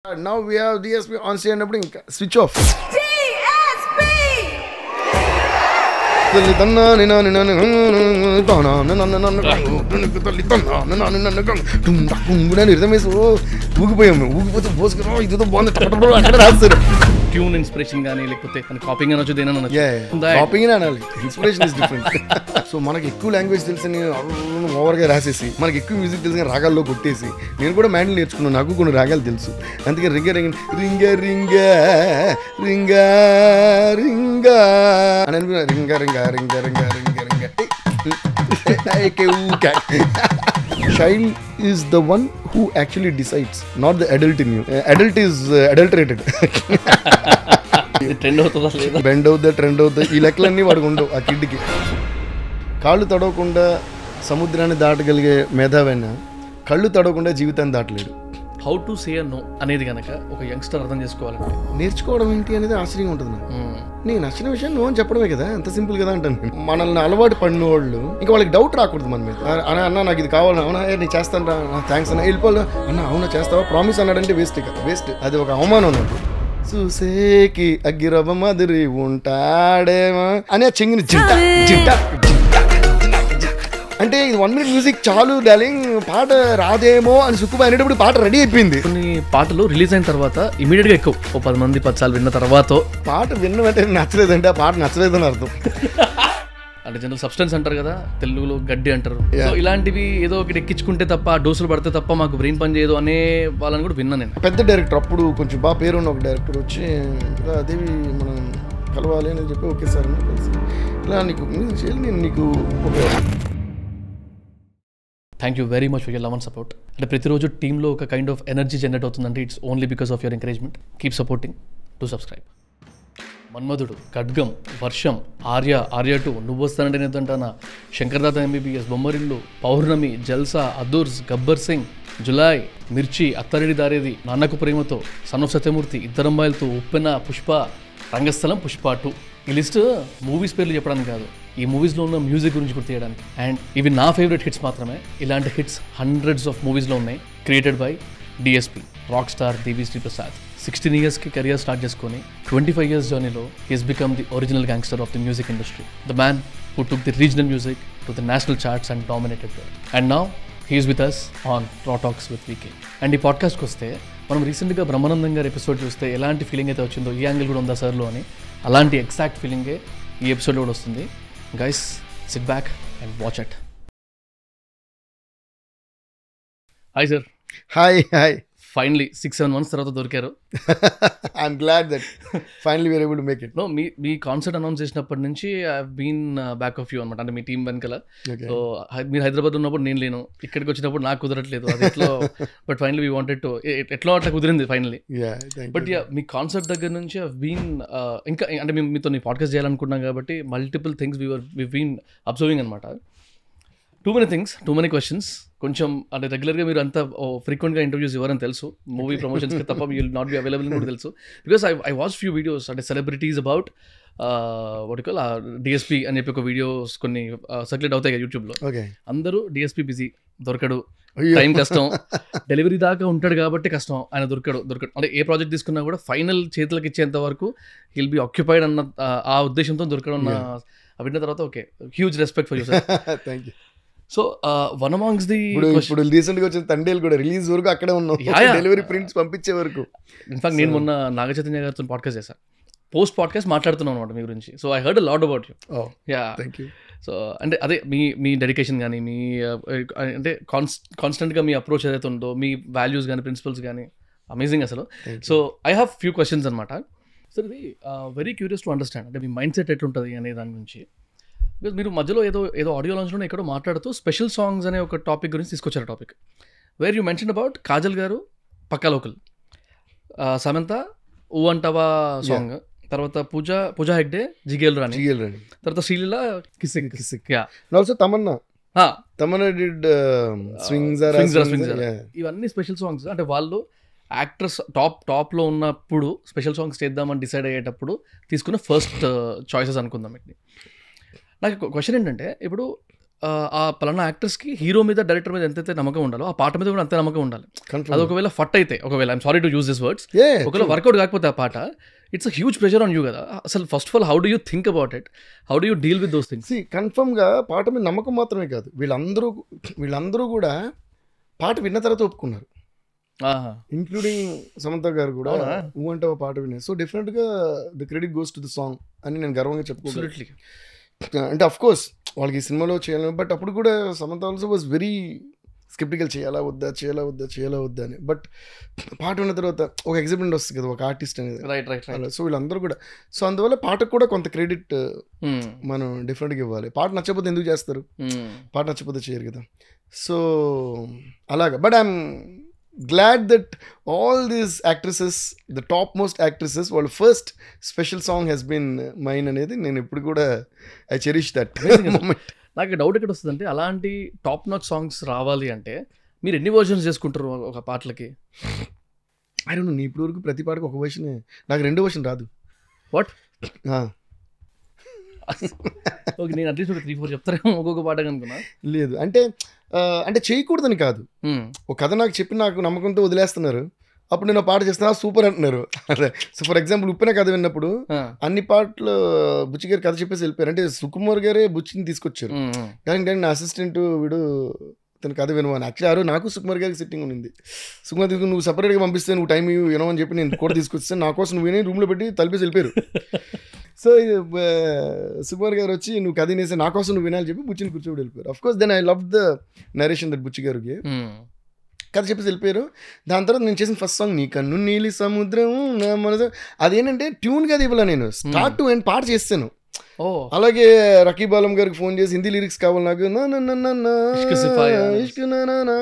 Now we have DSP on scene and switch off. DSP! Tune inspiration కానీ లేకపోతే capping అనొచ్చు దేనన్నా capping అనాలి, inspiration is different. So మనకి ఎక్కువ లాంగ్వేజ్ తెలిసి ఓవర్గా రాసేసి మనకి ఎక్కువ మ్యూజిక్ తెలిసిన రాగాల్లో కొట్టేసి నేను కూడా మ్యాండిల్ నేర్చుకున్నాను, నాకు కొన్ని రాగాలు తెలుసు. అందుకే రింగ రింగ రింగ రింగ రింగ రింగ అని అనుకున్నా. రింగ రింగ రింగ రింగ రింగ రింగ. Child is the one who actually decides, not the adult in you. Adult is adulterated. Trend అవుతుందా లేదా, బెండ్ అవుతుందా ట్రెండ్ అవుతుంది, ఈ లెక్కలన్నీ వాడికి ఉండవు. ఆ కిడ్కి కాళ్ళు తడవకుండా సముద్రాన్ని దాటగలిగే మేధావైనా కళ్ళు తడవకుండా జీవితాన్ని దాటలేడు. హౌ టు సే నో అనేది కనుక ఒక యంగ్స్టర్ అర్థం చేసుకోవాలంటే నేర్చుకోవడం ఏంటి అనేది ఆశ్చర్యంగా ఉంటుంది నాకు. నీకు నచ్చిన విషయం నువ్వు అని చెప్పడమే కదా, ఎంత సింపుల్ కదా అంటాను. మనల్ని అలవాటు పడిన వాళ్ళు ఇంకా వాళ్ళకి డౌట్ రాకూడదు మన మీద. అన్న నాకు ఇది కావాలి, అవునా నేను చేస్తాను రా, థ్యాంక్స్ అన్న, వెళ్ళిపోవాలి అన్న, అవునా చేస్తావా, ప్రామిస్ అన్నాడంటే వేస్ట్ కదా, వేస్ట్. అది ఒక అవమానం నాకు. చూసేకి అగ్గిరవ్వ మాదిరి ఉంటాడేమో అని ఆ చెంగిని జిట్ట జిట్ట అంటే ఇది 1 minute మ్యూజిక్ చాలు డార్లింగ్, పాట రాదేమో అని సుక్కుబా అనేటప్పుడు పాట రెడీ అయిపోయింది. కొన్ని పాటలు రిలీజ్ అయిన తర్వాత ఇమీడియట్ గా ఎక్కువ 10 మంది 10 సార్లు విన్న తర్వాత పాట విన్నమంటే నచ్చలేదంటే ఆ పాట నచ్చలేదని అర్థం. అంటే జనరల్ సబ్స్టెన్స్ అంటారు కదా, తెలుగులో గడ్డి అంటారు. సో ఇలాంటివి ఏదో ఒకటి ఎక్కించుకుంటే తప్ప, డోసులు పడితే తప్ప మాకు బ్రెయిన్ పని చేయదు అనే వాళ్ళని కూడా విన్నా నేను. పెద్ద డైరెక్టర్ అప్పుడు కొంచెం బాగా పేరున్న ఒక డైరెక్టర్ వచ్చి అదేవి మనం కలవాలి అని చెప్పి ఓకే సార్ అని కలిసి ఇలా నీకు మ్యూజిక్ చేయాలి, నేను నీకు ఒక thank you very much for your love and support. అంటే ప్రతిరోజు టీంలో ఒక కైండ్ ఆఫ్ ఎనర్జీ జనరేట్ అవుతుందంటే it's only because of your encouragement. Keep supporting, to subscribe. Manmadhudu, Khadgam, Varsham, Arya, Arya 2, నువ్వు వస్తానంటే నేనంటానా, శంకర్దాత MBBS, బొమ్మరిల్లు, పౌర్ణమి, జల్సా, అదుర్స్, గబ్బర్ సింగ్, జులాయ్, మిర్చి, అత్తారెడ్డి దారేది, నాన్నకు ప్రేమతో, సన్ ఆఫ్ సత్యమూర్తి, ఇద్దరమ్మాయిలతో, ఉప్పెన, పుష్ప, రంగస్థలం, పుష్ప 2. ఈ లిస్ట్ మూవీస్ పేర్లు చెప్పడానికి కాదు, ఈ మూవీస్లో ఉన్న మ్యూజిక్ గురించి గుర్తు చేయడానికి. అండ్ ఇవి నా ఫేవరెట్ హిట్స్ మాత్రమే. ఇలాంటి హిట్స్ హండ్రెడ్స్ ఆఫ్ మూవీస్లో ఉన్నాయి. Created by DSP, rock star Devi Sri Prasad. 16 yearsకి కెరియర్ స్టార్ట్ చేసుకొని 25 years జర్నీలో he's become the original gangster of the music industry. The man who took the regional music to the national charts and dominated them. And now he is with us on raw talks with VK. And ఈ పాడ్కాస్ట్కి వస్తే మనం రీసెంట్గా బ్రహ్మానందం గారి episode చూస్తే ఎలాంటి feeling అయితే వచ్చిందో, ఈ యాంగిల్ కూడా ఉందా సార్లో అని, అలాంటి ఎగ్జాక్ట్ ఫీలింగే ఈ ఎపిసోడ్లో కూడా వస్తుంది. Guys, sit back and watch it. Hi sir. Hi hi. Finally 6-7 months తర్వాత దొరికారు. I'm glad that finally we are able to make it. No, మీ కాన్సర్ట్ అనౌన్స్ చేసినప్పటి నుంచి I have been back of you అనమాట. అంటే మీ టీం వెనకాల. So మీరు హైదరాబాద్ ఉన్నప్పుడు నేను లేను, ఇక్కడికి వచ్చినప్పుడు నాకు కుదరట్లేదు అది ఎట్లా. But finally we wanted to, ఎట్లా అట్లా కుదిరింది ఫైనలీ. బట్ మీ కాన్సర్ట్ దగ్గర నుంచి ఐ బీన్ ఇంకా అంటే మేము మీతో పాడ్కాస్ట్ చేయాలనుకున్నాం కాబట్టి multiple things we been observing అనమాట. Too many things, too many questions. కొంచెం అంటే రెగ్యులర్గా మీరు అంతా ఫ్రీక్వెంట్గా ఇంటర్వ్యూస్ ఇవ్వరని తెలుసు, మూవీ ప్రమోషన్స్కి తప్ప you will not be available అని కూడా తెలుసు. Because I watch few videos అంటే celebrities about what call DSP అని చెప్పి ఒక వీడియోస్ కొన్ని సర్క్యులేట్ అవుతాయి కదా యూట్యూబ్లో. అందరూ DSP బిజీ, దొరకడు, టైం కష్టం, డెలివరీ దాకా ఉంటాడు కాబట్టి కష్టం, ఆయన దొరకడు. అంటే ఏ ప్రాజెక్ట్ తీసుకున్నా కూడా ఫైనల్ చేతులకు ఇచ్చేంత వరకు విల్ బి ఆక్యుపైడ్ అన్న ఆ ఉద్దేశంతో దొరకడం. విన్న తర్వాత okay, huge respect for you sir. Thank you. So one amongst the ఇప్పుడు రీసెంట్గా వచ్చిన తండేలు కూడా రిలీజ్ వరకు అక్కడే ఉన్నాం, డెలివరీ ప్రింట్స్ పంపించే వరకు. ఇన్ఫాక్ట్ నేను మొన్న నాగ చైతన్య గారితో పాడ్కాస్ట్ చేశాను, పోస్ట్ పాడ్కాస్ట్ మాట్లాడుతున్నాను అనమాట మీ గురించి. So I heard a lot about you. Yeah, thank you. So అంటే అదే మీ డెడికేషన్ కానీ, మీ అంటే కాన్స్టెంట్గా మీ అప్రోచ్ ఏదైతే ఉందో, మీ వాల్యూస్ కానీ ప్రిన్సిపల్స్ కానీ అమేజింగ్ అసలు. So I have few questions అనమాట. సో ఇది వెరీ క్యూరియస్ టు అండర్స్టాండ్, అంటే మీ మైండ్ సెట్ ఎట్లుంటుంది అనే దాని గురించి. బికాజ్ మీరు మధ్యలో ఏదో ఆడియో లాంచ్లో ఎక్కడో మాట్లాడుతూ స్పెషల్ సాంగ్స్ అనే ఒక టాపిక్ గురించి తీసుకొచ్చారు. Topic where you mention about Kajal గారు పక్కా లోకల్, సమంత ఊ అంటవా సాంగ్, తర్వాత పూజా హెగ్డే జిగేల్ రాణి, తర్వాత Sreeleela Kissik. Also Tamannaah did swings. ఇవన్నీ స్పెషల్ సాంగ్స్. అంటే వాళ్ళు యాక్టర్స్ టాప్లో ఉన్నప్పుడు స్పెషల్ సాంగ్స్ చేద్దామని డిసైడ్ అయ్యేటప్పుడు తీసుకున్న ఫస్ట్ చాయిసెస్ అనుకుందాం. నాకు క్వశ్చన్ ఏంటంటే, ఇప్పుడు ఆ పలానా యాక్టర్స్కి హీరో మీద డైరెక్టర్ మీద ఎంతైతే నమ్మకం ఉండాలో ఆ పాట మీద కూడా అంతే నమ్మకం ఉండాలి. Confirm. అది ఒకవేళ ఫట్ అయితే, ఒకవేళ I'm sorry to use this words, Yeah, ఒకవేళ వర్కౌట్ కాకపోతే ఆ పాట, it's a huge pressure on you కదా. అసలు first of all how do you think about it, how do you deal with those things? కన్ఫర్మ్గా పాట మీద నమ్మకం మాత్రమే కాదు, వీళ్ళందరూ కూడా పాట విన్న తర్వాత ఒప్పుకున్నారు, ఇంక్లూడింగ్ సమంత గారు కూడా. అంటే ఆ పాట విన్నారు. సో డెఫినెట్గా the credit goes to the song అని నేను గర్వంగా చెప్పుకోగలను. అంటే అఫ్ కోర్స్ వాళ్ళకి ఈ సినిమాలో చేయాలని, బట్ అప్పుడు కూడా Samantha also was very sceptical, చేయాలా వద్దా అని. బట్ పాట ఉన్న తర్వాత ఒక ఎగ్జిబిట్ వస్తుంది కదా ఒక ఆర్టిస్ట్ అనేది. సో వీళ్ళందరూ కూడా, సో అందువల్ల పాటకు కూడా కొంత క్రెడిట్ మనం డెఫినెట్గా ఇవ్వాలి. పాట నచ్చకపోతే ఎందుకు చేస్తారు, పాట నచ్చకపోతే చేయరు కదా. సో అలాగా. But I'm glad that all these actresses, the top most actresses, వాళ్ళ first special song has been mine అనేది నేను ఇప్పుడు కూడా I cherish that moment. నాకు డౌట్ ఎక్కడ వస్తుందంటే, అలాంటి టాప్ నాచ్ సాంగ్స్ రావాలి అంటే మీరు ఎన్ని వర్షన్స్ చేసుకుంటారు ఒక పాటలకి? I don't know, నీ ఇప్పుడు వరకు ప్రతి పాటకు ఒక వర్షన్, నాకు 2 వర్షన్ రాదు. వాట్? ఓకే, నేను అట్లీస్ట్ ఒక 3-4 చెప్తారేమో ఒక్కొక్క పాట అనుకున్నా. లేదు అంటే చేయకూడదని కాదు, ఒక కథ నాకు చెప్పి నాకు నమ్మకంతో వదిలేస్తున్నారు, అప్పుడు నేను పాట చేస్తున్నా సూపర్ అంటున్నారు. అదే సో ఫర్ ఎగ్జాంపుల్ ఉప్పిన కథ విన్నప్పుడు అన్ని పాటలు బుచ్చి గారు కథ చెప్పేసి వెళ్ళిపోయారు. అంటే సుకుమార్ గారే బుచ్చిని తీసుకొచ్చారు, కానీ నా అసిస్టెంట్ వీడు తన కథ వినవాను. యాక్చువల్లీ నాకు సుకుమార్ గారికి సిట్టింగ్ ఉంది. సుకుమార్ తీసుకుని నువ్వు సపరేట్గా పంపిస్తే నువ్వు టైం వినో అని చెప్పి నేను కూడా తీసుకొచ్చాను, నా కోసం నువ్వు విని రూమ్లో పెట్టి తలిపేసి వెళ్ళిపోయారు. సో సుకుమార్ గారు వచ్చి నువ్వు కథ వినేసి నా కోసం నువ్వు వినాలని చెప్పి బుచ్చిని కూర్చోబెట్టి వెళ్ళిపోయారు. Of course then I love the narration that Buchi గారికి కథ చెప్పేసి వెళ్ళిపోయారు. దాని తర్వాత నేను చేసిన ఫస్ట్ సాంగ్ నీ కన్ను నీలి సముద్రం నా మనసు, అదేంటంటే ట్యూన్గా ఇవ్వాల, నేను స్టార్ట్ టు ఎండ్ పాట చేస్తాను. అలాగే రకీబ్ ఆలం గారికి ఫోన్ చేసి హిందీ లిరిక్స్ కావాలి నాకు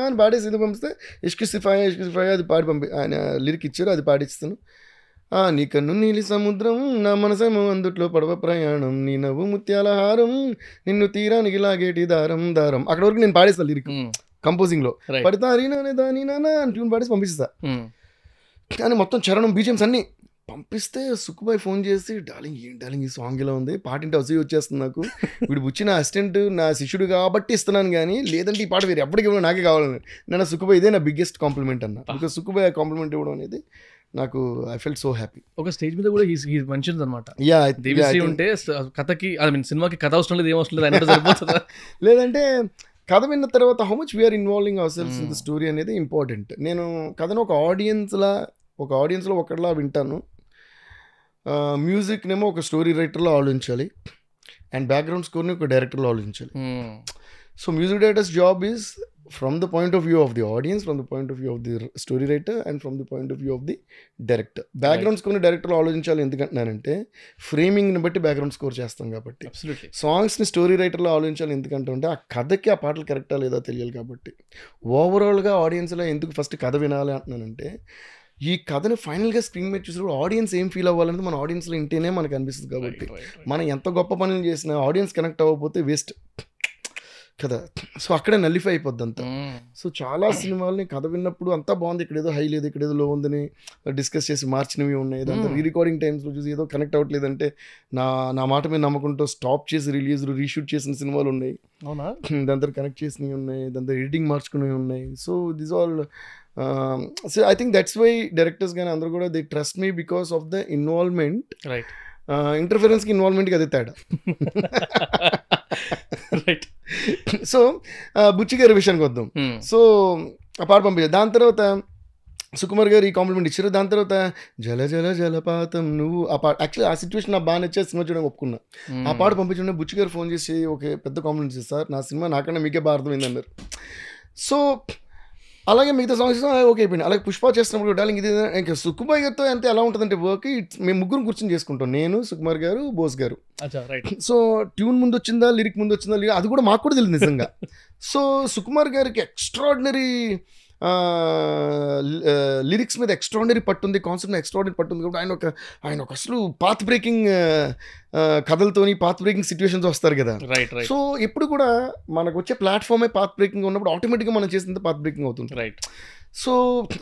అని పాడేసి ఇది పంపిస్తే ఇష్క్ సిఫాయా అది పాడి ఆయన లిరిక్ ఇచ్చారు, అది పాడిస్తాను. నీ కన్ను నీలి సముద్రం నా మనసేమో అందుట్లో పడవ ప్రయాణం, నీ నవ్వు ముత్యాల హారం నిన్ను తీరానికి లాగేటి దారం దారం. అక్కడ వరకు నేను పాడేస్తాను లిరిక్ కంపోజింగ్ లో, పడితే దాని నానా అని ట్యూన్ పాడేసి పంపిస్తా. కానీ మొత్తం చరణం బీజిఎమ్స్ అన్ని పంపిస్తే సుక్కుబాయ్ ఫోన్ చేసి డార్లింగ్ ఈ సాంగ్ ఇలా ఉంది, పాట ఇంటే అసూయ వచ్చేస్తుంది నాకు, వీడు బుచ్చి నా అసిస్టెంట్ నా శిష్యుడు కాబట్టి ఇస్తున్నాను, కానీ లేదంటే ఈ పాట వేరే ఎప్పటికి ఇవ్వడం నాకే కావాలని. నేను సుక్కుబాయ్ ఇదే నా బిగ్గెస్ట్ కాంప్లిమెంట్ అన్న, బికాస్ సుక్కుబాయ్ కాంప్లిమెంట్ ఇవ్వడం అనేది నాకు ఐ ఫెల్ట్ సో హ్యాపీ. ఒక స్టేజ్ మీద కూడా మెన్షన్స్ అనమాట, ఉంటే కథకి ఐ మీన్ సినిమాకి కథ అవసరం లేదు, ఏం అవసరం లేదు అంటే సరిపోతుందా? లేదంటే కథ విన్న తర్వాత how much we are involving ourselves in the story అనేది ఇంపార్టెంట్. నేను కథను ఒక ఆడియన్స్లో ఒకటిలా వింటాను, మ్యూజిక్నేమో ఒక స్టోరీ రైటర్లో ఆలోచించాలి, అండ్ బ్యాక్గ్రౌండ్ స్కోర్ని ఒక డైరెక్టర్లో ఆలోచించాలి. So music directors job is from the point of view of the audience, from the point of view of the story writer, and from the point of view of the director. Background స్కోర్ని డైరెక్టర్లో ఆలోచించాలి, ఎందుకంటున్నానంటే ఫ్రేమింగ్ని బట్టి background score చేస్తాం కాబట్టి. సాంగ్స్ని story రైటర్లో ఆలోచించాలి, ఎందుకంటే ఆ కథకి ఆ పాటలు కరెక్టా లేదా తెలియాలి కాబట్టి. ఓవరాల్గా ఆడియన్స్లో ఎందుకు ఫస్ట్ కథ వినాలి అంటున్నానంటే, ఈ కథను ఫైనల్గా స్క్రీన్ మీద చూసినప్పుడు ఆడియన్స్ ఏం ఫీల్ అవ్వాలనేది మన ఆడియన్స్లో ఇంటేనే మనకు అనిపిస్తుంది కాబట్టి. మనం ఎంత గొప్ప పనులు చేసినా ఆడియన్స్ కనెక్ట్ అవ్వకపోతే వేస్ట్ కదా. సో అక్కడే నల్లిఫై అయిపోద్ది అంతా. సో చాలా సినిమాలని కథ విన్నప్పుడు అంతా బాగుంది, ఇక్కడ ఏదో హై లేదు, ఇక్కడ ఏదో లో ఉందని డిస్కస్ చేసి మార్చినవి ఉన్నాయి. దాంతో రీ రికార్డింగ్ టైమ్స్లో చూసి ఏదో కనెక్ట్ అవ్వట్లేదంటే నా మాట మీద నమ్మకంతో స్టాప్ చేసి రీషూట్ చేసిన సినిమాలు ఉన్నాయి, దాంతో కనెక్ట్ చేసినవి ఉన్నాయి, దాంతో ఎడిటింగ్ మార్చుకునేవి ఉన్నాయి. So this all so I think that's why directors కానీ అందరూ కూడా they trust me because of the involvement. Right, ఇంటర్ఫరెన్స్కి ఇన్వాల్వ్మెంట్కి అదే తేడా. రైట్. సో బుచ్చి గారి విషయానికి వద్దాం. సో ఆ పాట పంపించారు, దాని తర్వాత సుకుమార్ గారు ఈ కాంప్లిమెంట్ ఇచ్చారు. దాని తర్వాత జల జల జలపాతం నువ్వు, ఆ పాట యాక్చువల్లీ ఆ సిచ్యువేషన్ నా బాగా నచ్చే సినిమా చూడడానికి ఒప్పుకున్నా. ఆ పాట పంపించండి, బుచ్చి గారు ఫోన్ చేసి ఒక పెద్ద కాంప్లిమెంట్ ఇచ్చారు, సార్ నా సినిమా నాకన్నా మీకే బాగా అర్థమైంది అన్నారు. సో అలాగే మిగతా సాంగ్స్ ఓకే అయిపోయింది. అలాగే పుష్ప చేస్తున్నప్పుడు డార్లింగ్ ఇది ఇంకా సుకుమార్ గారితో ఎంత ఎలా ఉంటుందంటే వర్క్, మేము ముగ్గురు కూర్చొని చేసుకుంటాం, నేను సుకుమార్ గారు బోస్ గారు. సో ట్యూన్ ముందు వచ్చిందా లిరిక్ ముందు వచ్చిందా అది కూడా మాకు కూడా తెలియదు నిజంగా. సో సుకుమార్ గారికి ఎక్స్ట్రాడినరీ లిరిక్స్ మీద ఎక్స్ట్రాడినరీ పట్టుంది, కాన్సెప్ట్ మీద ఎక్స్ట్రాడినరీ పట్టుంది కాబట్టి ఆయన ఒక అసలు పాత్ బ్రేకింగ్ కథలతోని పాత్ బ్రేకింగ్ సిచ్యువేషన్స్ వస్తారు కదా. సో ఎప్పుడు కూడా మనకు వచ్చే ప్లాట్ఫామే పాత్ బ్రేకింగ్ ఉన్నప్పుడు ఆటోమేటిక్గా మనం చేసింది పాత్ బ్రేకింగ్ అవుతుంది. రైట్. సో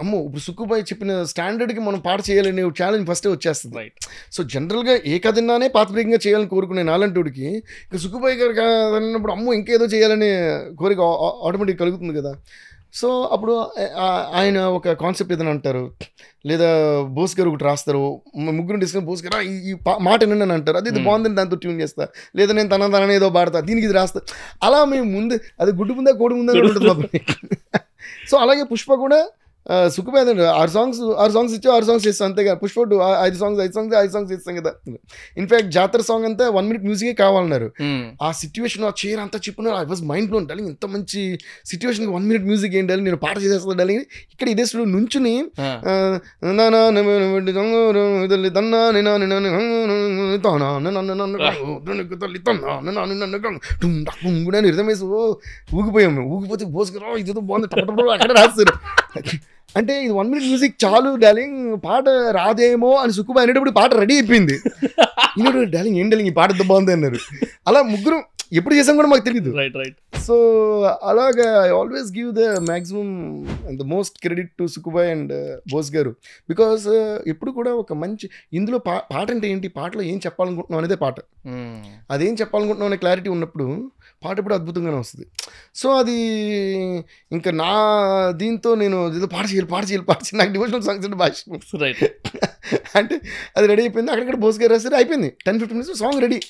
అమ్మో ఇప్పుడు సుక్కుబాయ్ చెప్పిన స్టాండర్డ్కి మనం పాట చేయాలనే ఛాలెంజ్ ఫస్టే వచ్చేస్తుంది. రైట్. సో జనరల్గా ఏ కథనానే పాతబ్రేకంగా చేయాలని కోరుకునే నాలంటోడికి ఇక సుక్కుబాయ్ గారు అన్నప్పుడు అమ్మో ఇంకేదో చేయాలనే కోరిక ఆటోమేటిక్ కలుగుతుంది కదా. సో అప్పుడు ఆయన ఒక కాన్సెప్ట్ ఏదైనా అంటారు, లేదా బోస్ గారు ఒకటి రాస్తారు, ముగ్గురు డిస్కస్ బోస్ గారు ఈ మాట వినండి అని అంటారు, అది ఇది బాగుందని దాంతో ట్యూన్ చేస్తా, లేదా నేను తననే ఏదో పాడతా, దీనికి ఇది రాస్తా, అలా మేము ముందు అది గుడ్డు ముందా కోడి ముందా ఉంటుంది. సో అలాగే పుష్ప కూడా సుక్కుబాయ్ 6 songs ఇచ్చి 6 songs చేస్తాం అంతేగా. పుష్ప 5 songs చేస్తాం కదా. ఇన్ఫాక్ట్ జాతర సాంగ్ అంతా 1 minute మ్యూజికే కావాలన్నారు. ఆ సిచ్యువేషన్ ఆ చైర్ అంతా చెప్పినారు. I was mind blown. Darling ఇంత మంచి సిచ్యువేషన్కి 1 minute మ్యూజిక్ ఏంటి డార్లింగ్, నేను పాట చేసేస్తాను డార్లింగ్. ఇక్కడ ఇదే స్టూడియో నుంచుని రిథమేసి ఊగిపోయాము. ఊగిపోతే బోసుకురా ఇదేదో బాగుంది టపటపో అక్కడ రాస్తారు. అంటే ఇది 1 minute మ్యూజిక్ చాలు డార్లింగ్, పాట రాదేమో అని సుక్కుబాయ్ అనేటప్పుడు పాట రెడీ అయిపోయింది. ఈనాడు డార్లింగ్ ఏం డార్లింగ్ ఈ పాట ఎంత బాగుంది అన్నారు. అలా ముగ్గురు ఎప్పుడు చేసాం కూడా మాకు తెలియదు. రైట్. సో అలాగా I always give the maximum and the most credit to సుక్కుబాయ్ అండ్ బోస్ గారు. బికాస్ ఎప్పుడు కూడా ఒక మంచి ఇందులో పాట అంటే ఏంటి, పాటలో ఏం చెప్పాలనుకుంటున్నాం అనేదే పాట. అదేం చెప్పాలనుకుంటున్నాం అనే క్లారిటీ ఉన్నప్పుడు పాట ఎప్పుడు అద్భుతంగానే వస్తుంది. సో అది ఇంకా నా దీంతో నేను ఏదో పాట చేయాలి నాకు డివోషనల్ సాంగ్స్ అంటే భాష రైట్. అంటే అది రెడీ అయిపోయింది. అక్కడక్కడ బోస్ గారు రాస్తారు, అయిపోయింది 10-15 minutes సాంగ్ రెడీ.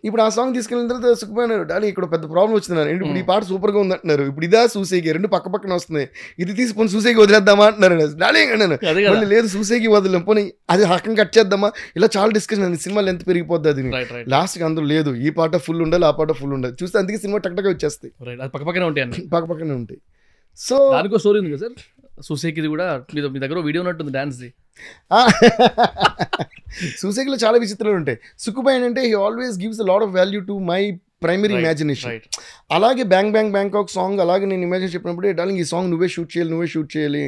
ఇప్పుడు ఆ సాంగ్ తీసుకెళ్ళిన తర్వాత సుక్కుబాయ్ డాలి ఇక్కడ పెద్ద ప్రాబ్లం వచ్చింది, ఇప్పుడు ఈ పాట సూపర్గా ఉంది అంటున్నారు, ఇప్పుడు ఇదా సూసేకి 2 పక్కన వస్తున్నాయి, ఇది తీసుకొని సూసేకి వదిలేద్దామా అంటున్నారు. డాలింగ్ అన్నాను, లేదు సూసేకి వదిలేం పోనీ అది హక్కం కట్ చేద్దామా, ఇలా చాలా డిస్కషన్ అండి. సినిమా లెంత్ పెరిగిపోద్ది. అది లాస్ట్కి అందరూ లేదు ఈ పాట ఫుల్ ఉండాలి, ఆ పాట ఫుల్ ఉండాలి, చూస్తే అందుకే సినిమా టక్టగా వచ్చేస్తాయి, పక్కపక్కనే ఉంటాయి. సో దానికో స్టోరీ ఉంది కదా సార్, సూసేకిది కూడా మీ దగ్గర వీడియో ఉన్నట్టుంది డాన్స్ది. సూసేకిలో చాలా విచిత్రాలు ఉంటాయి. సుక్కుబాయ్ అంటే he always gives a lot of value to my primary imagination. అలాగే బ్యాంకాక్ సాంగ్ అలాగే నేను ఇమాజిన్ చెప్పినప్పుడు డార్లింగ్ ఈ సాంగ్ నువ్వే షూట్ చేయాలి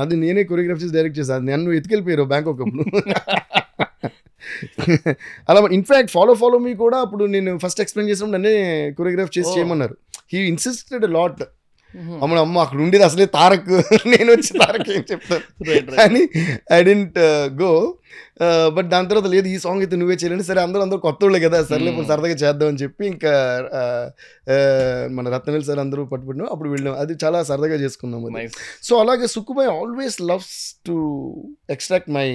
అది నేనే కొరియోగ్రాఫ్ చేసి డైరెక్ట్ చేశాను. నన్ను ఎత్తుకెళ్ళిపోయారు బ్యాంకాక్ అప్పుడు. అలా ఇన్ఫాక్ట్ ఫాలో మీ కూడా అప్పుడు నేను ఫస్ట్ ఎక్స్ప్లెయిన్ చేసినప్పుడు నన్నే కొరియోగ్రాఫ్ చేసి చేయమన్నారు. He insisted lot. అమ్మ అక్కడ ఉండేది అసలే తారక్, నేను వచ్చి తారక్ ఏం చెప్తాను అని ఐ డెంట్ గో. బట్ దాని తర్వాత లేదు ఈ సాంగ్ అయితే నువ్వే చేయాలండి. సరే అందరూ కొత్త వాళ్ళే కదా, సర్లే ఇప్పుడు సరదాగా చేద్దామని చెప్పి ఇంకా మన రత్నవేల్ సార్ అందరూ పట్టుబడినాం, అప్పుడు వెళ్ళాం. అది చాలా సరదాగా చేసుకున్నాం. సో అలాగే సుక్కుబాయ్ always loves to extract my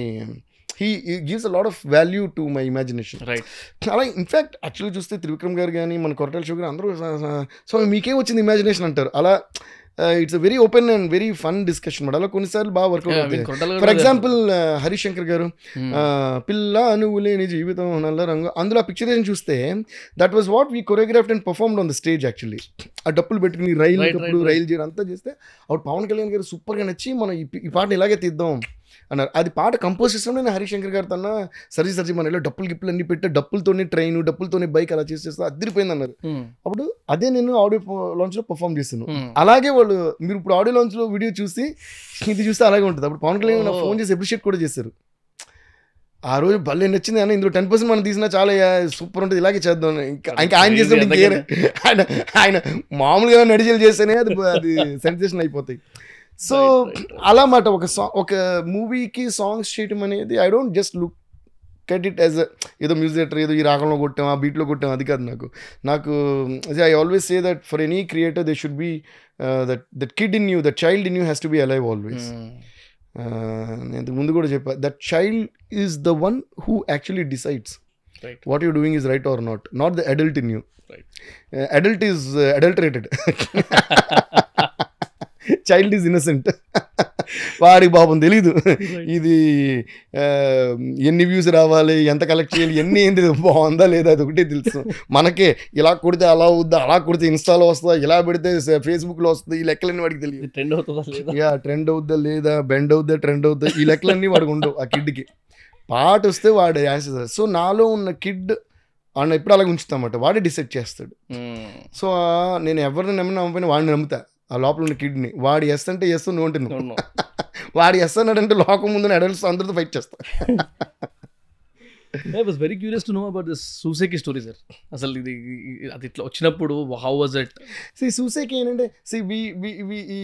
he gives a lot of value to my imagination. Right. అలా ఇన్ఫ్యాక్ట్ యాక్చువల్గా చూస్తే త్రివిక్రమ్ గారు కానీ మన కొరటాల షో గారు అందరూ సో మీకేం వచ్చింది ఇమాజినేషన్ అంటారు. అలా it's a very open and very fun discussion మాట. అలా కొన్నిసార్లు బాగా వర్కౌట్ అవుతాయి. ఫర్ ఎగ్జాంపుల్ హరిశంకర్ గారు పిల్ల నువ్వు లేని జీవితం నల్ల రంగు, అందులో ఆ పిక్చరేషన్ చూస్తే that was what we choreographed and performed on the stage. Actually ఆ డప్పులు పెట్టుకుని రైలు చేయడం అంతా చేస్తే అప్పుడు పవన్ కళ్యాణ్ గారు సూపర్గా నచ్చి మనం ఈ పాటను ఇలాగే తీద్దాం అన్నారు. అది పాట కంపోజ్ చేసినప్పుడు నేను హరిశంకర్ గారు తన సరి మన ఇలా డప్పులు గిప్పులు అన్ని పెట్టి డప్పులతోనే ట్రైన్ డప్పులతోనే బైక్ అలా చేసేస్తా అదిరిపోయింది అన్నారు. అప్పుడు అదే నేను ఆడియో లాంచ్ లో పర్ఫామ్ చేస్తాను. అలాగే వాళ్ళు మీరు ఇప్పుడు ఆడియో లాంచ్ లో వీడియో చూసి ఇది చూస్తే అలాగే ఉంటుంది. అప్పుడు పవన్ కళ్యాణ్ నాకు ఫోన్ చేసి అప్రిషియేట్ కూడా చేశారు. ఆ రోజు భలే నచ్చింది అని, ఇందులో 10% మనం తీసినా చాలా సూపర్ ఉంటుంది, ఇలాగే చేద్దాం. ఇంకా ఆయన చేసినప్పుడు ఆయన మామూలుగా నడిచేలు చేస్తేనే అది సెన్సేషన్ అయిపోతాయి. సో అలా మాట ఒక మూవీకి సాంగ్స్ చేయటం అనేది I don't just look at it as ఏదో మ్యూజిక్ డైరెక్టర్ ఏదో ఈ రాగంలో కొట్టాం ఆ బీట్లో కొట్టాం అది కాదు. నాకు I always say that for any creator they should be that kid in you, that child in you has to be alive always. నేను ముందు కూడా చెప్పా, that child is the one who actually decides what you doing is right are not the adult in you. Adult is adulterated, child is innocent. వాడికి పాపం తెలీదు ఇది ఎన్ని views రావాలి, ఎంత కలెక్ట్ చేయాలి, ఎన్ని ఏంటి బాగుందా లేదా అది ఒకటే తెలుసు మనకే. ఇలా కొడితే అలా అవుద్దా, అలా కొడితే ఇన్స్టాలో వస్తుందా, ఇలా పెడితే ఫేస్బుక్లో వస్తుంది, ఈ లెక్కలన్నీ వాడికి తెలియదు. ట్రెండ్ అవుద్దా లేదా, బెండ్ అవుద్దా, ట్రెండ్ అవుద్దా, ఈ లెక్కలన్నీ వాడికి ఉండవు. ఆ కిడ్కి పాట వస్తే వాడు ఆన్సర్. సో నాలో ఉన్న కిడ్ వాడిని ఎప్పుడు అలాగే ఉంచుతామట, వాడే డిసైడ్ చేస్తాడు. సో నేను ఎవరిని నమ్మకపోయినా వాడిని నమ్ముతా. ఆ లోపల ఉన్న కిడ్ని వాడు ఎస్ అంటే ఎస్, నువ్వు అంటే నువ్వు. వాడు ఎస్ అన్నాడంటే లోకం ముందు అడల్ట్స్ అందరితో ఫైట్ చేస్తా. I was very curious to know about this Sooseki story sir. అసలు ఇది అది ఇట్లా వచ్చినప్పుడు హౌ వాజ్ ఇట్? సూసేకి ఏంటంటే ఈ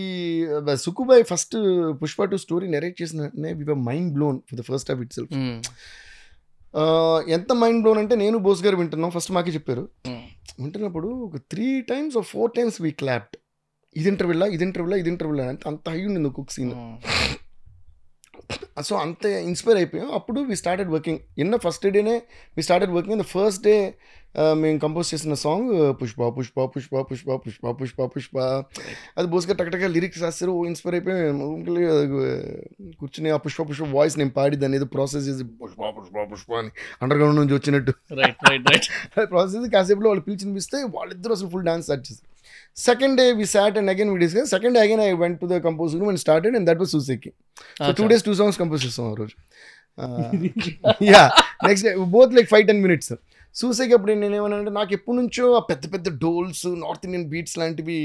సుకుబాయ్ ఫస్ట్ పుష్ప 2 స్టోరీ నెరేట్ చేసిన వెంటనే we were mind blown for the first time itself. ఎంత మైండ్ బ్లోన్ అంటే నేను బోస్ గారు వింటున్నాం, ఫస్ట్ మాకే చెప్పారు. వింటున్నప్పుడు ఒక 3 times or 4 times we clapped. ఇది ఇంటర్వ్యూలా అంటే అంత హై ఉండింది కుక్ సీన్. సో అంత ఇన్స్పైర్ అయిపోయాం. అప్పుడు వీ స్టార్టెడ్ వర్కింగ్. ఫస్ట్ డేనే we started working. The first day మేము కంపోజ్ చేసిన సాంగ్ పుష్ప పుష్ప పుష్ప పుష్ప పుష్ప పుష్ప పుష్ప. అది బోస్గా టక్టగా లిరిక్స్ రాస్తారు. ఇన్స్పైర్ అయిపోయి కూర్చుని ఆ పుష్ప పుష్ప వాయిస్ నేను పాడి దాన్ని ఏదో ప్రాసెస్ చేసి పుష్ప పుష్ప పుష్ప అని అండర్ గ్రౌండ్ నుంచి వచ్చినట్టు ప్రాసెస్ కాసేపులో వాళ్ళు పిలిచి వినిపిస్తే వాళ్ళిద్దరూ అసలు ఫుల్ డాన్స్ స్టార్ట్ చేశారు. Second day we sat and again we discussed. Second day again I went to the composer room and started, and that was Suseki. So 2 days 2 songs composed చేసాం ఆ రోజు. Yeah, next day both like 5-10 minutes. సూసేకి అప్పుడు నేను ఏమన్నానంటే నాకు ఎప్పటి నుంచో ఆ పెద్ద పెద్ద డోల్స్ నార్త్ ఇండియన్ బీట్స్ లాంటివి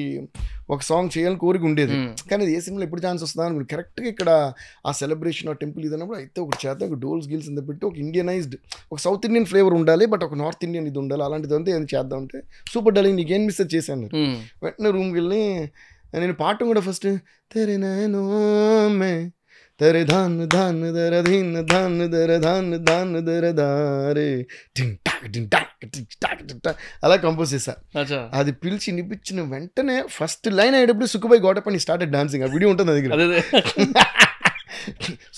ఒక సాంగ్ చేయాలని కోరిక ఉండేది. కానీ ఏ సినిమాలో ఎప్పుడు ఛాన్స్ వస్తుందా అని కరెక్ట్గా ఇక్కడ ఆ సెలబ్రేషన్ ఆ టెంపుల్ ఇదన్నప్పుడు అయితే ఒకటి చేద్దాం, ఒక డోల్స్ గిల్స్ అంతా పెట్టి ఒక ఇండియనైజ్డ్ ఒక సౌత్ ఇండియన్ ఫ్లేవర్ ఉండాలి, బట్ ఒక నార్త్ ఇండియన్ ఇది ఉండాలి, అలాంటిది అంతా ఏం చేద్దాం అంటే సూపర్ డార్లింగ్ నీకేం మిస్ చేశాను. వెంటనే రూమ్కి వెళ్ళి నేను పాట కూడా ఫస్ట్ తెరే నేను మే తెరే ధాన్ ధాన్ దర ధీన్ ధాన్ దర ధాన్ ధాన్ దర దారే టింగ్ టాక్ టింగ్ టాక్ టింగ్ టాక్ టింగ్ టాక్ అలా కంపోజ్ చేశా. అది పిలిచి వినిపించిన వెంటనే ఫస్ట్ లైన్ అయ్యేటప్పుడు సుకుబాయ్ గోటప్ అని స్టార్టెడ్ డాన్సింగ్. ఆ వీడియో ఉంటుంది దగ్గర.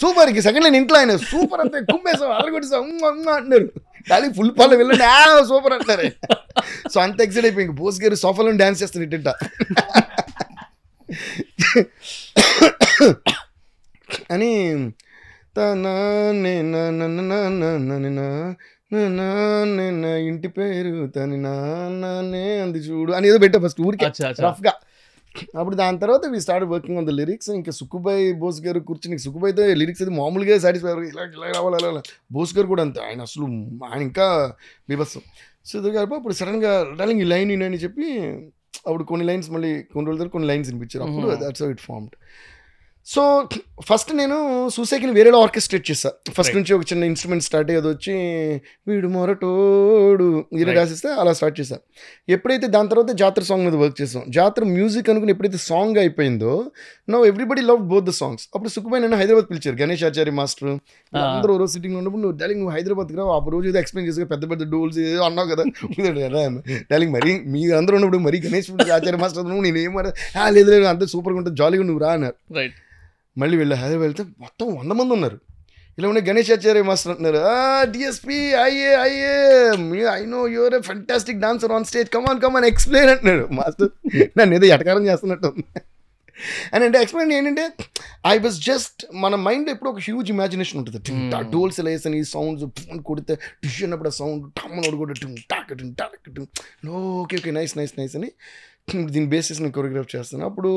సూపర్. సెకండ్ లైన్ ఇంట్లో ఆయన సూపర్ అంతే కుమ్మేసాం అరగొట్టేసాం అంటున్నారు. కానీ ఫుల్ పాలు వెళ్ళండి సూపర్ అంటారు. సో అంత ఎక్సైట్ అయిపోయి ఇంక బోస్ గారు సోఫాలో డాన్స్ చేస్తారు ఇట్ట అని ఇంటి పేరు తని నాన్నే అంది చూడు అని ఏదో పెట్టా ఫస్ట్ ఊరికి రఫ్గా. అప్పుడు దాని తర్వాత we start working on the lyrics. ఇంకా సుకుబాయ్ బోస్ గారు కూర్చుని సుకుబాయ్తో లిరిక్స్ అయితే మామూలుగా సాటిస్ఫై ఇలా ఇలా రావాలి అలా. బోస్ గారు కూడా అంతే, ఆయన అసలు ఆయన ఇంకా బీభత్సం. సో ఇది గారు అప్పుడు సడన్గా డార్లింగ్ ఈ లైన్ అని చెప్పి అప్పుడు కొన్ని లైన్స్ మళ్ళీ కొన్ని రోజుల తర్వాత కొన్ని లైన్స్ వినిపించారు. అప్పుడు that's how it formed. So first నేను సూసేకిని వేరేలో ఆర్కెస్ట్రేట్ చేస్తాను. ఫస్ట్ నుంచి ఒక చిన్న ఇన్స్ట్రుమెంట్ స్టార్ట్ అయ్యేది వచ్చి వీడు మొరటోడు ఇది రాసిస్తే అలా స్టార్ట్ చేశాను. ఎప్పుడైతే దాని తర్వాత జాతర సాంగ్ మీద వర్క్ చేసాం, జాతర మ్యూజిక్ అనుకుని ఎప్పుడైతే సాంగ్ అయిపోయిందో no everybody love both the songs. అప్పుడు సుకుబాయ్ నన్ను హైదరాబాద్ పిలిచారు, గణేష్ ఆచార్య మాస్టర్ అందరూ రోజు సిట్టింగ్ ఉన్నప్పుడు నువ్వు డార్లింగ్ నువ్వు హైదరాబాద్కి రావు. ఆ రోజు ఏదో ఎక్స్ప్లెయిన్ చేసి పెద్ద పెద్ద డోల్స్ ఏదో అన్నావు కదా డార్లింగ్, మరి మీరు అందరూ ఉన్నప్పుడు మరి గణేష్ ఆచార్య మాస్టర్ నువ్వు నేను ఏమన్నా లేదు లేదు అంత సూపర్గా ఉంటుంది జాలీగా నువ్వు రా అన్నారు. రైట్. మళ్ళీ వెళ్ళి హైదరాబాద్ వెళ్తే మొత్తం 100 మంది ఉన్నారు. ఇలా ఉండే గణేష్ ఆచార్య మాస్టర్ అంటున్నారు DSP I know your a fantastic dancer on stage come on explain అంటున్నాడు మాస్టర్. నన్ను ఏదో ఎటకారం చేస్తున్నట్టు అని అంటే ఎక్స్ప్లెయిన్ ఏంటంటే ఐ వాజ్ జస్ట్ మన మైండ్లో ఎప్పుడు ఒక హ్యూజ్ ఇమాజినేషన్ ఉంటుంది. డోల్స్ ఎలా వేసాను ఈ సౌండ్స్ ఫోన్ కొడితే టిష్యూ అన్నప్పుడు ఆ సౌండ్ టమ్మని కూడా టాక్ ఓకే నైస్ అని దీన్ని బేస్ చేసి నేను కొరియోగ్రాఫ్ చేస్తాను. అప్పుడు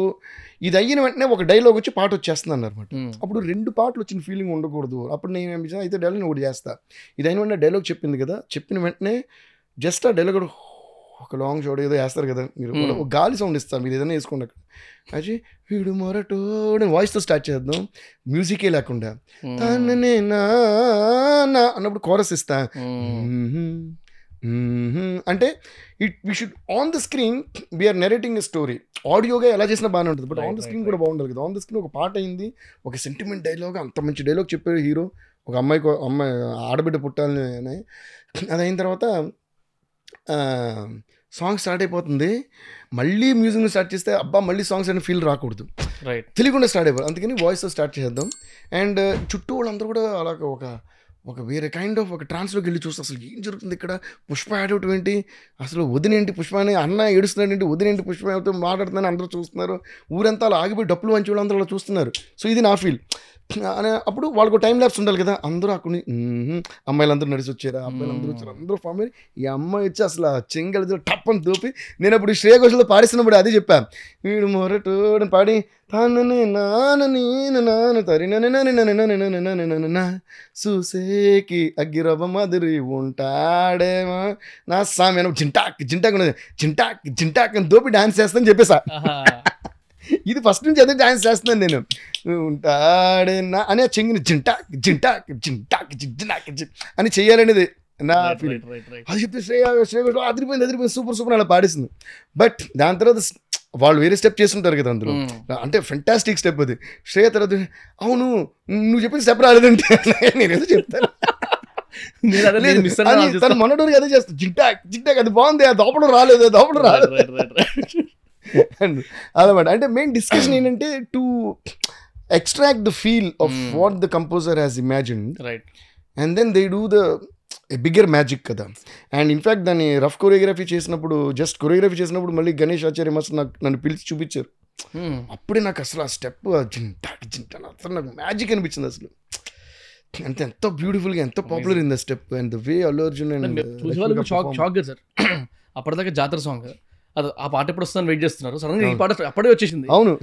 ఇది అయిన వెంటనే ఒక డైలాగ్ వచ్చి పాట వచ్చేస్తుంది అనమాట. అప్పుడు 2 పాటలు వచ్చిన ఫీలింగ్ ఉండకూడదు. అప్పుడు నేను ఏం చేసాను అయితే డైలాగ్ ఒకటి చేస్తా. ఇది అయిన వెంటనే డైలాగ్ చెప్పింది కదా, చెప్పిన వెంటనే జస్ట్ ఆ డైలాగ్ ఒక లాంగ్ షాట్ ఏదో వేస్తారు కదా మీరు, ఒక గాలి సౌండ్ ఇస్తారు మీరు ఏదైనా వేసుకోండి అక్కడ. అది వీడు మొరటో వాయిస్తో స్టార్ట్ చేద్దాం, మ్యూజికే లేకుండా తననే నా అన్నప్పుడు కోరస్ ఇస్తా. అంటే we should on the screen we are narrating a story. ఆడియోగా ఎలా చేసినా బాగానే ఉంటుంది, బట్ ఆన్ ద స్క్రీన్ కూడా బాగుంటుంది కదా. ఆన్ ద స్క్రీన్ ఒక పాట అయింది, ఒక సెంటిమెంట్ డైలాగ్, అంత మంచి డైలాగ్ చెప్పారు హీరో. ఒక అమ్మాయి ఆడబిడ్డ పుట్టాలని అది అయిన తర్వాత సాంగ్ స్టార్ట్ అయిపోతుంది. మళ్ళీ మ్యూజిక్ని స్టార్ట్ చేస్తే అబ్బా మళ్ళీ సాంగ్స్ అని ఫీల్ రాకూడదు, తెలియకుండా స్టార్ట్ అయిపోతుంది. అందుకని వాయిస్తో స్టార్ట్ చేద్దాం. అండ్ చుట్టూ వాళ్ళందరూ కూడా అలాగ ఒక వేరే కైండ్ ఆఫ్ ఒక ట్రాన్స్లోకి వెళ్ళి చూస్తే అసలు ఏం జరుగుతుంది ఇక్కడ, పుష్ప యాడవటం ఏంటి, అసలు వదినేంటి పుష్ప అని, అన్న ఏడుస్తున్నాడు ఏంటి, వదినేంటి పుష్ప మాట్లాడుతుందని అందరూ చూస్తున్నారు. ఊరంతా అలా ఆగిపోయి డప్పులు మంచి వాళ్ళు అందరూ అలా చూస్తున్నారు. సో ఇది నా ఫీల్. అప్పుడు వాళ్ళకు టైం ల్యాప్స్ ఉండాలి కదా. అందరూ అక్కడ అమ్మాయిలందరూ నడిచి వచ్చారు, అబ్బాయిలందరూ వచ్చారు, అందరూ ఫామ్ అయ్యి ఈ అమ్మాయి వచ్చి అసలు చెంగలు టప్ అని దూపి నేను అప్పుడు శ్రేయ ఘోషాల్లో పాడిస్తున్నప్పుడు అది చెప్పాను, వీడు మొరటోడని పాడి తానని నానని నాన్న తరిన చూసేకి అగ్గిరవ్వ మాదిరి ఉంటాడేమో నా సామె జింటాక్ జింటాక్ ఉన్నది జింటాక్ జింటాక్ అని దోపి డాన్స్ చేస్తానని చెప్పేసా. ఇది ఫస్ట్ నుంచి అదే డాన్స్ చేస్తున్నాను నేను. ఉంటాడేనా అని ఆ చెంగిని జింటాక్ జింటాక్ జింటాక్ జింటాక్ అని చెయ్యాలనేది నా ఫీలింగ్. అది చెప్తే శ్రేయ అదిరిపోయింది సూపర్ అలా పాడేసింది. బట్ దాని తర్వాత వాళ్ళు వేరే స్టెప్ చేస్తుంటారు కదా అందులో, అంటే ఫెంటాస్టిక్ స్టెప్ అది. శ్రేయ తర్వాత అవును నువ్వు చెప్పిన స్టెప్ రాలేదంటే నేనేదో చెప్తాను. తను మొన్నటి అదే చేస్తాను, జింటాక్ అది బాగుంది, ఆ దోపడం రాలేదు అదనమాట. అంటే మెయిన్ డిస్కషన్ ఏంటంటే to extract the feel of what the composer has imagined and then they do the bigger magic కదా. అండ్ ఇన్ఫ్యాక్ట్ దాన్ని రఫ్ కొరియోగ్రఫీ చేసినప్పుడు, జస్ట్ కొరియోగ్రఫీ చేసినప్పుడు మళ్ళీ గణేష్ ఆచార్య మాస్టర్ నన్ను పిలిచి చూపించారు. అప్పుడే నాకు అసలు ఆ స్టెప్ జింటాక్ అసలు నాకు మ్యాజిక్ అనిపించింది అసలు. అంతే ఎంతో బ్యూటిఫుల్గా, ఎంతో popular in the step and the way Allu Arjun and shock sir. అప్పటిదాకా జాతర సాంగ్ అది, ఆ పాట ఎప్పుడు వస్తుందని వెయిట్ చేస్తున్నారు, సడన్ గా ఈ పాట అప్పుడే వచ్చేసింది. అవును,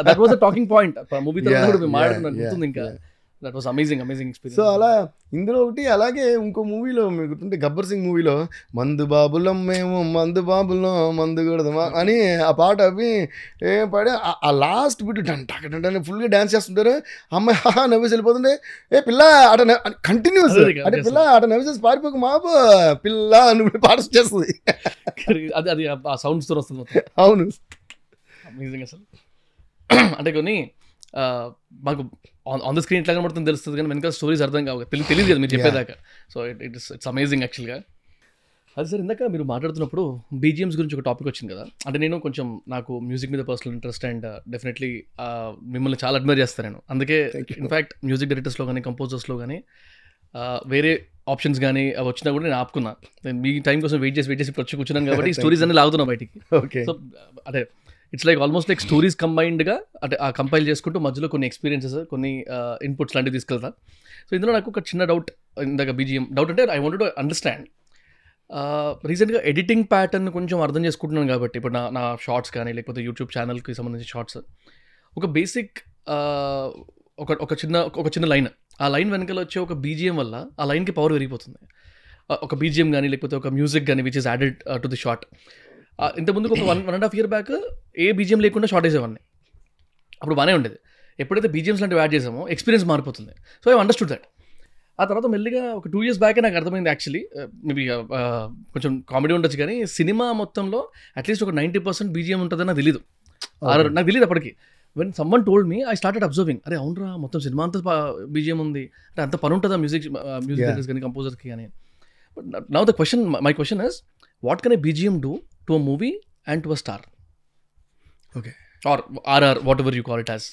that was the talking point movie తర్వాత మాట్లాడుతున్నారు ఇంకా. That was amazing experience. So అలా ఇందులో ఒకటి, అలాగే ఇంకో మూవీలో మీకు గుర్తుంటే గబ్బర్ సింగ్ మూవీలో మందు బాబులం మేము మందు బాబులం మందు కొడదామా అని ఆ పాట అవి ఏం పాడే ఆ లాస్ట్ బిట్ డంటే ఫుల్గా డ్యాన్స్ చేస్తుంటారు. అమ్మాయి హాహా నవ్వేసి వెళ్ళిపోతుంటే ఏ పిల్ల అట కంటిన్యూస్ అంటే పిల్ల అట నవ్వేసేసి పారిపోక మాపు పిల్ల నువ్వు పాట చేస్తుంది. అది ఆ సౌండ్స్ తో వస్తుంది. అవును, అమేజింగ్ అసలు. అంటే కొన్ని మాకు ఆన్ ద స్క్రీన్ ఎట్లా కనబడుతుంది తెలుస్తుంది, కానీ వెనకాల స్టోరీస్ అర్థం కావు, తెలియదు కదా మీరు చెప్పేదాకా. సో ఇట్స్ అమేజింగ్ యాక్చువల్గా. అది సార్ ఇందాక మీరు మాట్లాడుతున్నప్పుడు బీజిఎమ్స్ గురించి ఒక టాపిక్ వచ్చింది కదా. అంటే నేను కొంచెం నాకు మ్యూజిక్ మీద పర్సనల్ ఇంట్రెస్ట్ అండ్ డెఫినెట్లీ మిమ్మల్ని చాలా అడ్మైర్ చేస్తాను నేను. అందుకే ఇన్ఫ్యాక్ట్ మ్యూజిక్ డైరెక్టర్స్లో కానీ కంపోజర్స్లో కానీ వేరే ఆప్షన్స్ కానీ అవి వచ్చినా కూడా నేను ఆపుకున్నా. నేను మీ టైం కోసం వెయిట్ చేసి ఇప్పుడు వచ్చి కూర్చున్నాను కాబట్టి స్టోరీస్ అన్ని లాగుతున్నా బయటికి. సో అదే it's like almost like stories కంబైన్డ్గా, అంటే ఆ కంపైల్ చేసుకుంటూ మధ్యలో కొన్ని ఎక్స్పీరియన్సెస్, కొన్ని ఇన్పుట్స్ లాంటివి తీసుకెళ్తా. సో ఇందులో నాకు ఒక చిన్న డౌట్, ఇందాక బీజిఎం డౌట్ అంటే ఐ వాంట్ టు అండర్స్టాండ్. రీసెంట్గా ఎడిటింగ్ ప్యాటర్న్ కొంచెం అర్థం చేసుకుంటున్నాను కాబట్టి ఇప్పుడు నా షార్ట్స్ కానీ లేకపోతే యూట్యూబ్ ఛానల్కి సంబంధించిన షార్ట్స్, ఒక బేసిక్ ఒక చిన్న లైన్, ఆ లైన్ వెనకాల వచ్చే ఒక బీజిఎం వల్ల ఆ లైన్కి పవర్ పెరిగిపోతుంది. ఒక బీజిఎం కానీ లేకపోతే ఒక మ్యూజిక్ కానీ which is added to the short. ఇంతకుముందుకు ఒక 1.5 years బ్యాక్ ఏ బీజిఎం లేకుండా షార్ట్ వేసేవాడిని, అప్పుడు బాగానే ఉండేది. ఎప్పుడైతే బీజిఎమ్స్ లాంటివి యాడ్ చేసామో ఎక్స్పీరియన్స్ మారిపోతుంది. So I understood that. ఆ తర్వాత మెల్లిగా ఒక 2 years బ్యాకే నాకు అర్థమైంది యాక్చువల్లీ, మేబీ కొంచెం కామెడీ ఉండొచ్చు కానీ సినిమా మొత్తంలో అట్లీస్ట్ ఒక 90% బీజిఎం ఉంటుందని నాకు తెలియదు. నాకు తెలియదు అప్పటికి. When someone told me I started observing, అరే అవునరా మొత్తం సినిమా అంతా బీజిఎం ఉంది అంటే అంత పని ఉంటుందా మ్యూజిక్ డైరెక్టర్స్ కానీ కంపోజర్స్కి కానీ. But now the question, my question is what can A BGM do to a movie and to a star? Okay. Or RR, whatever you call it as.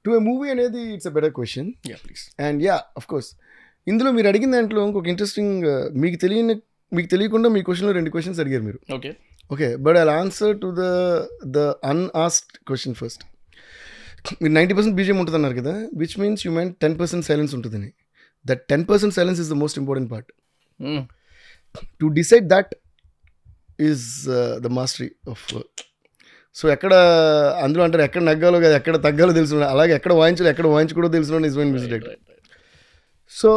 To a movie అనేది it's a better question. Yeah, please. And yeah, of course. ఇందులో మీరు అడిగిన దాంట్లో ఇంకొక interesting, మీకు తెలియకుండా మీ క్వశ్చన్లో 2 questions అడిగారు మీరు. Okay but I'll answer to the unasked question first. మీరు 90% బీజిఎం ఉంటుంది అన్నారు కదా, which means you meant 10% silence ఉంటుందని. That 10% silence is the most important part. To decide that is the mastery of. So ఎక్కడ అందులో అంటారు ఎక్కడ నగ్గాలో కదా ఎక్కడ తగ్గాలో తెలుసు, అలాగే ఎక్కడ వాయించాలో ఎక్కడ వాయించకూడదో తెలుసు is main music director. So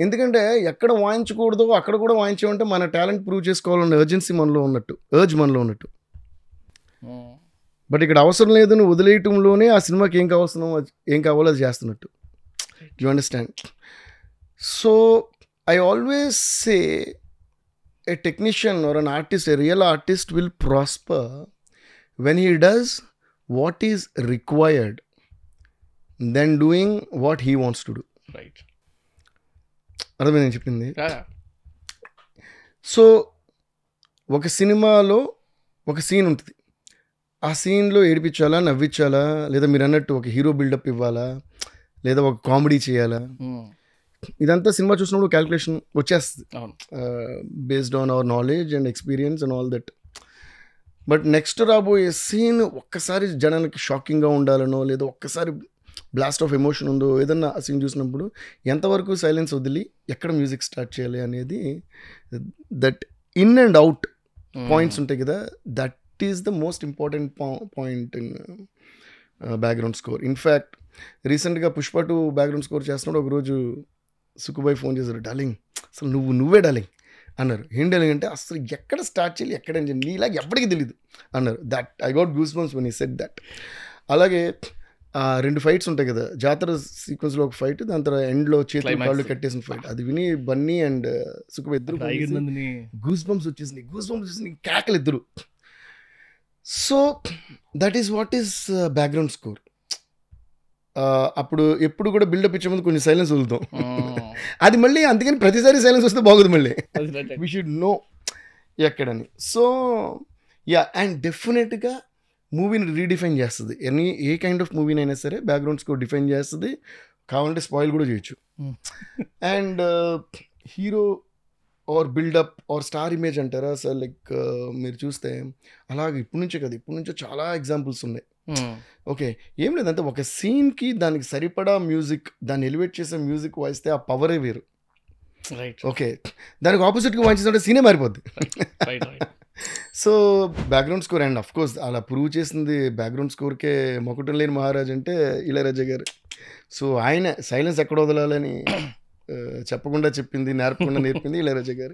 ఎందుకంటే ఎక్కడ వాయించకూడదో అక్కడ కూడా వాయించామంటే మన టాలెంట్ ప్రూవ్ చేసుకోవాలన్న ఎర్జెన్సీ మనలో ఉన్నట్టు, మనలో ఉన్నట్టు. బట్ ఇక్కడ అవసరం లేదు, నువ్వు వదిలేయటంలోనే ఆ సినిమాకి ఏం కావాలో అది చేస్తున్నట్టు. You understand? So I always say a technician or an artist, a real artist will prosper when he does what is required than doing what he wants to do. Right. అర్థమైంది నేను చెప్పింది. సో ఒక సినిమాలో ఒక scene ఉంటుంది, ఆ సీన్లో ఏడిపించాలా నవ్వించాలా, లేదా మీరు అన్నట్టు ఒక హీరో బిల్డప్ ఇవ్వాలా, లేదా ఒక కామెడీ చేయాలా, ఇదంతా సినిమా చూసినప్పుడు క్యాల్కులేషన్ వచ్చేస్తుంది based on our knowledge and experience and all that. But next రాబోయే సీన్ ఒక్కసారి జనానికి షాకింగ్గా ఉండాలనో, లేదా ఒక్కసారి బ్లాస్ట్ ఆఫ్ ఎమోషన్ ఉందో ఏదన్నా ఆ సీన్ చూసినప్పుడు ఎంతవరకు సైలెన్స్ వదిలి ఎక్కడ మ్యూజిక్ స్టార్ట్ చేయాలి అనేది, that in and out points ఉంటాయి కదా, that is the most important point in background score. In fact రీసెంట్గా పుష్ప 2 బ్యాక్గ్రౌండ్ స్కోర్ చేస్తున్నాడు. ఒకరోజు సుకుబాయ్ ఫోన్ చేశారు, డార్లింగ్ అసలు నువ్వే డార్లింగ్ అన్నారు. ఏం డైలాగ్ అంటే అసలు ఎక్కడ స్టార్ట్ చేయాలి ఎక్కడ ఎండ్ చేయాలి నీలాగా ఎప్పటికీ తెలియదు అన్నారు. That I got goose bumps when he said that. అలాగే 2 ఫైట్స్ ఉంటాయి కదా, జాతర సీక్వెన్స్లో ఒక ఫైట్, దాని తర్వాత ఎండ్లో చేతులు కాళ్ళు కట్టేసిన ఫైట్, అది విని బన్నీ అండ్ సుఖం ఇద్దరు గూస్ బంప్స్ వచ్చేసింది కేకలు ఇద్దరు. So that is what is background score. అప్పుడు ఎప్పుడు కూడా బిల్డప్ ఇచ్చే ముందు కొంచెం సైలెన్స్ వదులుతాం. అది మళ్ళీ అందుకని ప్రతిసారి సైలెన్స్ వస్తే బాగుంది, మళ్ళీ వీ షుడ్ నో ఎక్కడని. సో యా, అండ్ డెఫినెట్గా మూవీని రీడిఫైన్ చేస్తుంది. ఏ కైండ్ ఆఫ్ మూవీని అయినా సరే బ్యాక్గ్రౌండ్ స్కోర్ డిఫైన్ చేస్తుంది. కావాలంటే స్పాయిల్ కూడా చేయొచ్చు. And hero or buildup or star image అంటారా సార్, లైక్ మీరు చూస్తే అలాగే ఇప్పటి నుంచో చాలా ఎగ్జాంపుల్స్ ఉన్నాయి. ఓకే, ఏం లేదంటే ఒక సీన్కి దానికి సరిపడా మ్యూజిక్, దాన్ని ఎలివేట్ చేసే మ్యూజిక్ వాయిస్తే ఆ పవరే వేరు. ఓకే, దానికి ఆపోజిట్గా వాయించినట్టు సీనే మారిపోద్ది. So background score, and of course అలా ప్రూవ్ చేసింది బ్యాక్గ్రౌండ్ స్కోర్కే మొకటం లేని మహారాజ్ అంటే ఇళయరాజా గారు. సో ఆయన సైలెన్స్ ఎక్కడ వదలాలని చెప్పకుండా చెప్పింది, నేర్పింది ఇళయరాజా గారు.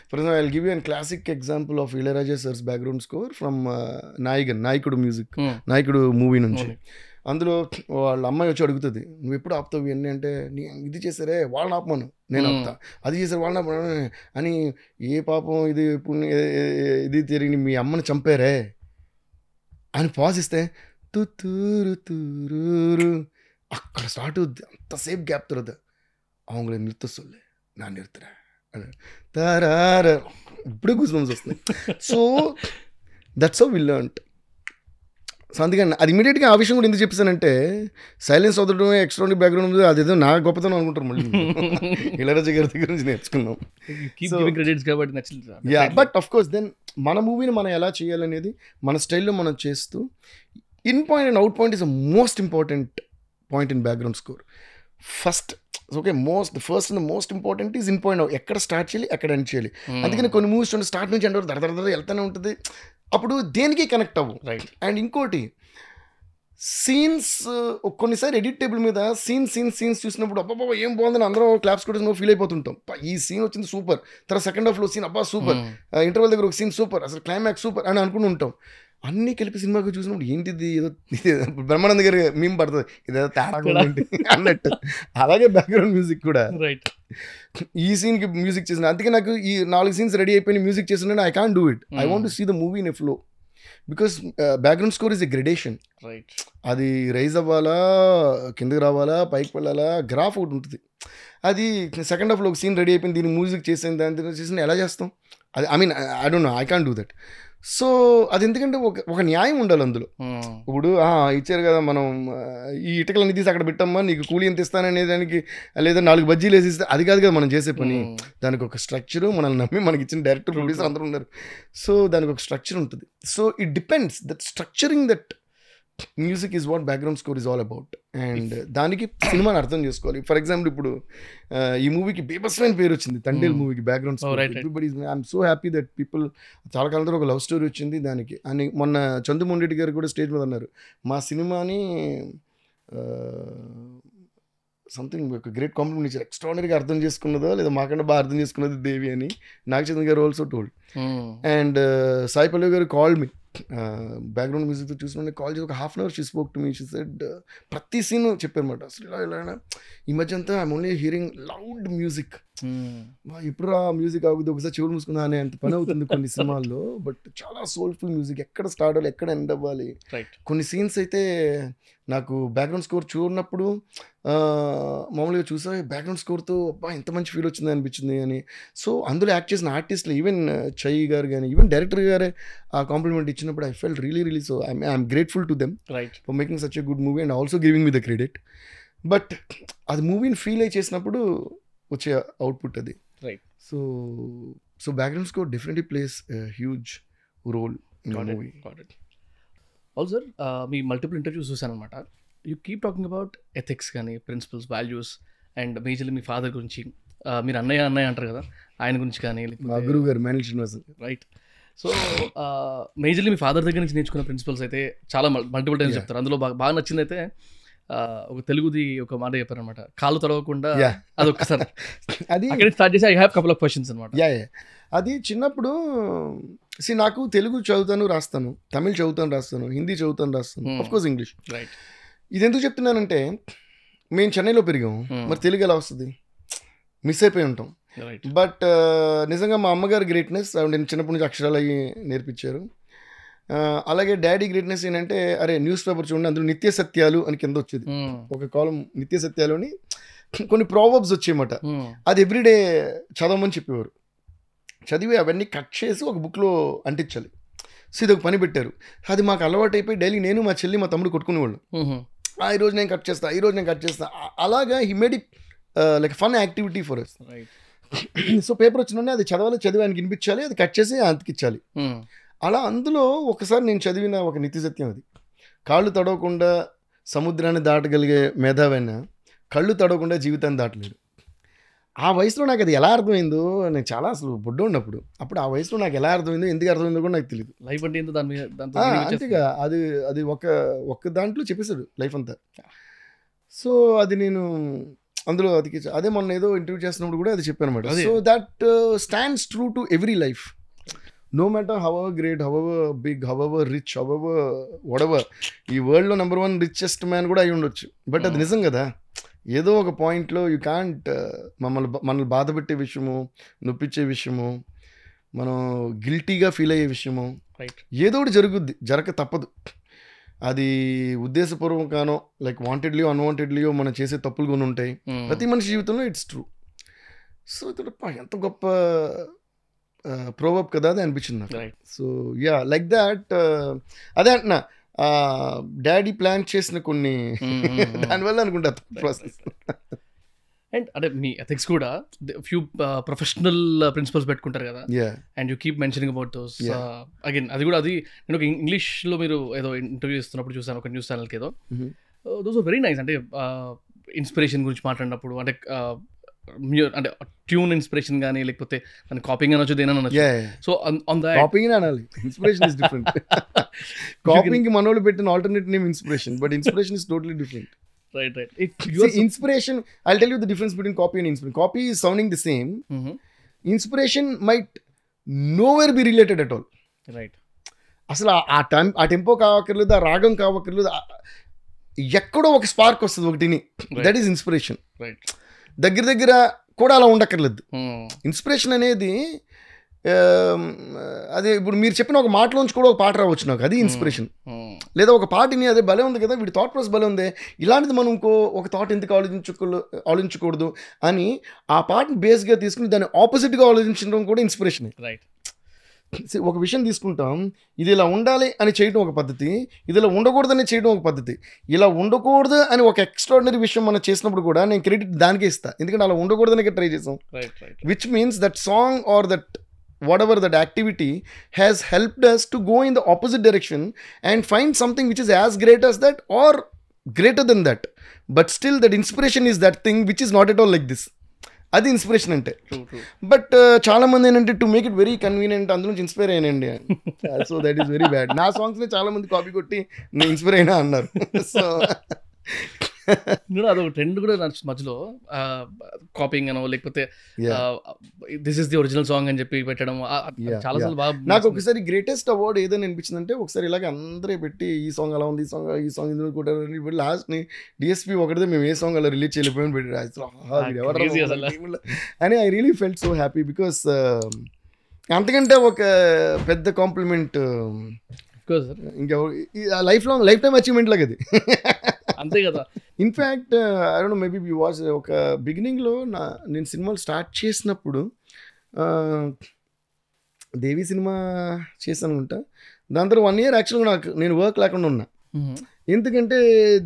For example I will give you an classic example of Ilaiyaraaja sir's background score from Nayakudu music, Nayakudu movie నుంచి. అందులో వాళ్ళ అమ్మాయి వచ్చి అడుగుతుంది, నువ్వు ఎప్పుడు ఆపుతావు ఇవన్నీ అంటే, నీ ఇది చేశారే వాళ్ళని ఆపమను, నేను ఆపుతా, అది చేశారు వాళ్ళని ఆపమను అని. ఏ పాపం ఇది తిరిగి మీ అమ్మని చంపారే అని పాజ్ ఇస్తే తుత్తూరు తూరు అక్కడ స్టార్ట్ అవుద్ది. అంతసేపు గ్యాప్ తర్వాత அவங்கள நிறுத்த சொல்லு நான் நிறுத்துறேன் தாரார இப்படி கூஸ்బంప్స్ వస్తాయి. So that's how we learned. సో అందుకని అది ఇమీడియట్గా ఆ విషయం కూడా ఎందుకు చెప్పేసానంటే, సైలెన్స్ వదలడం ఎక్స్ట్రానిక్ బ్యాక్గ్రౌండ్ ఉంది, అదేదో నా గొప్పతనం అనుకుంటారు మళ్ళీ. ఇళయరాజా గారి దగ్గర నుంచి నేర్చుకున్నాం. Yeah, but of course then మన మూవీని మనం ఎలా చేయాలనేది మన స్టైల్లో మనం చేస్తూ, in point and out point is a most important point in background score. First okay, first and most important is in point. ఎక్కడ స్టార్ట్ చేయాలి, ఎక్కడ ఎండ్ చేయాలి. అందుకని కొన్ని మూవీస్ స్టార్ట్ నుంచి ఎండ్ వరకు దర వెళ్తూనే ఉంటుంది, అప్పుడు దేనికి కనెక్ట్ అవ్వు. అండ్ ఇంకోటి సీన్స్, కొన్నిసారి ఎడిట్ టేబుల్ మీద సీన్స్ చూసినప్పుడు అబ్బా ఏం బాగుందని అందరం క్లాప్స్ కూడా ఫీల్ అయిపోతుంటాం. ఈ సీన్ వచ్చింది సూపర్, తర్వాత సెకండ్ హాఫ్లో సీన్ అబ్బా సూపర్, ఇంటర్వెల్ దగ్గర ఒక సీన్ సూపర్, అసలు క్లైమాక్స్ సూపర్ అని అనుకుని ఉంటాం. అన్నీ కలిపి సినిమాకి చూసినప్పుడు ఏంటిది, ఏదో బ్రహ్మానంద గారి మేము పడుతుంది, ఇదేదో తేడా అన్నట్టు. అలాగే బ్యాక్గ్రౌండ్ మ్యూజిక్ కూడా ఈ సీన్కి మ్యూజిక్ చేసిన, అందుకే నాకు ఈ 4 సీన్స్ రెడీ అయిపోయి మ్యూజిక్ చేసిన I can't do it. I want to see the movie in a flow, because background score is a gradation. అది రైజ్ అవ్వాలా, కిందకి రావాలా, పైకి వెళ్ళాలా, గ్రాఫ్ ఒకటి ఉంటుంది. అది సెకండ్ హాఫ్లో ఒక సీన్ రెడీ అయిపోయింది, దీన్ని మ్యూజిక్ చేసిన దాని చేసిన ఎలా చేస్తాం? అది I mean I don't no, I can't do that. So అది ఎందుకంటే ఒక న్యాయం ఉండాలి అందులో. ఇప్పుడు ఇచ్చారు కదా, మనం ఈ ఇటుకలన్నీ తీసి అక్కడ పెట్టమ్మా, నీకు కూలీ ఎంత ఇస్తాననే దానికి, లేదా 4 బజ్జీలు వేసి ఇస్తే అది కాదు కదా మనం చేసే పని. దానికి ఒక స్ట్రక్చరు, మనల్ని నమ్మి మనకి ఇచ్చిన డైరెక్టర్, ప్రొడ్యూసర్ అందరూ ఉన్నారు. సో దానికి ఒక స్ట్రక్చర్ ఉంటుంది. So it depends that structuring that music is what background score is all about. And దానికి సినిమాని అర్థం చేసుకోవాలి. ఫర్ ఎగ్జాంపుల్ ఇప్పుడు ఈ మూవీకి బీభత్సమైన పేరు వచ్చింది, తండేల్ మూవీకి background score. Everybody I'm so happy that people, చాలా కాలం తర్వాత ఒక లవ్ స్టోరీ వచ్చింది దానికి అని. మొన్న చంద్రమోహన్ రెడ్డి గారు కూడా స్టేజ్ మీద అన్నారు, మా సినిమాని సంథింగ్ ఒక గ్రేట్ కాంప్లిమెంట్ ఇచ్చారు, ఎక్స్ట్రాడనరీగా అర్థం చేసుకున్నదో లేదా మాకన్నా బాగా అర్థం చేసుకున్నది దేవి అని నాగచంద్ర గారు also told. And Sai Pallavi గారు కాల్డ్ మీ, బ్యాక్గ్రౌండ్ మ్యూజిక్తో చూసిన కాల్ చేసి ఒక ½ hour she spoke to me. She said ప్రతి సీన్ చెప్పారన్నమాట. అసలు ఇలా ఈ మధ్య అంతా I'm only hearing loud music, ఇప్పుడు ఆ మ్యూజిక్ ఆగుతుంది, ఒకసారి చెవులు మూసుకున్నా అనే అంత పని అవుతుంది కొన్ని సినిమాల్లో. బట్ చాలా సోల్ఫుల్ మ్యూజిక్, ఎక్కడ స్టార్ట్ అవ్వాలి, ఎక్కడ ఎండ్ అవ్వాలి. కొన్ని సీన్స్ అయితే నాకు బ్యాక్గ్రౌండ్ స్కోర్ చూడనప్పుడు మామూలుగా చూసా, బ్యాక్గ్రౌండ్ స్కోర్తో అబ్బా ఎంత మంచి ఫీల్ వచ్చింది అనిపించింది అని. సో అందులో యాక్ట్ చేసిన ఆర్టిస్టులు, ఈవెన్ చై గారు కానీ, ఈవెన్ డైరెక్టర్ గారే ఆ కాంప్లిమెంట్ ఇచ్చినప్పుడు I felt really so I'm grateful to them for making such a good movie and also giving me the credit. But అది మూవీని ఫీల్ అయి చేసినప్పుడు వచ్చే అవుట్పుట్ అది. So background score definitely plays huge role in the movie. Also sir, మీ multiple interviews చూసాను అనమాట. You keep talking about ethics కానీ, ప్రిన్సిపల్స్, వాల్యూస్, అండ్ మేజర్లీ మీ ఫాదర్ గురించి, మీరు అన్నయ్య అంటారు కదా, ఆయన గురించి కానీ, మా గురువు గారు మేనల్ శ్రీనివాస్, రైట్. సో మేజర్లీ మీ ఫాదర్ దగ్గర నుంచి నేర్చుకున్న ప్రిన్సిపల్స్ అయితే చాలా మల్టిపుల్ టైమ్స్ చెప్తారు. అందులో బాగా నచ్చింది అయితే ఒక తెలుగుది ఒక మాట చెప్పారనమాట, కాళ్ళు తడవకుండా. Yeah. అది ఒక్కసారి అది అక్కడ స్టార్ట్ చేసి I have couple of questions అనమాట. యా అది చిన్నప్పుడు నాకు తెలుగు చదువుతాను రాస్తాను, తమిళ్ చదువుతాను రాస్తాను, హిందీ చదువుతాను రాస్తాను, ఆఫ్ కోర్స్ ఇంగ్లీష్. రైట్. ఇది ఎందుకు చెప్తున్నానంటే మేము చెన్నైలో పెరిగాము, మరి తెలుగు ఎలా వస్తుంది, మిస్ అయిపోయి ఉంటాం. రైట్. బట్ నిజంగా మా అమ్మగారి గ్రేట్నెస్, నేను చిన్నప్పటి నుంచి అక్షరాలు అవి నేర్పించారు. అలాగే డాడీ గ్రేట్నెస్ ఏంటంటే, అరే న్యూస్ పేపర్ చూడండి, అందులో నిత్య సత్యాలు అని కింద వచ్చేది ఒక కాలం, నిత్య సత్యాలు అని కొన్ని ప్రావర్బ్స్ వచ్చేయమాట. అది ఎవ్రీడే చదవమని చెప్పేవారు. చదివి అవన్నీ కట్ చేసి ఒక బుక్లో అంటించాలి. సో ఇది ఒక పని పెట్టారు. అది మాకు అలవాటు అయిపోయి డైలీ నేను, మా చెల్లి, మా తమ్ముడు కొట్టుకునేవాళ్ళు. ఈరోజు నేను కట్ చేస్తా, ఈరోజు నేను కట్ చేస్తా. అలాగా he made it like fun activity for us. So paper వచ్చిన అది చదవాలి, చదివి ఆయనకి వినిపించాలి, అది కట్ చేసి అంతికించాలి. అలా అందులో ఒకసారి నేను చదివిన ఒక నిత్య సత్యం అది, కాళ్ళు తడవకుండా సముద్రాన్ని దాటగలిగే మేధావైనా కళ్ళు తడవకుండా జీవితాన్ని దాటలేడు. ఆ వయసులో నాకు అది ఎలా అర్థమైందో, నేను చాలా అసలు బుడ్డ ఉన్నప్పుడు, అప్పుడు ఆ వయసులో నాకు ఎలా అర్థమైందో, ఎందుకు అర్థమైందో కూడా నాకు తెలియదు. లైఫ్ అంటే ఏంటో దాని మీద అంతేగా అది ఒక దాంట్లో చెప్పేశాడు లైఫ్ అంతా. సో అది నేను అందులో అదే మొన్న ఏదో ఇంటర్వ్యూ చేస్తున్నప్పుడు కూడా అది చెప్పాను అనమాట. So that stands true to every life. No matter however great, however big, however rich, however whatever, ఈ వరల్డ్లో నెంబర్ 1 రిచెస్ట్ మ్యాన్ కూడా అయి ఉండొచ్చు. బట్ అది నిజం కదా, ఏదో ఒక పాయింట్లో యూ కాంట్ మనల్ని బాధ పెట్టే విషయము, నొప్పించే విషయము, మనం గిల్టీగా ఫీల్ అయ్యే విషయము, రైట్, ఏదో ఒకటి జరగక తప్పదు. అది ఉద్దేశపూర్వకంగానో లైక్ వాంటెడ్లీయో అన్వాంటెడ్లీయో మనం చేసే తప్పులు కొన్ని ఉంటాయి ప్రతి మనిషి జీవితంలో. It's true. సో ఎంత గొప్ప ప్రోవర్బ్ కదా అది అనిపించింది నాకు. సో యా లైక్ దాట్, అదే అంటున్నా, డాడీ ప్లాన్ చేసిన కొన్ని దానివల్ల అనుకుంటా ప్రాసెస్. అండ్ అంటే మీ ఎథిక్స్ కూడా ఫ్యూ ప్రొఫెషనల్ ప్రిన్సిపల్స్ పెట్టుకుంటారు కదా, and you keep mentioning about those. Again అది కూడా, అది నేను ఒక ఇంగ్లీష్లో మీరు ఏదో ఇంటర్వ్యూ ఇస్తున్నప్పుడు చూసాను ఒక న్యూస్ ఛానల్కి ఏదో, దోస్ ఆర్ వెరీ నైస్. అంటే ఇన్స్పిరేషన్ గురించి మాట్లాడినప్పుడు, అంటే అంటే ట్యూన్ ఇన్స్పిరేషన్ కానీ లేకపోతే దాని కాపింగ్ అనొచ్చు, దేని అనొచ్చు. సో ఆన్ దట్ కాపింగ్ అనాలి, ఇన్స్పిరేషన్ ఇస్ డిఫరెంట్. కాపింగ్ కి మనోళ్ళు పెట్టిన alternate name inspiration, but inspiration is totally different. Right. Inspiration, I'll tell you the difference between copy and inspiration. Copy is sounding the same. Inspiration might nowhere be related at all. Right. అసలు ఆ tempo కావక్కర్లేదు, ఆ రాగం కావక్కర్లేదు, ఎక్కడో ఒక spark వస్తుంది ఒకటిని, that is inspiration. Right. దగ్గర కూడా అలా ఉండక్కర్లేదు. ఇన్స్పిరేషన్ అనేది అదే ఇప్పుడు మీరు చెప్పిన ఒక మాటలోంచి కూడా ఒక పాట రావచ్చు నాకు, అది ఇన్స్పిరేషన్. లేదా ఒక పాటని అదే భలే ఉంది కదా, వీడి థాట్ ప్రాసెస్ భలే ఉంది, ఇలాంటిది మనం ఒక థాట్ ఎందుకు ఆలోచించకూడదు అని ఆ పాటని బేస్గా తీసుకుని దాన్ని ఆపోజిట్గా ఆలోచించడం కూడా ఇన్స్పిరేషన్. రైట్. ఒక విషయం తీసుకుంటాం, ఇది ఇలా ఉండాలి అని చేయడం ఒక పద్ధతి, ఇది ఇలా ఉండకూడదని చేయడం ఒక పద్ధతి. ఇలా ఉండకూడదు అని ఒక ఎక్స్ట్రాడినరీ విషయం మనం చేసినప్పుడు కూడా నేను క్రెడిట్ దానికే ఇస్తాను, ఎందుకంటే అలా ఉండకూడదని ట్రై చేసాం. Which means that song or that whatever that activity has helped us to go in the opposite direction and find something which is as great as that or greater than that, but still that inspiration is that thing which is not at all like this. అది inspiration అంటే. But చాలా మంది ఏంటంటే to make it very convenient అందులో నుంచి inspire అయినండి, so that is very bad. నా సాంగ్స్ని చాలా మంది కాపీ కొట్టి నేను ఇన్స్పైర్ అయినా అన్నారు. సో అదొక ట్రెండ్ కూడా మధ్యలో, కాపింగ్ అనో లేకపోతే this is the original song అని చెప్పి పెట్టడం చాలా బాగా. నాకు ఒకసారి గ్రేటెస్ట్ అవార్డ్ ఏదని అనిపించింది అంటే, ఒకసారి ఇలాగ అందరూ పెట్టి ఈ సాంగ్ అలా ఉంది, ఈ సాంగ్ ఇందులో కొట్టారు, ఇప్పుడు లాస్ట్ని డిఎస్పీ ఒకటిదే మేము ఏ సాంగ్ అలా రిలీజ్ చేయలేకపోయామని పెట్టి అని I really felt so happy, because అంతకంటే ఒక పెద్ద కాంప్లిమెంట్ ఇంకా లైఫ్ టైమ్ అచీవ్మెంట్ లాగా అది. అంతే కదా. In fact I don't no, maybe you watch, ఒక బిగినింగ్లో నేను సినిమాలు స్టార్ట్ చేసినప్పుడు దేవి సినిమా చేశాను అనుకుంటా. దాని తర్వాత 1 year యాక్చువల్గా నేను వర్క్ లేకుండా ఉన్నా, ఎందుకంటే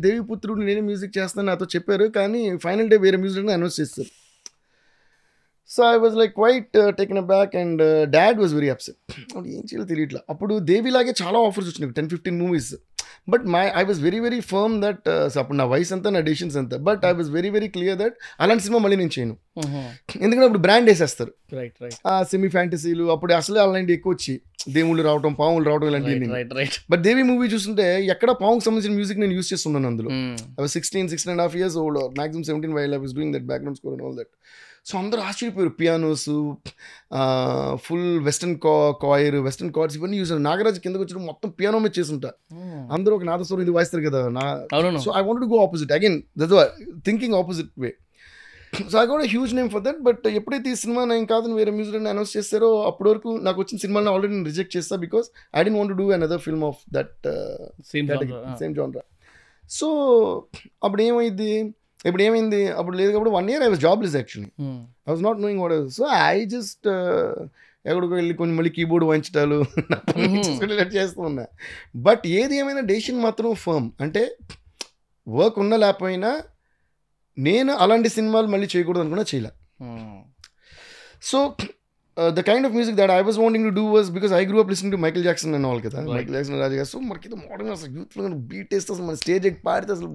దేవి పుత్రుడు నేనే మ్యూజిక్ చేస్తాను నాతో చెప్పారు, కానీ ఫైనల్ డే వేరే మ్యూజిక్ అనౌన్స్ చేస్తారు. So I was like quite taken a back and dad was very upset. అప్పుడు ఏం చేయాలో తెలియట్లా. అప్పుడు దేవిలాగే చాలా ఆఫర్స్ వచ్చినాయి, 10-15 movies. But I was very very firm that అప్పుడు నా వయసు అంతా నా డెసిషన్స్ అంతా, but I was very very clear that అలాంటి సినిమా మళ్ళీ నేను చేయను. ఎందుకంటే అప్పుడు బ్రాండ్ వేసేస్తారు ఆ సెమీ ఫ్యాంటసీలు, అప్పుడు అసలే అలాంటివి ఎక్కువ వచ్చి దేవుళ్ళు రావటం, పాములు రావటం ఇలాంటివి. బట్ దేవి మూవీ చూస్తుంటే ఎక్కడ పాముకి సంబంధించిన మ్యూజిక్ నేను యూస్ చేస్తున్నాను అందులో. I was 16.5 years old, or maximum 17 while I was doing that background score and all that. So అందరూ ఆశ్చర్యపోయారు. Pianos, full western coir, western cards ఇవన్నీ చూసారు. నాగరాజ్ కిందకి వచ్చి మొత్తం పియానో మీద చేస్తుంటా, అందరూ ఒక నాదస్వరం ఇది వాయిస్తారు కదా. So I wanted to go opposite again, that's thinking opposite way. So I got a huge name for that. But ఎప్పుడైతే ఈ సినిమా నేను కాదని వేరే మ్యూజిక్ అనౌన్స్ చేస్తారో అప్పటి వరకు నాకు వచ్చిన సినిమాలను ఆల్రెడీ నేను రిజెక్ట్ చేస్తా, because I don't want to do another film of that same జానరా. సో అప్పుడు ఏమైంది, అప్పుడు లేదు కాబట్టి 1 year I was jobless actually. I was not knowing what I was. So I just ఎక్కడికి వెళ్ళి కొన్ని మళ్ళీ కీబోర్డ్ వాయించటాలు చేస్తూ ఉన్నా. బట్ ఏది ఏమైనా డెసిషన్ మాత్రం ఫర్మ్. అంటే వర్క్ ఉన్నా లేకపోయినా నేను అలాంటి సినిమాలు మళ్ళీ చేయకూడదు అనుకున్నా చేయలే. So the kind of music that I was wanting to do was because I grew up listening to Michael Jackson and all కదా. Michael Jackson, Raja గారు. సో మనకి మోడర్న్ అసలు యూత్లో బీట్ వేస్తే అసలు మన స్టేజ్ ఎక్కి పాడితే అసలు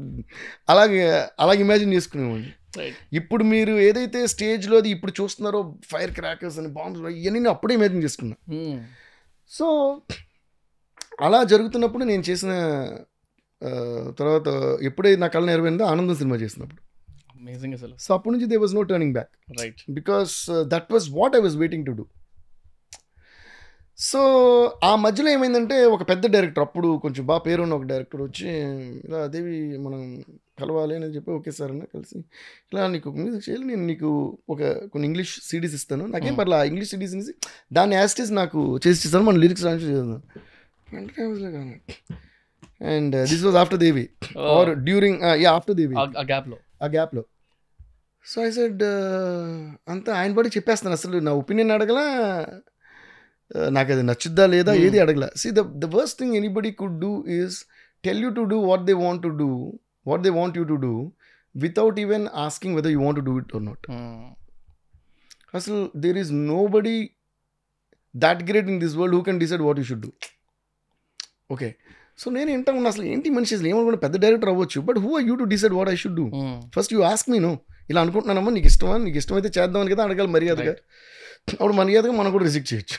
అలాగే ఇమాజిన్ చేసుకునేవాడిని. ఇప్పుడు మీరు ఏదైతే స్టేజ్లో అది ఇప్పుడు చూస్తున్నారో ఫైర్ క్రాకర్స్ అని, బాంబ్స్, ఇవన్నీ నేను అప్పుడే ఇమాజిన్ చేసుకున్నా. సో అలా జరుగుతున్నప్పుడు నేను చేసిన తర్వాత ఎప్పుడే నా కళ నెరవేరిందో ఆనందం సినిమా చేసినప్పుడు. సో అప్పటి నుంచి there was no turning back, because that was what I was waiting to do. So ఆ మధ్యలో ఏమైందంటే ఒక పెద్ద డైరెక్టర్, అప్పుడు కొంచెం బాగా పేరున్న ఒక డైరెక్టర్ వచ్చి ఇలా దేవి మనం కలవాలి అని చెప్పి, ఓకే సార్ అన్న కలిసి ఇలా నీకు మ్యూజిక్ చేయాలి, నేను నీకు కొన్ని ఇంగ్లీష్ సిడీస్ ఇస్తాను, నాకేం పర్లేదు ఆ ఇంగ్లీష్ సిడీస్ నుంచి దాన్ని యాస్టీస్ నాకు చేసి ఇస్తాను, మన లిరిక్స్ రాసి చేద్దాం. And this was after Devi or during after Devi ఆ గ్యాప్లో. సో ఐ సెడ్ అంతా ఆయన పడి చెప్పేస్తాను, అసలు నా ఒపీనియన్ అడగలా, నాకు అది నచ్చుద్దా లేదా ఏది అడగలా. See, the worst thing anybody could do is tell you to do what they want to do, what they want you to do, without even asking whether you want to do it or not. అసలు there is nobody that great in this world who can decide what you should do. Okay, so నేను ఏంటా ఉన్నా అసలు ఏంటి మనిషి అసలు ఏమనుకున్నా పెద్ద డైరెక్టర్ అవ్వచ్చు, but who are you to decide what I should do? First you ask me, no ఇలా అనుకుంటున్నానమ్మా, నీకు ఇష్టమైతే చేద్దామని కదా అడగాలి మర్యాదగా. అప్పుడు మర్యాదగా మనం కూడా రిజెక్ట్ చేయొచ్చు.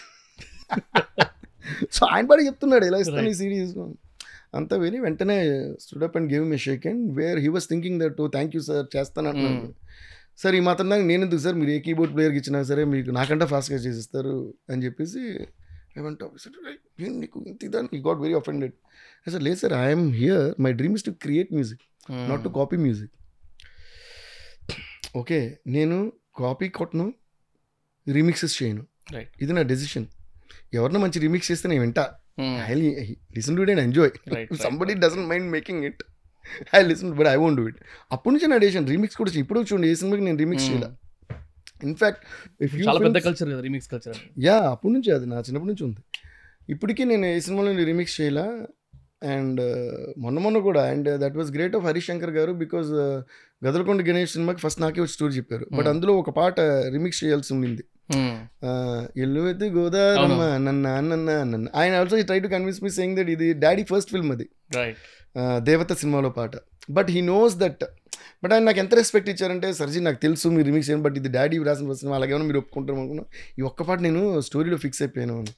సో ఆయన పడి చెప్తున్నాడు ఇలా ఇస్తాను ఈ సిరీస్ అంతా విని వెంటనే stood up and give me shake and where he was thinking that thank you sir చేస్తాను అంటున్నాను. సార్ ఈ మాత్రం దానికి నేను ఎందుకు సార్, మీరు ఏ కీబోర్డ్ ప్లేయర్కి ఇచ్చినా సరే మీకు నాకంటే ఫాస్ట్గా చేసిస్తారు అని చెప్పేసి ఐ వెంట్ ఆఫ్. నీకు ఇంత ఈ గాట్ వెరీ అఫెండెడ్. సార్ లేదు sir, I'm here, my dream is to create music, not to copy music. Okay, నేను కాపీ కొట్టను, రీమిక్సెస్ చేయను, ఇది నా డెసిషన్. ఎవరినో మంచి రీమిక్స్ చేస్తే నేను వింటా, I listen to it and enjoy. Somebody doesn't mind making it, I listen, but I won't do it. అప్పటి నుంచి నా డెసిషన్. రీమిక్స్ కూడా ఇప్పుడు చూడండి ఏ సినిమాకి నేను రీమిక్స్ చేయాలి. ఇన్ఫ్యాక్ట్ అప్పటి నుంచి అది నా చిన్నప్పటి నుంచి ఉంది. ఇప్పటికీ నేను ఏ సినిమాలో రీమిక్స్ చేయాల. అండ్ మొన్న కూడా, and that was great of Harishankar గారు, బికాజ్ గదలకొండ గణేష్ సినిమాకి ఫస్ట్ నాకే వచ్చి స్టోరీ చెప్పారు, బట్ అందులో ఒక పాట రీమిక్స్ చేయాల్సి ఉండింది. ఎల్లు ఎత్తి గోదారమ్మ నన్న. ఆయన also try to convince me saying that ఇది డాడీ ఫస్ట్ ఫిల్మ్ అది, దేవత సినిమాలో పాట. But he knows that. But ఆయన నాకు ఎంత రెస్పెక్ట్ ఇచ్చారంటే, సర్జీ నాకు తెలుసు మీరు రిమిక్స్ చేయండి, బట్ ఇది డాడీ రాసిన ఫస్ట్ సినిమా, అలాగేమో మీరు ఒప్పుకుంటారు అనుకున్నా. ఈ ఒక్క పాట నేను స్టోరీలో ఫిక్స్ అయిపోయాను అని.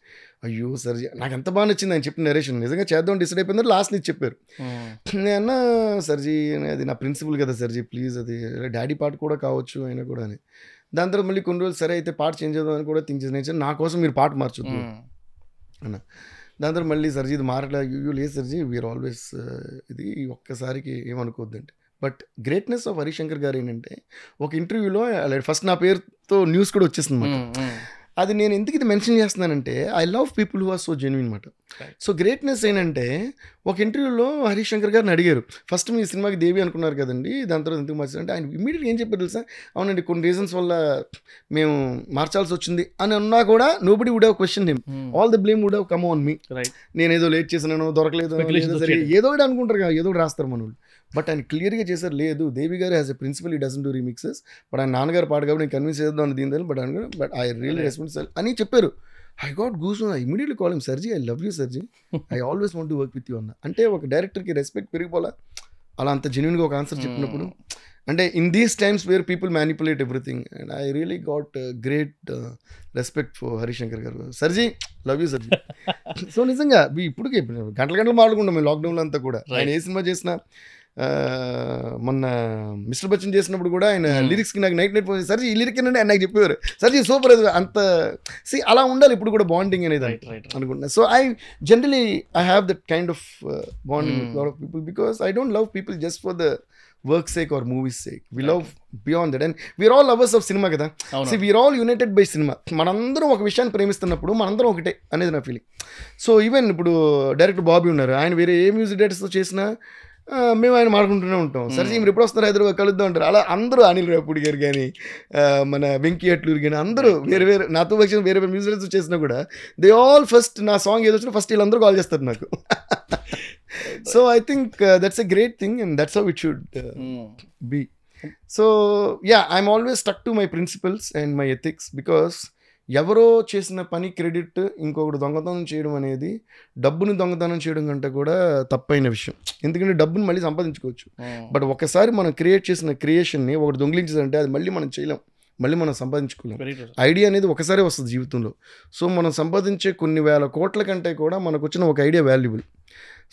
అయ్యో సర్జీ నాకు ఎంత బాగా నచ్చింది ఆయన చెప్పిన నరేషన్, నిజంగా చేద్దాం డిసైడ్ అయిపోయిందో లాస్ట్ నుంచి చెప్పారు. నేను సర్జీ అది నా ప్రిన్సిపల్ కదా సర్జీ, ప్లీజ్ అది డాడీ పాట కూడా కావచ్చు అయినా కూడా అని. దాని తర్వాత మళ్ళీ కొన్ని రోజులు సరే అయితే పాట చేంజ్ చేద్దాం అని కూడా థింక్ చేసిన, నా కోసం మీరు పాట మార్చొద్దు అన్న. దాని తర్వాత మళ్ళీ సర్జీ ఇది మారట్లా, యూ లేదు సర్జీ వీఆర్ ఆల్వేస్ ఇది ఒక్కసారికి ఏమనుకోవద్దంటే. బట్ గ్రేట్నెస్ ఆఫ్ హరిశంకర్ గారు ఏంటంటే, ఒక ఇంటర్వ్యూలో ఫస్ట్ నా పేరుతో న్యూస్ కూడా వచ్చేసింది అన్నమాట. అది నేను ఎందుకు ఇది మెన్షన్ చేస్తున్నానంటే, I love people who are so genuine అనమాట. సో గ్రేట్నెస్ ఏంటంటే, ఒక ఇంటర్వ్యూలో హరిశంకర్ గారిని అడిగారు, ఫస్ట్ మీ సినిమాకి దేవి అనుకున్నారు కదండి, దాని తర్వాత ఎందుకు మార్చారంటే, ఆయన ఇమీడియట్గా ఏం చెప్పారు తెలుసా, అవునండి కొన్ని రీజన్స్ వల్ల మేము మార్చాల్సి వచ్చింది అని అన్నా కూడా nobody would have question him, all the blame would have come on me. నేను ఏదో లేట్ చేసినాను, దొరకలేదు, సరే ఏదో ఒకటి అనుకుంటారు కదా, ఏదో ఒకటి రాస్తారు మనోళ్ళు. బట్ ఆయన క్లియర్గా చేశారు, లేదు దేవి గారు యాజ్ ఎ ప్రిన్సిపల్ ఈ డజన్ డూ రీమిక్సెస్, బట్ ఆయన నాన్నగారు పాట కాబట్టి నేను కన్విన్స్ చేద్దాం అని దీని బట్ ఐ రియల్లీ రెస్పాన్స్ అని చెప్పారు. I got goose I immediately call him సర్జీ, ఐ లవ్ యూ సర్జీ, I always want to work with you అన్న. అంటే ఒక డైరెక్టర్కి రెస్పెక్ట్ పెరిగిపోలా అలా అంత జెన్యున్గా ఒక ఆన్సర్ చెప్పినప్పుడు. అంటే in these times where people manipulate everything and I really got great respect for Harishankar గారు. సర్జీ లవ్ యూ సర్జీ. సో నిజంగా ఇప్పటికే గంటల గంటలు మాట్లాడుకుంటాం మేము లాక్డౌన్లో అంతా కూడా. ఆయన ఏ సినిమా చేసినా, మొన్న మిస్టర్ బచ్చన్ చేసినప్పుడు కూడా ఆయన లిరిక్స్కి నాకు నైట్ ఫోన్ చేసి సర్జీ ఈ లిరిక్ ఏంటంటే ఆయన నాకు చెప్పేవారు, సర్జీ సూపర్ అది అంత అలా ఉండాలి ఇప్పుడు కూడా బాండింగ్ అనేది అనుకుంటున్నా. So I generally I have that kind of bonding with lot of people because I don't love people just for the work sake or movies sake. We love beyond that and we are all lovers of cinema కదా. So we are all united by cinema. మనందరం ఒక విషయాన్ని ప్రేమిస్తున్నప్పుడు మనందరం ఒకటే అనేది నా feeling. So even ఇప్పుడు డైరెక్టర్ బాబీ ఉన్నారు, ఆయన వేరే ఏ మ్యూజిక్ డైరెక్టర్స్తో చేసినా మేము ఆయన మాట్లాడుకుంటూనే ఉంటాం. సరే మీరు ఎప్పుడు వస్తారు హైదరాబాద్ కలుద్దాం అంటారు. అలా అందరూ అనిల్ రాపూడి గారు కానీ మన వెంకీ అట్లూరు కానీ అందరూ వేరే వేరే నాతో వచ్చిన వేరే వేరే మ్యూజిక్ డైరెక్టర్స్ చేసినా కూడా దే ఆల్ ఫస్ట్ నా సాంగ్ ఏదో వచ్చినా ఫస్ట్ వీళ్ళందరూ కాల్ చేస్తారు నాకు. So I think that's a great thing and that's how it should be. So yeah I'm always stuck to my principles and my ethics because ఎవరో చేసిన పని credit ఇంకొకటి దొంగతనం చేయడం అనేది డబ్బుని దొంగతనం చేయడం కంటే కూడా తప్పైన విషయం. ఎందుకంటే డబ్బుని మళ్ళీ సంపాదించుకోవచ్చు, బట్ ఒకసారి మనం క్రియేట్ చేసిన క్రియేషన్ని ఒకటి దొంగిలించిందంటే అది మళ్ళీ మనం చేయలేం, మళ్ళీ మనం సంపాదించుకోలేం. ఐడియా అనేది ఒకసారి వస్తుంది జీవితంలో. సో మనం సంపాదించే కొన్ని వేల కోట్ల కంటే కూడా మనకు వచ్చిన ఒక ఐడియా వాల్యుబుల్.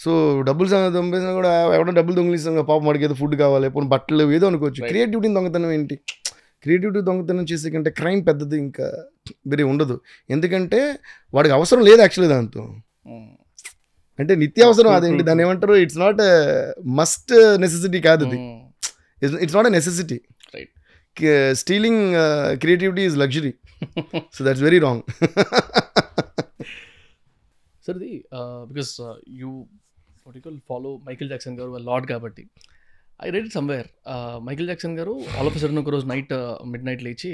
సో డబ్బులు దొంగలిసినా కూడా ఎవరైనా డబ్బులు దొంగిలిస్తాం, పాపం వాడికి ఏదో ఫుడ్ కావాలి, పోనీ బట్టలు ఏదో అనుకోవచ్చు. క్రియేటివిటీని దొంగతనం ఏంటి? క్రియేటివిటీ దొంగతనం చేసే కంటే క్రైమ్ పెద్దది ఇంకా వేరే ఉండదు. ఎందుకంటే వాడికి అవసరం లేదు యాక్చువల్లీ దాంతో, అంటే నిత్యావసరం అదేంటి దాన్ని ఏమంటారు, ఇట్స్ నాట్ మస్ట్ నెసెసిటీ కాదు అది, it's not a necessity. Stealing creativity is luxury. So that's very wrong. Sir ఇది because you follow Michael Jackson గారు లాట్ కాబట్టి I read it somewhere. Michael Jackson గారు ఆల్ ఆఫ్ ఎ సడన్ ఒక రోజు mid night లేచి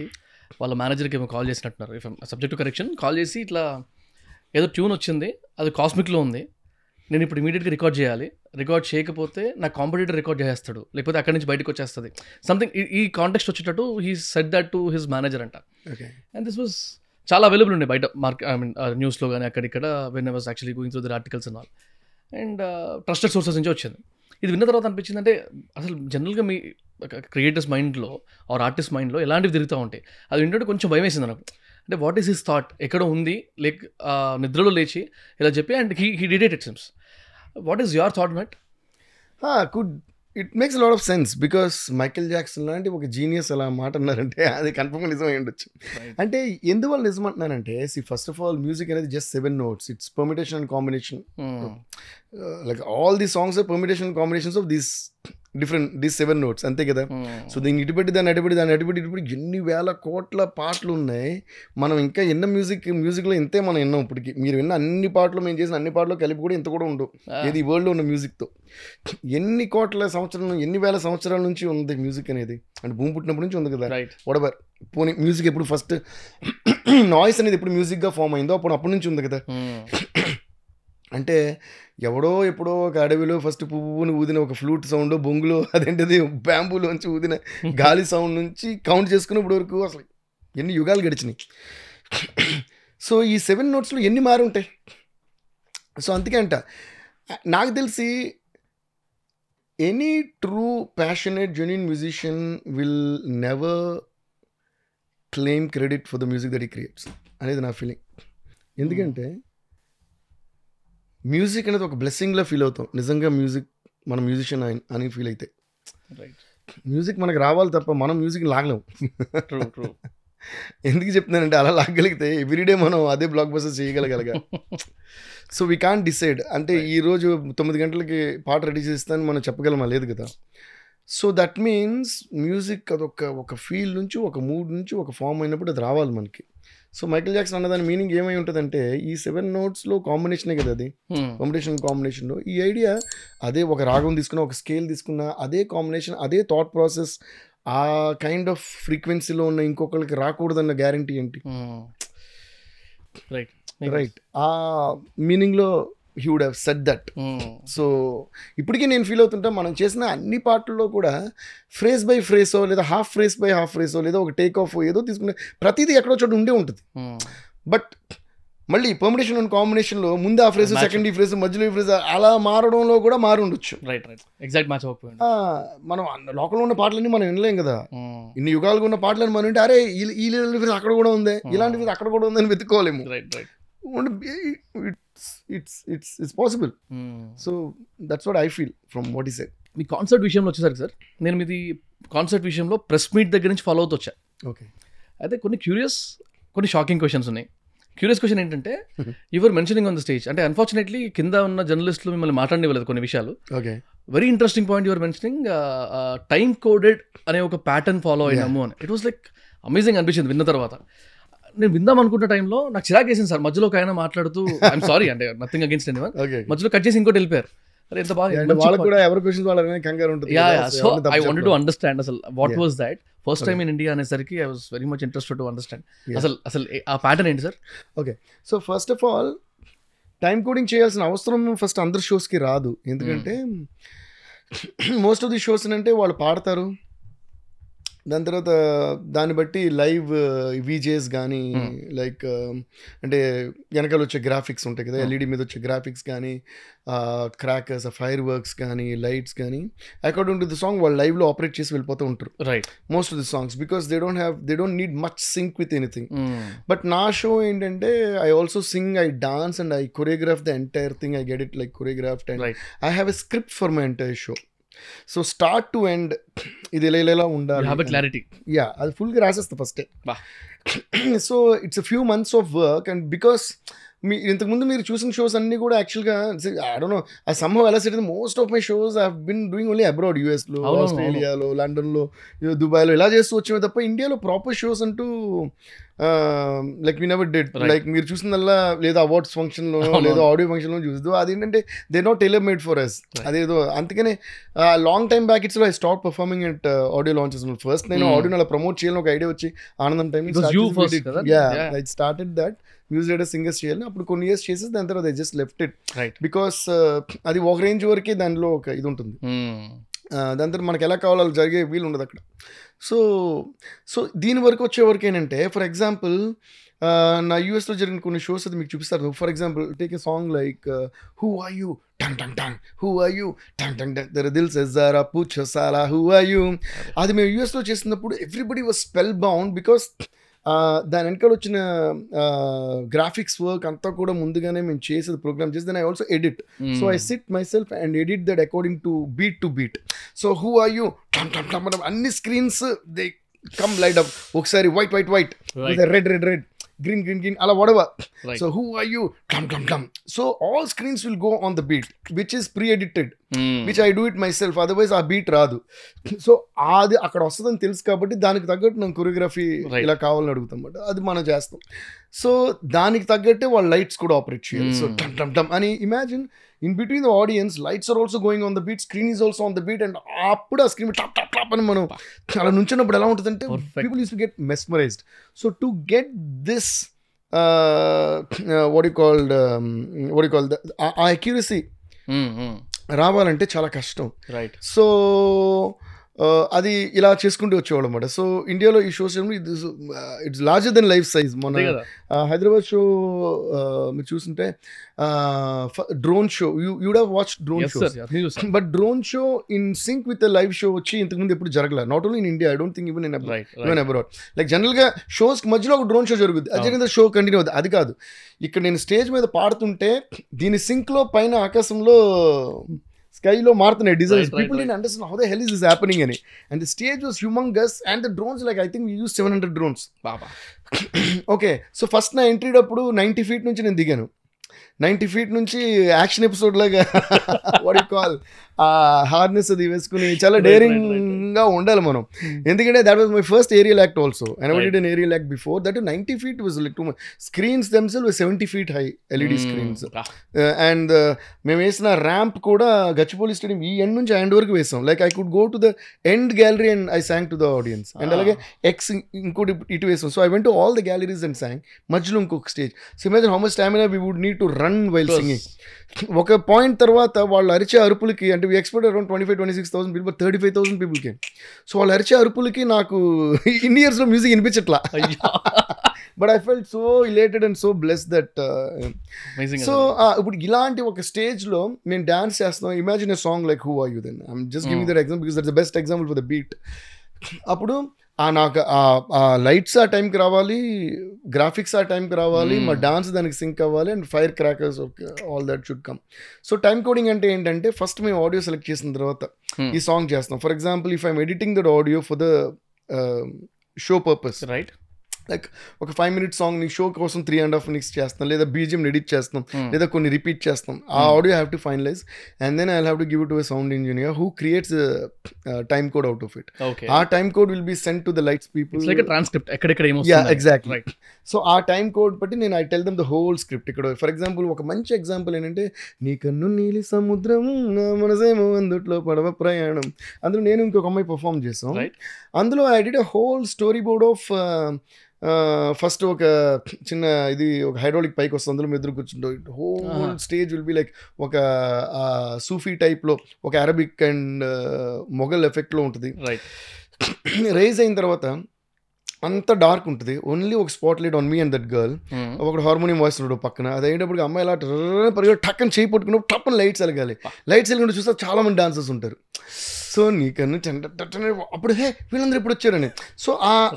వాళ్ళ మేనేజర్కి ఏమో కాల్ చేసినట్టున్నారు, ఇఫ్ సబ్జెక్ట్ కరెక్షన్, కాల్ చేసి ఇట్లా ఏదో ట్యూన్ వచ్చింది, అది కాస్మిక్లో ఉంది, నేను ఇప్పుడు ఇమీడియట్గా రికార్డ్ చేయాలి, రికార్డ్ చేయకపోతే నా కాంపిటీటర్ రికార్డ్ చేస్తాడు, లేకపోతే అక్కడి నుంచి బయటకు వచ్చేస్తుంది, సంథింగ్ ఈ కాంటెక్స్ట్ వచ్చేటట్టు he said that to his manager అంట. అండ్ దిస్ వాజ్ చాలా అవైలబుల్ ఉండే బయట న్యూస్లో కానీ అక్కడిక్కడ when I was actually going through the articles and all, and trusted sources నుంచి వచ్చింది. ఇది విన్న తర్వాత అనిపించింది అంటే అసలు జనరల్గా మీ క్రియేటర్స్ మైండ్లో ఆర్ ఆర్టిస్ట్ మైండ్లో ఎలాంటివి తిరుగుతూ ఉంటాయి, అది వింటుంటే కొంచెం భయం వేసింది నాకు. అంటే వాట్ ఈస్ హిస్ థాట్, ఎక్కడ ఉంది, లైక్ నిద్రలో లేచి ఇలా చెప్పి and he did it seems. What is your thought not? It makes lot of sense because Michael Jackson లాంటి ఒక జీనియస్ అలా మాట అన్నారంటే అది కన్ఫర్మ్గా నిజమై ఉండొచ్చు. అంటే ఎందువల్ల నిజం అంటున్నానంటే ఫస్ట్ ఆఫ్ ఆల్ మ్యూజిక్ అనేది just 7 notes, it's permutation and combination. Like all the songs are permutation and combinations of these 7 notes అంతే కదా. సో దీన్ని ఇటుపెట్టి దాన్ని ఇటుపెట్టి ఎన్ని వేల కోట్ల పాటలు ఉన్నాయి. మనం ఇంకా ఎన్న మ్యూజిక్లో ఇంతే మనం విన్నాం ఇప్పటికి. మీరు విన్న అన్ని పాటలు, మేము చేసిన అన్ని పాటలు కలిపి కూడా ఇంత కూడా ఉండవు ఏది ఈ వరల్డ్లో ఉన్న మ్యూజిక్తో. ఎన్ని కోట్ల సంవత్సరాలు, ఎన్ని వేల సంవత్సరాల నుంచి ఉంది మ్యూజిక్ అనేది, అంటే భూమి పుట్టినప్పటి నుంచి ఉంది కదా. వాటెవర్ పోనీ మ్యూజిక్ ఎప్పుడు ఫస్ట్ నాయిస్ అనేది ఎప్పుడు మ్యూజిక్గా ఫామ్ అయిందో అప్పటి నుంచి ఉంది కదా. అంటే ఎవడో ఎప్పుడో ఒక అడవిలో ఫస్ట్ పువ్వుని ఊదిన ఒక ఫ్లూట్ సౌండ్, బొంగులో అదేంటిది బ్యాంబూలోంచి ఊదిన గాలి సౌండ్ నుంచి కౌంట్ చేసుకున్నప్పటి వరకు అసలు ఎన్ని యుగాలు గడిచినాయి. సో ఈ 7 notesలో ఎన్ని మారి ఉంటాయి. సో అందుకే అంట నాకు తెలిసి any true passionate genuine musician will never claim credit for the music that he creates అనేది నా ఫీలింగ్. ఎందుకంటే మ్యూజిక్ అనేది ఒక బ్లెస్సింగ్లా ఫీల్ అవుతాం నిజంగా మ్యూజిక్ మన మ్యూజిషియన్ అని ఫీల్ అయితే. మ్యూజిక్ మనకు రావాలి తప్ప మనం మ్యూజిక్ లాగలేము. ఎందుకు చెప్తున్నానంటే అలా లాగలిగితే ఎవ్రీడే మనం అదే బ్లాక్ బస్టర్ చేయగలగలగా. సో వీ కాంట్ డిసైడ్, అంటే ఈరోజు 9 గంటలకి పాట రెడీ చేస్తానని మనం చెప్పగలమా, లేదు కదా. సో దట్ మీన్స్ మ్యూజిక్ అదొక ఫీల్ నుంచి, ఒక మూడ్ నుంచి, ఒక ఫామ్ అయినప్పుడు అది రావాలి మనకి. సో మైకేల్ జాక్సన్ అన్నదాని మీనింగ్ ఏమై ఉంటుందంటే ఈ 7 notesలో కాంబినేషనే కదా అది, కాంబినేషన్లో ఈ ఐడియా అదే, ఒక రాగం తీసుకున్నా, ఒక స్కేల్ తీసుకున్నా, అదే కాంబినేషన్, అదే థాట్ ప్రాసెస్, ఆ కైండ్ ఆఫ్ ఫ్రీక్వెన్సీలో ఉన్న ఇంకొకరికి రాకూడదన్న గ్యారంటీ ఏంటి? రైట్ ఆ మీనింగ్లో he would have said that. So ఇప్పటికీ నేను ఫీల్ అవుతుంటా మనం చేసిన అన్ని పాటల్లో కూడా ఫ్రేజ్ బై ఫ్రేసో లేదా హాఫ్ ఫ్రేజ్ బై హాఫ్ ఫ్రేసో లేదా ఒక టేక్ ఆఫ్ ఏదో తీసుకునే ప్రతిదీ ఎక్కడో చోట ఉండే ఉంటుంది. బట్ మళ్ళీ పర్మిటేషన్ అండ్ కాంబినేషన్లో ముందు ఆ ఫ్రేజ్ సెకండ్ ఈ ఫ్రేజ్ మధ్యలో ఈ ఫ్రేజ్ అలా మారడంలో కూడా మారి ఉండొచ్చు. రైట్ ఎగ్జాక్ట్ మ్యాచ్ అవ్వకపోయింది. మనం లోకంలో ఉన్న పాటలన్నీ మనం వినలేం కదా, ఇన్ని యుగాలుగా ఉన్న పాటలని మనం వింటే అరే ఈ ఫ్రేజ్ అక్కడ కూడా ఉంది, ఇలాంటి ఫ్రేజ్ అక్కడ కూడా ఉందని వెతుక్కోలేము. It's possible. So that's what I feel from what is said. మీ కాన్సర్ట్ విషయంలో వచ్చేసరికి సార్, నేను మీది కాన్సర్ట్ విషయంలో ప్రెస్ మీట్ దగ్గర నుంచి ఫాలో అవుతూ వచ్చా. ఓకే. అయితే కొన్ని షాకింగ్ క్వశ్చన్స్ ఉన్నాయి. క్యూరియస్ క్వశ్చన్ ఏంటంటే, your mentioning on the stage, అంటే అన్ఫార్చునేట్లీ కింద ఉన్న జర్నలిస్టులు మిమ్మల్ని మాట్లాడనివ్వలేదు కొన్ని విషయాలు. Okay. Very interesting point your mentioning time coded అనే ఒక ప్యాటర్న్ ఫాలో అయినాము అని. ఇట్ వాస్ లైక్ అమేజింగ్ అనిపించింది విన్న తర్వాత. నేను విందాం అనుకుంటే టైంలో నాకు చిరాకు వేసింది సార్, మధ్యలో ఒక ఆయన మాట్లాడుతూ ఐఎమ్ సారీ అంటే నథింగ్ అగేన్స్ట్ ఎనీవన్, మధ్యలో కట్ చేసి ఇంకోటి వెళ్ళిపోయారు. అరే ఎంత బాగా, so I wanted to understand అసలు what was that first time in India అనేసరికి I was very much interested to understand అసలు ఆ ప్యాటర్న్ ఏంటి sir. Okay. So first of all time coding చేయాల్సిన అవసరం ఫస్ట్ అందరి షోస్కి రాదు. ఎందుకంటే మోస్ట్ ఆఫ్ ది షోస్ అంటే వాళ్ళు పాడతారు, దాని తర్వాత దాన్ని బట్టి లైవ్ వీజేస్ కానీ లైక్ అంటే వెనకాల వచ్చే గ్రాఫిక్స్ ఉంటాయి కదా, ఎల్ఈడి మీద వచ్చే గ్రాఫిక్స్ కానీ క్రాకర్స్, ఫైర్ వర్క్స్ కానీ లైట్స్ కానీ అకార్డింగ్ టు ది సాంగ్ వాళ్ళు లైవ్లో ఆపరేట్ చేసి వెళ్ళిపోతూ ఉంటారు. Right. Most of the songs because they don't need much sync with anything. But నా షో ఏంటంటే I also sing, I dance and I choreograph the entire thing. I get it like choreographed and I have a script for my entire show. So start to end ఇది ఇలా ఉండాలి, clarity. Yeah, అది ఫుల్గా రాసేస్తా ఫస్టే. So it's a few months of work. And because ఇంతకుముందు మీరు చూసిన shows అన్నీ కూడా యాక్చువల్గా ఐ డోంట్ నో ఆ సంభవం ఎలా set. Most of my shows I have been doing only abroad, యూఎస్లో, ఆస్ట్రేలియాలో, లండన్లో, దుబాయ్లో ఇలా చేస్తూ వచ్చేవి తప్ప ఇండియాలో ప్రాపర్ షోస్ అంటూ like we never did. Like మీరు చూసిందల్లా లేదా అవార్డ్స్ ఫంక్షన్లో లేదా ఆడియో ఫంక్షన్లో చూస్తూ అదేంటంటే they not tailor made for us. అదేదో అందుకనే లాంగ్ టైమ్ బ్యాక్ ఇట్స్లో I stop performing at audio launches. First నేను ఆడియోని అలా ప్రమోట్ చేయాలని ఒక ఐడియా వచ్చి ఆనందం time I started that music director singers చేయాలని. అప్పుడు కొన్ని ఇయర్స్ చేసేసి దాని తర్వాత I just left it because అది ఒక రేంజ్ వరకే దానిలో ఒక ఇది ఉంటుంది. దాని తర్వాత మనకి ఎలా కావాలో జరిగే వీలు ఉండదు అక్కడ. సో దీని వరకు వచ్చే వరకు ఏంటంటే ఫర్ ఎగ్జాంపుల్ నా యూఎస్లో జరిగిన కొన్ని షోస్ అది మీకు చూపిస్తారు. For example take a song like who are you tung tung tung, who are you tung tung tung, దర్ దిల్ సెజ్ జరా పూచ్ సాలా హూ ఆర్ యూ. అది మేము యూఎస్లో చేసినప్పుడు everybody was spell bound because దాని వెనకాల వచ్చిన గ్రాఫిక్స్ వర్క్ అంతా కూడా ముందుగానే మేము చేసేది ప్రోగ్రామ్ చేసి then I also edit. So I sit myself and edit that according to beat. So who are you టమ్ టమ్ టమ్ అన్ని screens they come light up, ఒకసారి white red green ala whatever. So who are you tum. So all screens will go on the beat which is pre-edited, which I do it myself, otherwise ఆ beat రాదు. So అది అక్కడ వస్తుందని తెలుసు కాబట్టి దానికి తగ్గట్టు నేను కొరియోగ్రఫీ ఇలా కావాలని అడుగుతాం బట్ అది మనం చేస్తాం. సో దానికి తగ్గట్టే వాళ్ళు లైట్స్ కూడా ఆపరేట్ చేయాలి. సో టమ్ అని imagine in between the audience lights are also going on the beat, screen is also on the beat and అప్పుడు ఆ స్క్రీన్ టాప్ అని మనం అలా నుంచినప్పుడు ఎలా ఉంటుందంటే people use to get mesmerised. So to get this what do you call the accuracy రావాలంటే చాలా కష్టం. రైట్. సో అది ఇలా చేసుకుంటూ వచ్చేవాళ్ళు అనమాట. సో ఇండియాలో ఈ shows it's larger than life size. మొన్న హైదరాబాద్ షో మీరు చూస్తుంటే drone show would have watched drone show, but drone show in sync with live show వచ్చి ఇంతకుముందు ఎప్పుడు జరగలేదు. Not only in India, I don't think even in abroad. Like జనరల్గా shows మధ్యలో ఒక డ్రోన్ షో జరుగుతుంది, అది జరిగిన షో కంటిన్యూ అవుతుంది. అది కాదు, ఇక్కడ నేను స్టేజ్ మీద పాడుతుంటే దీని సింక్లో పైన ఆకాశంలో స్కైలో మారుతున్నాయి designs. People didn't understand how the hell is this happening అని. And the stage was humongous and the drones, like I think we used 700 drones. Okay. So first నా ఎంట్రీ అప్పుడు 90 feet నుంచి నేను దిగాను. 90 feet నుంచి యాక్షన్ ఎపిసోడ్ లాగా what you call harness అది వేసుకుని చాలా డేరింగ్గా ఉండాలి మనం. ఎందుకంటే that was my first aerial act also. And I did an aerial act before that. 90 feet was like too much. Screens themselves were 70 feet high LED screens. And మేము వేసిన ramp కూడా గచ్చిబౌలి స్టేడియం ఈ ఎండ్ నుంచి end వరకు వేసాం. Like I could go to the end gallery and I sang to the audience. And అలాగే X ఇంకోటి ఇటు వేసాం. So I went to all the galleries and sang. మధ్యలో ఇంకొక stage. So imagine how much stamina we would need to run while singing. ఒక point తర్వాత వాళ్ళు అరిచే అరుపులకి అంటే we expect around 25,000-26,000 people, but 35,000 people came. So వాళ్ళు అరిచే అరుపులకి నాకు ఇన్ని ఇయర్స్లో మ్యూజిక్ వినిపించట్లా. But I felt so elated and so bless that. Amazing. So ఇప్పుడు ఇలాంటి ఒక స్టేజ్లో మేము డాన్స్ చేస్తాం. Imagine a song like who are you then, I'm just giving that example because that's the best example for the beat. అప్పుడు నాకు ఆ lights ఆ టైంకి రావాలి, గ్రాఫిక్స్ ఆ టైంకి రావాలి, మా డాన్స్ దానికి సింక్ అవ్వాలి, and fire crackers all that should come. So time coding అంటే ఏంటంటే ఫస్ట్ మేము ఆడియో సెలెక్ట్ చేసిన తర్వాత ఈ సాంగ్ చేస్తాం. For example if I'm editing that audio for the show purpose, right, like ఒక 5 minute సాంగ్ నీ షో కోసం 3.5 minutes చేస్తాం, లేదా బీజిఎం ఎడిట్ చేస్తాం, లేదా కొన్ని రిపీట్ చేస్తాం. ఆ audio have to finalize and then I have to give it to a sound engineer who creates time code out of it. ఆ time code will be sent to the lights people like transcript ఎక్కడెక్కడ ఏమో. Exactly. So ఆ time code బట్టి నేను I tell them the whole script. ఇక్కడ for example ఒక మంచి example ఏంటంటే నీ కన్ను నీలి సముద్రం నా మనసేమో అందుట్లో పడవ ప్రయాణం, అందులో నేను ఇంకొక అమ్మాయి పర్ఫామ్ చేసాం. అందులో I did a whole story board of first ఒక చిన్న ఇది ఒక హైడ్రాలిక్ పైకి వస్తుంది, అందులో ఎదురు కూర్చుంటాం. Whole stage will be like ఒక సూఫీ టైప్లో ఒక అరబిక్ అండ్ మొఘల్ ఎఫెక్ట్లో ఉంటుంది. రైజ్ అయిన తర్వాత అంత డార్క్ ఉంటుంది, ఓన్లీ ఒక spot light on me and that girl. ఒకటి హార్మోనియం వాయిస్ ఉన్నాడు పక్కన. అది అయ్యేటప్పుడు అమ్మాయి ఇలా పరిగె టక్కని చేయి పట్టుకున్నప్పుడు టప్పని లైట్స్ వెలగాలి. లైట్స్ వెలిగినట్టు చూస్తే చాలా మంది డాన్సర్స్ ఉంటారు. సో నీకన్నా అప్పుడు హే వీళ్ళందరూ ఎప్పుడు వచ్చారని. సో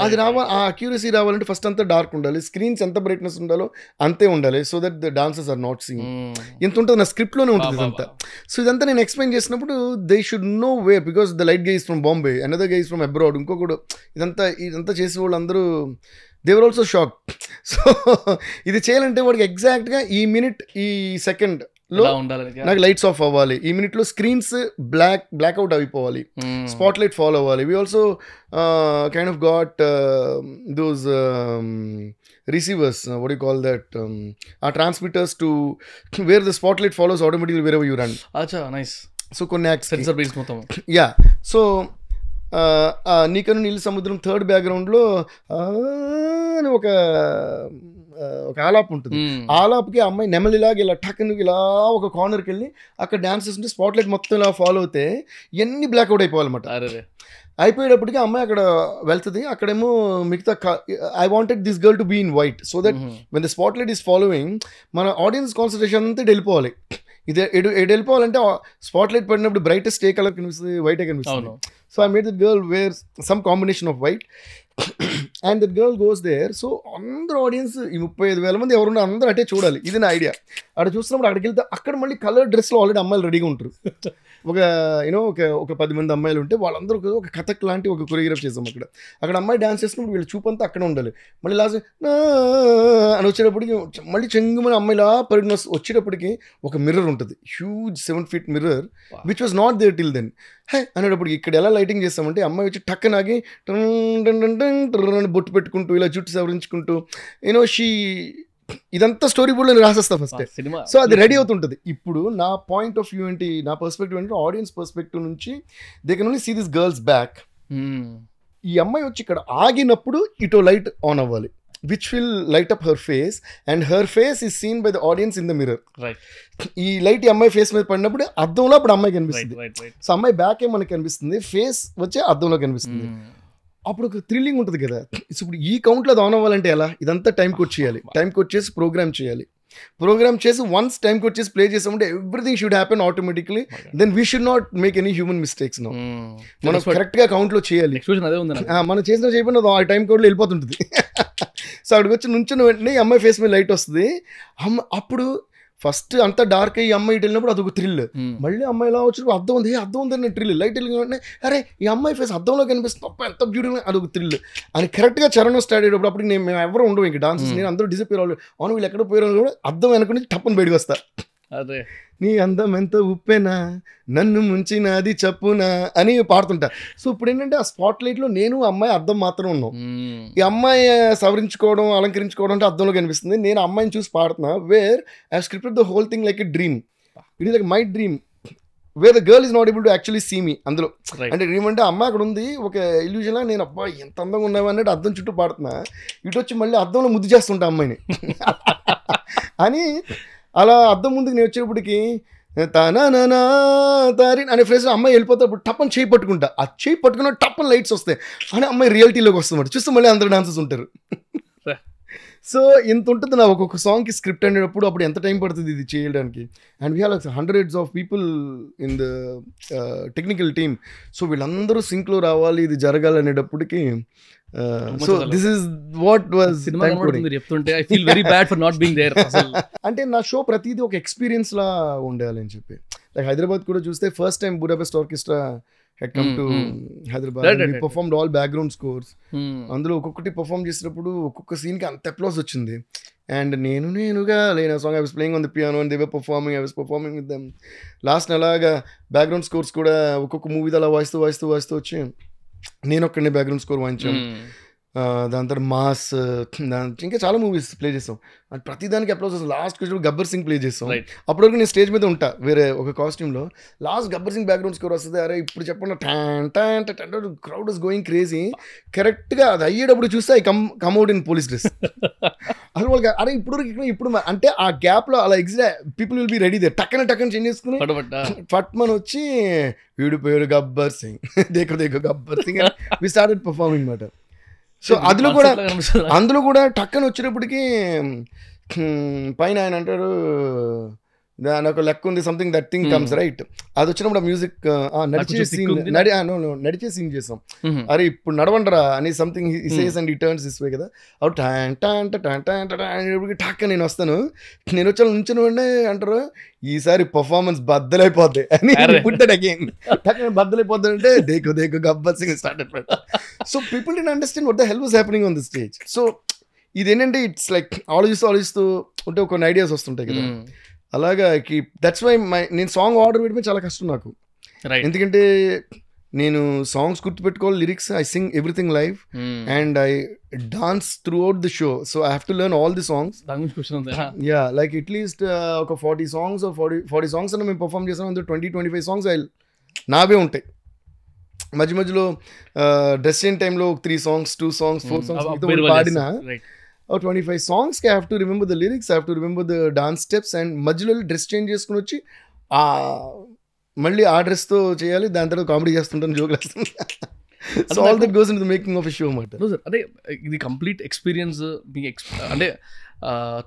అది రావాలి, ఆ అక్యూరసీ రావాలంటే ఫస్ట్ అంతా డార్క్ ఉండాలి, స్క్రీన్స్ ఎంత బ్రైట్నెస్ ఉండాలో అంతే ఉండాలి. So that the dancers are not seeing. ఎంత ఉంటుంది నా స్క్రిప్ట్లోనే ఉంటుంది ఇదంతా. సో ఇదంతా నేను ఎక్స్ప్లెయిన్ చేసినప్పుడు they should know way because the light guys from Bombay, another guys from abroad, ఇంకొకడు ఇదంతా చేసే వాళ్ళు అందరూ they were also shock. So ఇది చేయాలంటే వాడికి ఎగ్జాక్ట్గా ఈ మినిట్ ఈ సెకండ్ లో నాకు లైట్స్ ఆఫ్ అవ్వాలి, ఈ మినిట్లో స్క్రీన్స్ బ్లాక్అవుట్ అయిపోవాలి, స్పాట్ లైట్ ఫాలో అవ్వాలి. We also kind of got those receivers, what do you call that, our transmitters to where the spotlight follows automatically wherever you run. Acha, nice. So connect sensor based motam. Yeah. So నీకను నీళ్ళ సముద్రం third బ్యాక్గ్రౌండ్లో ఒక ఆలాప్ ఉంటుంది. ఆలాప్కి అమ్మాయి నెమలిలాగా ఇలా టక్కను ఇలా ఒక కార్నర్కి వెళ్ళి అక్కడ డాన్స్ చేస్తుంటే స్పాట్ లైట్ మొత్తం ఇలా ఫాలో అవుతే ఇవన్నీ బ్లాక్అవుట్ అయిపోవాలన్నమాట. అయిపోయేటప్పటికి అమ్మాయి అక్కడ వెళ్తుంది, అక్కడేమో మిగతా I wanted this girl to be in white so that when the spot light is following మన ఆడియన్స్ కాన్సన్ట్రేషన్ అంతా వెళ్ళిపోవాలి. ఇది ఎటు వెళ్ళిపోవాలంటే స్పాట్ లైట్ పడినప్పుడు బ్రైటెస్ట్ ఏ కలర్ కనిపిస్తుంది, వైటే కనిపిస్తుంది. So I made that girl wear some combination of white and that girl goes there. So అందరూ ఆడియన్స్ ఈ 35,000 మంది ఎవరున్నా అందరూ అంటే చూడాలి, ఇది నా ఐడియా. అక్కడ చూస్తున్నప్పుడు అక్కడికి వెళ్తే అక్కడ మళ్ళీ కలర్ డ్రెస్లో ఆల్రెడీ అమ్మాయిలు రెడీగా ఉంటారు. ఒక 10 మంది అమ్మాయిలు ఉంటే వాళ్ళందరూ ఒక కథక్ లాంటి ఒక కొరియోగ్రాఫ్ చేసాం. అక్కడ అమ్మాయి డాన్స్ చేసినప్పుడు వీళ్ళ చూపంతా అక్కడ ఉండాలి. మళ్ళీ లాస్ట్ అని వచ్చేటప్పటికి మళ్ళీ చెంగుమని అమ్మాయిలా పరిడిన వచ్చేటప్పటికి ఒక మిర్రర్ ఉంటుంది, huge 7 feet mirror which was not there till then. Hey అనేటప్పటికి ఇక్కడ ఎలా లైటింగ్ చేస్తామంటే అమ్మాయి వచ్చి టక్కనాగి బొట్టు పెట్టుకుంటూ ఇలా జుట్టు సవరించుకుంటూ ఇదంతా స్టోరీ బోర్డ్లో నేను రాసేస్తా ఫస్ట్. సో అది రెడీ అవుతుంటుంది. ఇప్పుడు నా పాయింట్ ఆఫ్ వ్యూ ఏంటి, నా పర్స్పెక్టివ్ ఏంటి, ఆడియన్స్ పర్స్పెక్టివ్ నుంచి they can only see this girls back. ఈ అమ్మాయి వచ్చి ఇక్కడ ఆగినప్పుడు ఇటో లైట్ ఆన్ అవ్వాలి which will light up her face and her face is seen by the audience in the mirror. Right. ఈ లైట్ ఈ అమ్మాయి ఫేస్ మీద పడినప్పుడు అద్దంలో అప్పుడు అమ్మాయి కనిపిస్తుంది. సో అమ్మాయి బ్యాక్ ఏ మనకి కనిపిస్తుంది, ఫేస్ వచ్చే అద్దంలో కనిపిస్తుంది. అప్పుడు ఒక థ్రిల్లింగ్ ఉంటుంది కదా. ఇప్పుడు ఈ కౌంట్లో అది ఆన్ అవ్వాలంటే ఎలా, ఇదంతా టైం కోడ్ చేయాలి, టైం కోడ్ చేసి ప్రోగ్రామ్ చేయాలి. ప్రోగ్రామ్ చేసి వన్స్ టైం కోడ్ చేసి ప్లే చేసామంటే everything should happen automatically. Then we should not make any human mistakes. No మనం కరెక్ట్గా కౌంట్లో చేయాలి. మనం చేసిన చేయకుండా ఆ టైం కోడ్లో వెళ్ళిపోతుంటుంది. సో అక్కడికి వచ్చి నుంచున్న వెంటనే ఈ అమ్మాయి ఫేస్ మీద లైట్ వస్తుంది. అప్పుడు ఫస్ట్ అంతా డార్క్ అయ్యి అమ్మాయి ఇటు వెళ్ళినప్పుడు అదొక థ్రిల్. మళ్ళీ అమ్మాయి ఇలా వచ్చినప్పుడు అర్థం ఉంది, అర్థం ఉందని థ్రిల్. లైట్ వెళ్ళిన వెంటనే అరే ఈ అమ్మాయి ఫేస్ అర్థంలో కనిపిస్తుంది, అప్ప ఎంత బ్యూటిఫుల్, అదొక థ్రిల్ అని కరెక్ట్గా చరణం స్టార్ట్ అయ్యేటప్పుడు అప్పుడు మేము ఎవరు ఉండవు ఇంకా డాన్సెస్. నేను అందరూ డిసప్పియర్ అవ్వాలి. అవును వీళ్ళు ఎక్కడ పోయారు కూడా అర్థం వెనక నుంచి టప్పని బయటకు వస్తా. అదే నీ అందం ఎంత ఉప్పేనా నన్ను ముంచినది చప్పునా అని పాడుతుంటా. సో ఇప్పుడు ఏంటంటే ఆ స్పాట్ లైట్లో నేను అమ్మాయి అద్దం మాత్రం ఉన్నాం. ఈ అమ్మాయి సవరించుకోవడం అలంకరించుకోవడం అంటే అద్దంలో కనిపిస్తుంది. నేను అమ్మాయిని చూసి పాడుతున్నా. Where I scripted the whole thing like a dream. It is like my dream where the girl is not able to actually see me అందులో. అంటే డ్రీమ్ అంటే అమ్మాయి అక్కడ ఉంది ఒక ఇల్యూజన్లా, నేను అబ్బాయి ఎంత అందంగా ఉన్నావా అన్నట్టు అద్దం చుట్టూ పాడుతున్నా. ఇటు వచ్చి మళ్ళీ అద్దంలో ముద్దు చేస్తుంటా అమ్మాయిని అని. అలా అద్దం ముందుకు నేను వచ్చేటప్పటికి తానా తారి అనే ఫ్రేజ్ అమ్మాయి వెళ్ళిపోతాప్పుడు టప్పని చేయి పట్టుకుంటా. ఆ చేయి పట్టుకున్న టప్పని లైట్స్ వస్తాయి అని అమ్మాయి రియాలిటీలోకి వస్తుంది. చూస్తే మళ్ళీ అందరు డాన్సర్స్ ఉంటారు. సో ఇంత ఉంటుంది నా ఒక్కొక్క సాంగ్కి స్క్రిప్ట్ అనేటప్పుడు అప్పుడు ఎంత టైం పడుతుంది ఇది చేయడానికి. And we have like hundreds of people in the technical team. So వీళ్ళందరూ సింక్లో రావాలి, ఇది జరగాలనేటప్పటికి so this is what was cinema కనబడుతుంది చెప్తుంటే I feel very bad for not being there. అంటే నా షో ప్రతిదీ ఒక ఎక్స్పీరియన్స్ లా ఉండాలని చెప్పి. లైక్ హైదరాబాద్ కూడా చూస్తే first time Budapest orchestra had come to Hyderabad. We performed all background scores. అందులో ఒక్కొక్కటి పర్ఫామ్ చేసినప్పుడు ఒక్కొక్క సీన్కి అంత అప్లాస్ వచ్చింది. అండ్ నేనుగా లేని song I was playing on the piano and they were performing, I was performing with them. Last అలాగా బ్యాక్గ్రౌండ్ స్కోర్స్ కూడా ఒక్కొక్క మూవీది అలా వాయిస్తూ వచ్చి నేను ఒక్కడిని బ్యాక్గ్రౌండ్ స్కోర్ వాయించాను. దాని తర్వాత మాస్, ఇంకా చాలా మూవీస్ ప్లే చేసాం. అండ్ ప్రతిదానికి అప్లోస్ వస్తుంది. Last question Gabbar Singh play చేస్తాం. అప్పటివరకు నేను స్టేజ్ మీద ఉంటా వేరే ఒక కాస్ట్యూమ్లో. Last Gabbar Singh background score వస్తుంది. అరే ఇప్పుడు చెప్పండి క్రౌడ్ ఇస్ గోయింగ్ క్రేజీ. కరెక్ట్గా అది అయ్యేటప్పుడు చూస్తే I come out in police dress. అసలు వాళ్ళకి అరే ఇప్పుడు అంటే ఆ గ్యాప్లో అలా people will be ready they టక్కన చేంజ్ చేసుకుని ఫట్మన్ వచ్చి వీడు పేరు గబ్బర్ సింగ్, దేకో Gabbar Singh, we started performing మాట. సో అందులో కూడా టక్కన వచ్చేటప్పటికి పైన ఆయన అంటారు దాని ఒక లెక్క ఉంది, something that thing comes right. అది వచ్చినప్పుడు ఆ మ్యూజిక్ నడిచే సీన్ చేసాం. అరే ఇప్పుడు నడవండరా అని సంథింగ్ సేస్ అండ్ ఈ టర్న్స్ దిస్ వే కదా. అప్పుడు టాక్ నేను వస్తాను, నేను వచ్చాను నుంచిన వెంటనే అంటారు ఈసారి పర్ఫార్మెన్స్ బద్దలైపోద్ది అని పుట్టాడు అగైన్. బద్దలైపోద్ది అంటే దేకో Gabbar Singh started. So people did understand what the hell was happening on the stage. So ఇదేంటంటే ఇట్స్ లైక్ ఆలోచిస్తూ ఉంటే కొన్ని ఐడియాస్ వస్తుంటాయి కదా. అలాగా దట్స్ వై నేను సాంగ్ ఆర్డర్ పెట్టడం చాలా కష్టం నాకు. ఎందుకంటే నేను సాంగ్స్ గుర్తుపెట్టుకోవాలి, lyrics I sing everything live and I dance throughout the show. So I have to learn all the songs. Yeah like at least ఒక 40 సాంగ్స్ 40 సాంగ్స్ అన్న మేము పర్ఫామ్ చేసాం. అందులో 20-25 సాంగ్స్ నావే ఉంటాయి. మధ్యలో డ్రెస్ ఇన్ టైంలో 3 సాంగ్స్ 2 సాంగ్స్ 4 సాంగ్స్ పాడినా 25 సాంగ్స్కి I have to remember the lyrics, I have to remember the dance steps. And మధ్యలో డ్రెస్ చేంజ్ చేసుకుని వచ్చి మళ్ళీ ఆ డ్రెస్తో చేయాలి. దాని తర్వాత కామెడీ చేస్తుంటాను, జోకులు వేస్తాను. So all that goes in the making of a show మాట. అంటే ఇది కంప్లీట్ ఎక్స్పీరియన్స్ మీ అంటే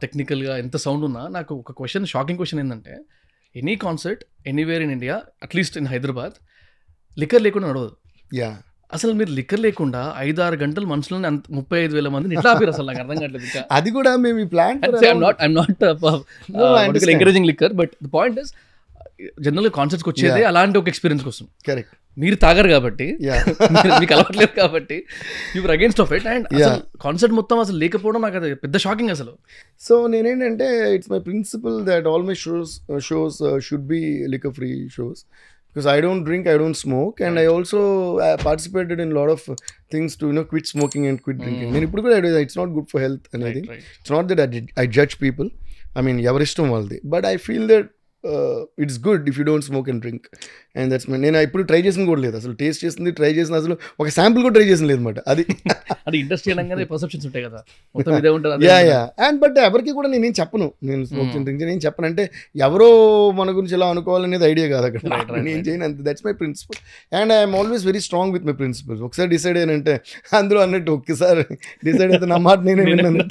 టెక్నికల్గా ఎంత సౌండ్ ఉన్నా నాకు ఒక క్వశ్చన్, షాకింగ్ క్వశ్చన్ ఏంటంటే any concert anywhere in India at least in Hyderabad liquor లేకుండా నడవదు. యా అసలు మీరు లిక్కర్ లేకుండా 5-6 గంటల మనుషులోనే 35,000 మందిని ఎట్లా ఆపారు అసలు నాకు అర్థం కావట్లేదు. అది కూడా మేము ఈ plan encouraging liquor, but the point is జనరల్గా కాన్సర్ట్స్కి వచ్చేది అలాంటి ఒక ఎక్స్పీరియన్స్ కోసం. కరెక్ట్. మీరు తాగారు కాబట్టి, మీకు అలవాట్లేదు కాబట్టి you're against of it. And concert మొత్తం అసలు లేకపోవడం నాకు అది పెద్ద షాకింగ్ అసలు. సో నేనేంటంటే it's my principal that all my shows should be liquor free shows. Because I don't drink, I don't smoke, and I also participated in a lot of things to quit smoking and quit drinking. నేను ఇప్పుడు కూడా it's not good for health and anything. It's not that I judge people. I mean ఎవరి ఇష్టం వాళ్ళది. But I feel that it's good if you don't smoke and drink. And that's my నేను ఇప్పుడు try చేసింది కూడా లేదు. అసలు taste చేసింది, ట్రై చేసిన అసలు ఒక శాంపుల్ కూడా ట్రై చేసిన లేదు అనమాట. అది ఇండస్ట్రీ అనగానే పర్సెప్షన్స్ ఉంటాయి కదా, మొత్తం ఇదే ఉంటుంది. యా అండ్ బట్ ఎవరికి కూడా నేనేం చెప్పను, నేను స్మోక్ డ్రింక్ నేను చెప్పను. అంటే ఎవరో మన గురించి ఎలా అనుకోవాలనేది ఐడియా కాదు అక్కడ. నేను చేయను అంతే. That's my principal and I'm always very strong with my principles. ఒకసారి డిసైడ్ అయ్యానంటే అందులో అన్నట్టు ఒక్కసారి డిసైడ్ అయితే నా మాట నేనే విన్నాను.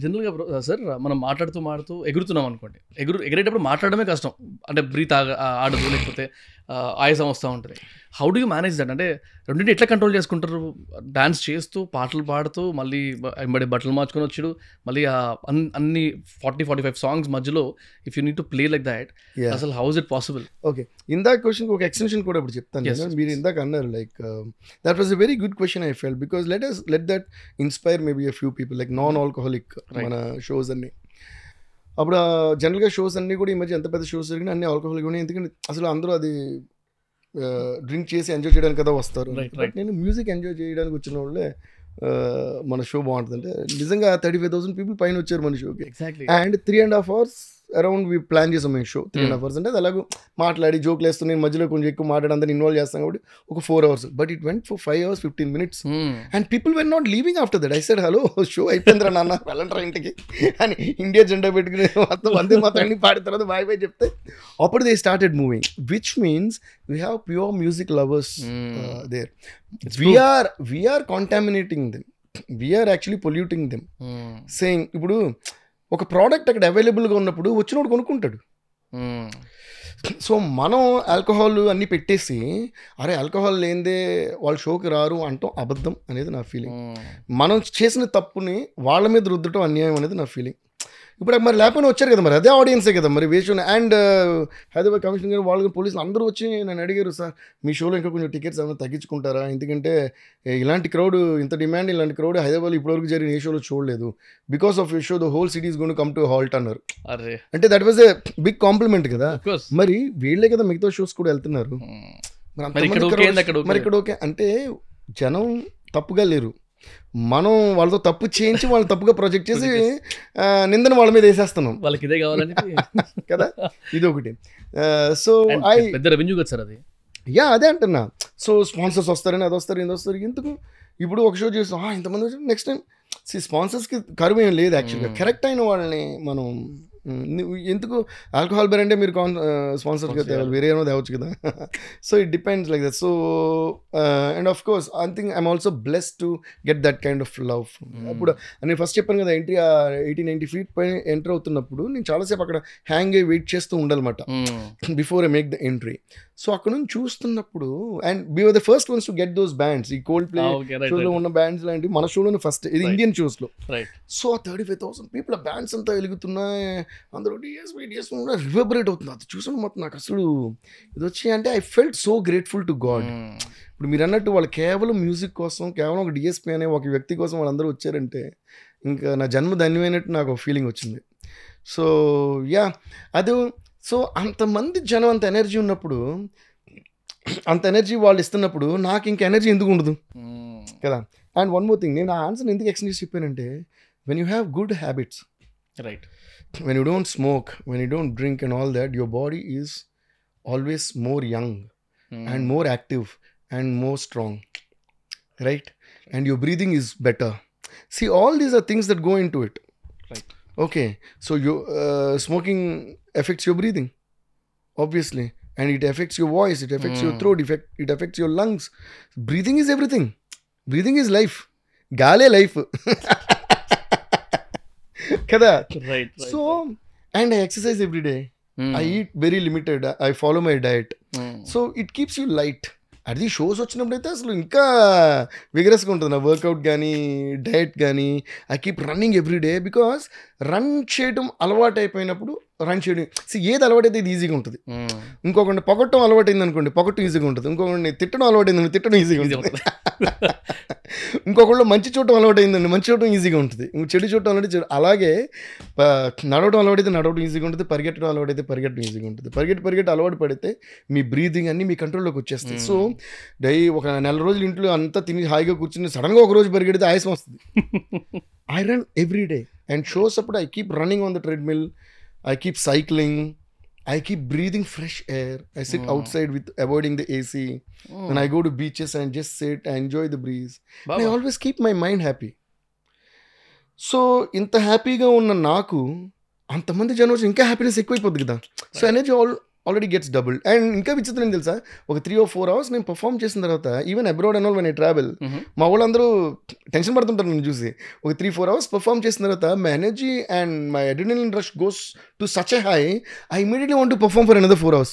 జనరల్గా సార్ మనం మాట్లాడుతూ ఎగురుతున్నాం అనుకోండి, ఎగిరేటప్పుడు మాట్లాడమే కష్టం. అంటే బ్రీత్ ఆడదు, లేకపోతే ఆయాసం వస్తూ ఉంటుంది. How do you manage that? అంటే రెండింటి ఎట్లా కంట్రోల్ చేసుకుంటారు? డాన్స్ చేస్తూ, పాటలు పాడుతూ, మళ్ళీ ఎంబడి బట్టలు మార్చుకొని వచ్చాడు, మళ్ళీ అన్ని 40-45 సాంగ్స్ మధ్యలో if you need to play like that, అసలు how is it possible? Okay, ఇందాక క్వశ్చన్ ఒక ఎక్స్టెన్షన్ కూడా ఇప్పుడు చెప్తాను. మీరు ఇందాక అన్నారు like that was a very good question I felt, because let that inspire maybe a few people like non alcoholic మన షోస్ అన్ని. అప్పుడు జనరల్గా షోస్ అన్నీ కూడా ఈ మధ్య ఎంత పెద్ద షోస్ జరిగినా అన్ని ఆల్కహాలిక్ ఉన్నాయి. ఎందుకంటే అసలు అందరూ అది డ్రింక్ చేసి ఎంజాయ్ చేయడానికి కదా వస్తారు. నేను మ్యూజిక్ ఎంజాయ్ చేయడానికి వచ్చిన వాళ్ళే మన షో బాగుంటుంది. అంటే నిజంగా 35,000 పీపుల్ పైన వచ్చారు మన షోకి. And 3.5 hours around we plan చేసాం మేము షో. 3.5 hours అంటే అది అలాగూ మాట్లాడి జోక్లు వేస్తూ నేను మధ్యలో కొంచెం ఎక్కువ మాట్లాడి అందరిని ఇన్వాల్వ్ చేస్తాం కాబట్టి ఒక 4 hours. But it went for 5 hours 15 minutes and people were not leaving after that. I said hello show అయిపోయిందిరా నాన్న వెళ్ళంటారా ఇంటికి అని ఇండియా జెండా పెట్టుకుని మొత్తం వందే మాత్రం పాడిన తర్వాత బాయ్ బాయ్ చెప్తే అప్పుడు they started moving, which means we have pure music lovers there. We are contaminating them. We are actually polluting them. Saying ఇప్పుడు ఒక ప్రోడక్ట్ అక్కడ అవైలబుల్గా ఉన్నప్పుడు వచ్చినోడు కొనుక్కుంటాడు. సో మనం ఆల్కహాల్ అన్నీ పెట్టేసి అరే ఆల్కహాల్ లేనిదే వాళ్ళు షోకి రారు అంటాం అబద్ధం అనేది నా ఫీలింగ్. మనం చేసిన తప్పుని వాళ్ళ మీద రుద్దటం అన్యాయం అనేది నా ఫీలింగ్. ఇప్పుడు మరి లేకపోయినా వచ్చారు కదా, మరి అదే ఆడియన్సే కదా మరి వేషం. అండ్ హైదరాబాద్ కమిషనర్ గారు వాళ్ళు పోలీసులు అందరూ వచ్చి నన్ను అడిగారు, సార్ మీ షోలో ఇంకా కొంచెం టికెట్స్ ఏమైనా తగ్గించుకుంటారా, ఎందుకంటే ఇలాంటి క్రౌడ్, ఇంత డిమాండ్, ఇలాంటి క్రౌడ్ హైదరాబాద్లో ఇప్పటివరకు జరిగిన ఏ షోలో చూడలేదు, because of you show the whole city is going to come to halt అన్నారు. అంటే that was a big compliment కదా. మరి వీళ్ళే కదా మిగతా షోస్ కూడా వెళ్తున్నారు. మరి ఇక్కడ ఓకే అంటే జనం తప్పుగా లేరు, మనం వాళ్ళతో తప్పు చేయించి వాళ్ళని తప్పుగా ప్రొజెక్ట్ చేసి నిందను వాళ్ళ మీద వేసేస్తున్నాం. వాళ్ళకి ఇదే కావాలని కదా, ఇది ఒకటి. సో పెద్ద రెవెన్యూ కదా సార్ అది. యా అదే అంటున్నా. సో స్పాన్సర్స్ వస్తారని అది వస్తారు ఇది వస్తారు, ఎందుకు ఇప్పుడు ఒక షో చేస్తాం ఇంతమంది వచ్చి నెక్స్ట్ టైం స్పాన్సర్స్కి కరువు ఏం లేదు యాక్చువల్గా. కరెక్ట్ అయిన వాళ్ళని మనం ఎందుకు ఆల్కహాల్ బేర్ అంటే మీరు స్పాన్సర్గా తేవాలి, వేరే ఏమో తేవచ్చు కదా. So it depends like that. So and of course I think I'm also blessed to get that kind of love. అప్పుడు నేను ఫస్ట్ చెప్పాను కదా, ఎంట్రీ 80-90 feet పైన ఎంటర్ అవుతున్నప్పుడు నేను చాలాసేపు అక్కడ హ్యాంగ్ అయ్యి వెయిట్ చేస్తూ ఉండాలన్నమాట before I make the entry. So అక్కడ నుంచి చూస్తున్నప్పుడు and we were the first ones to get those bands, ఈ కోల్డ్ ప్లే షోలో ఉన్న బ్యాండ్స్ లాంటి మన షోలోనే ఫస్ట్, ఇది ఇండియన్ షోస్లో. సో 35,000 పీపుల్ ఆ బ్యాండ్స్ అంతా వెలుగుతున్నాయి, అందరూ డిఎస్ రివర్బరేట్ అవుతుంది. అది చూసాను మొత్తం నాకు అసలు ఇది వచ్చి అంటే I felt so grateful to God. ఇప్పుడు మీరు అన్నట్టు వాళ్ళు కేవలం మ్యూజిక్ కోసం, కేవలం ఒక డిఎస్పీ అనే ఒక వ్యక్తి కోసం వాళ్ళందరూ వచ్చారంటే ఇంకా నా జన్మ ధన్యమైనట్టు నాకు ఒక ఫీలింగ్ వచ్చింది. సో యా అది. సో అంతమంది జనం అంత ఎనర్జీ ఉన్నప్పుడు, అంత ఎనర్జీ వాళ్ళు ఇస్తున్నప్పుడు నాకు ఇంకా ఎనర్జీ ఎందుకు ఉండదు కదా. అండ్ వన్ మోర్ థింగ్, నేను ఆ ఆన్సర్ ఎందుకు ఎక్స్ప్లెయిన్ చెప్పానంటే, when you have good habits, right, when you don't smoke, when you don't drink and all that, your body is always more young and more active and more strong, right? And your breathing is better. See, all these are things that go into it, right? Okay, so you smoking affects your breathing obviously, and it affects your voice, it affects your throat, it affects your lungs. Breathing is everything. Breathing is life. Gale life. Kada, right. So and I exercise every day. I eat very limited, I follow my diet. So it keeps you light. అది shows వచ్చినప్పుడు అయితే అసలు ఇంకా విగరస్గా ఉంటుంది నా work out కానీ diet కానీ. I keep running every day because run చేయడం అలవాటు అయిపోయినప్పుడు రన్ చేయడం ఏది అలవాటైతే ఇది ఈజీగా ఉంటుంది. ఇంకొకటి పొగట్టం అలవాటైంది అనుకోండి, పొగట్టం ఈజీగా ఉంటుంది. ఇంకొకటి తిట్టడం అలవాటైంది, తిట్టడం ఈజీగా ఉంటుంది. ఇంకొకళ్ళు మంచి చూడటం అలవాటైందండి, మంచి చూడటం ఈజీగా ఉంటుంది. చెడు చూడటం అలవాటు. అలాగే నడవడం అలవాటైతే నడవడం ఈజీగా ఉంటుంది, పరిగెట్టడం అలవాటైతే పరిగెట్టడం ఈజీగా ఉంటుంది. పరిగెట్టి అలవాటు పడితే మీ బ్రీతింగ్ అన్నీ మీ కంట్రోల్లోకి వచ్చేస్తాయి. సో ఒక నెల రోజులు ఇంట్లో అంతా తిని హాయిగా కూర్చుని సడన్గా ఒక రోజు పరిగెడితే ఆయాసం వస్తుంది. I run every day and shows అప్పుడు I keep running on the treadmill, I keep cycling, I keep breathing fresh air, I sit outside with avoiding the AC, and I go to beaches and just sit and enjoy the breeze. And I always keep my mind happy. So ఇంత హ్యాపీగా ఉన్న నాకు అంతమంది జనం వచ్చి ఇంకా happiness ఎక్కువైపోద్ది కదా. So energy already gets double. And ఇంకా విచిత్రం తెలుసా, ఒక 3 or 4 hours నేను పర్ఫామ్ చేసిన తర్వాత even abroad and all when I travel, మా వాళ్ళందరూ టెన్షన్ పడుతుంటారు నన్ను చూసి. ఒక 3-4 hours పర్ఫామ్ చేసిన తర్వాత my energy and my adrenaline rush goes to such a high, I immediately want to perform for another 4 hours.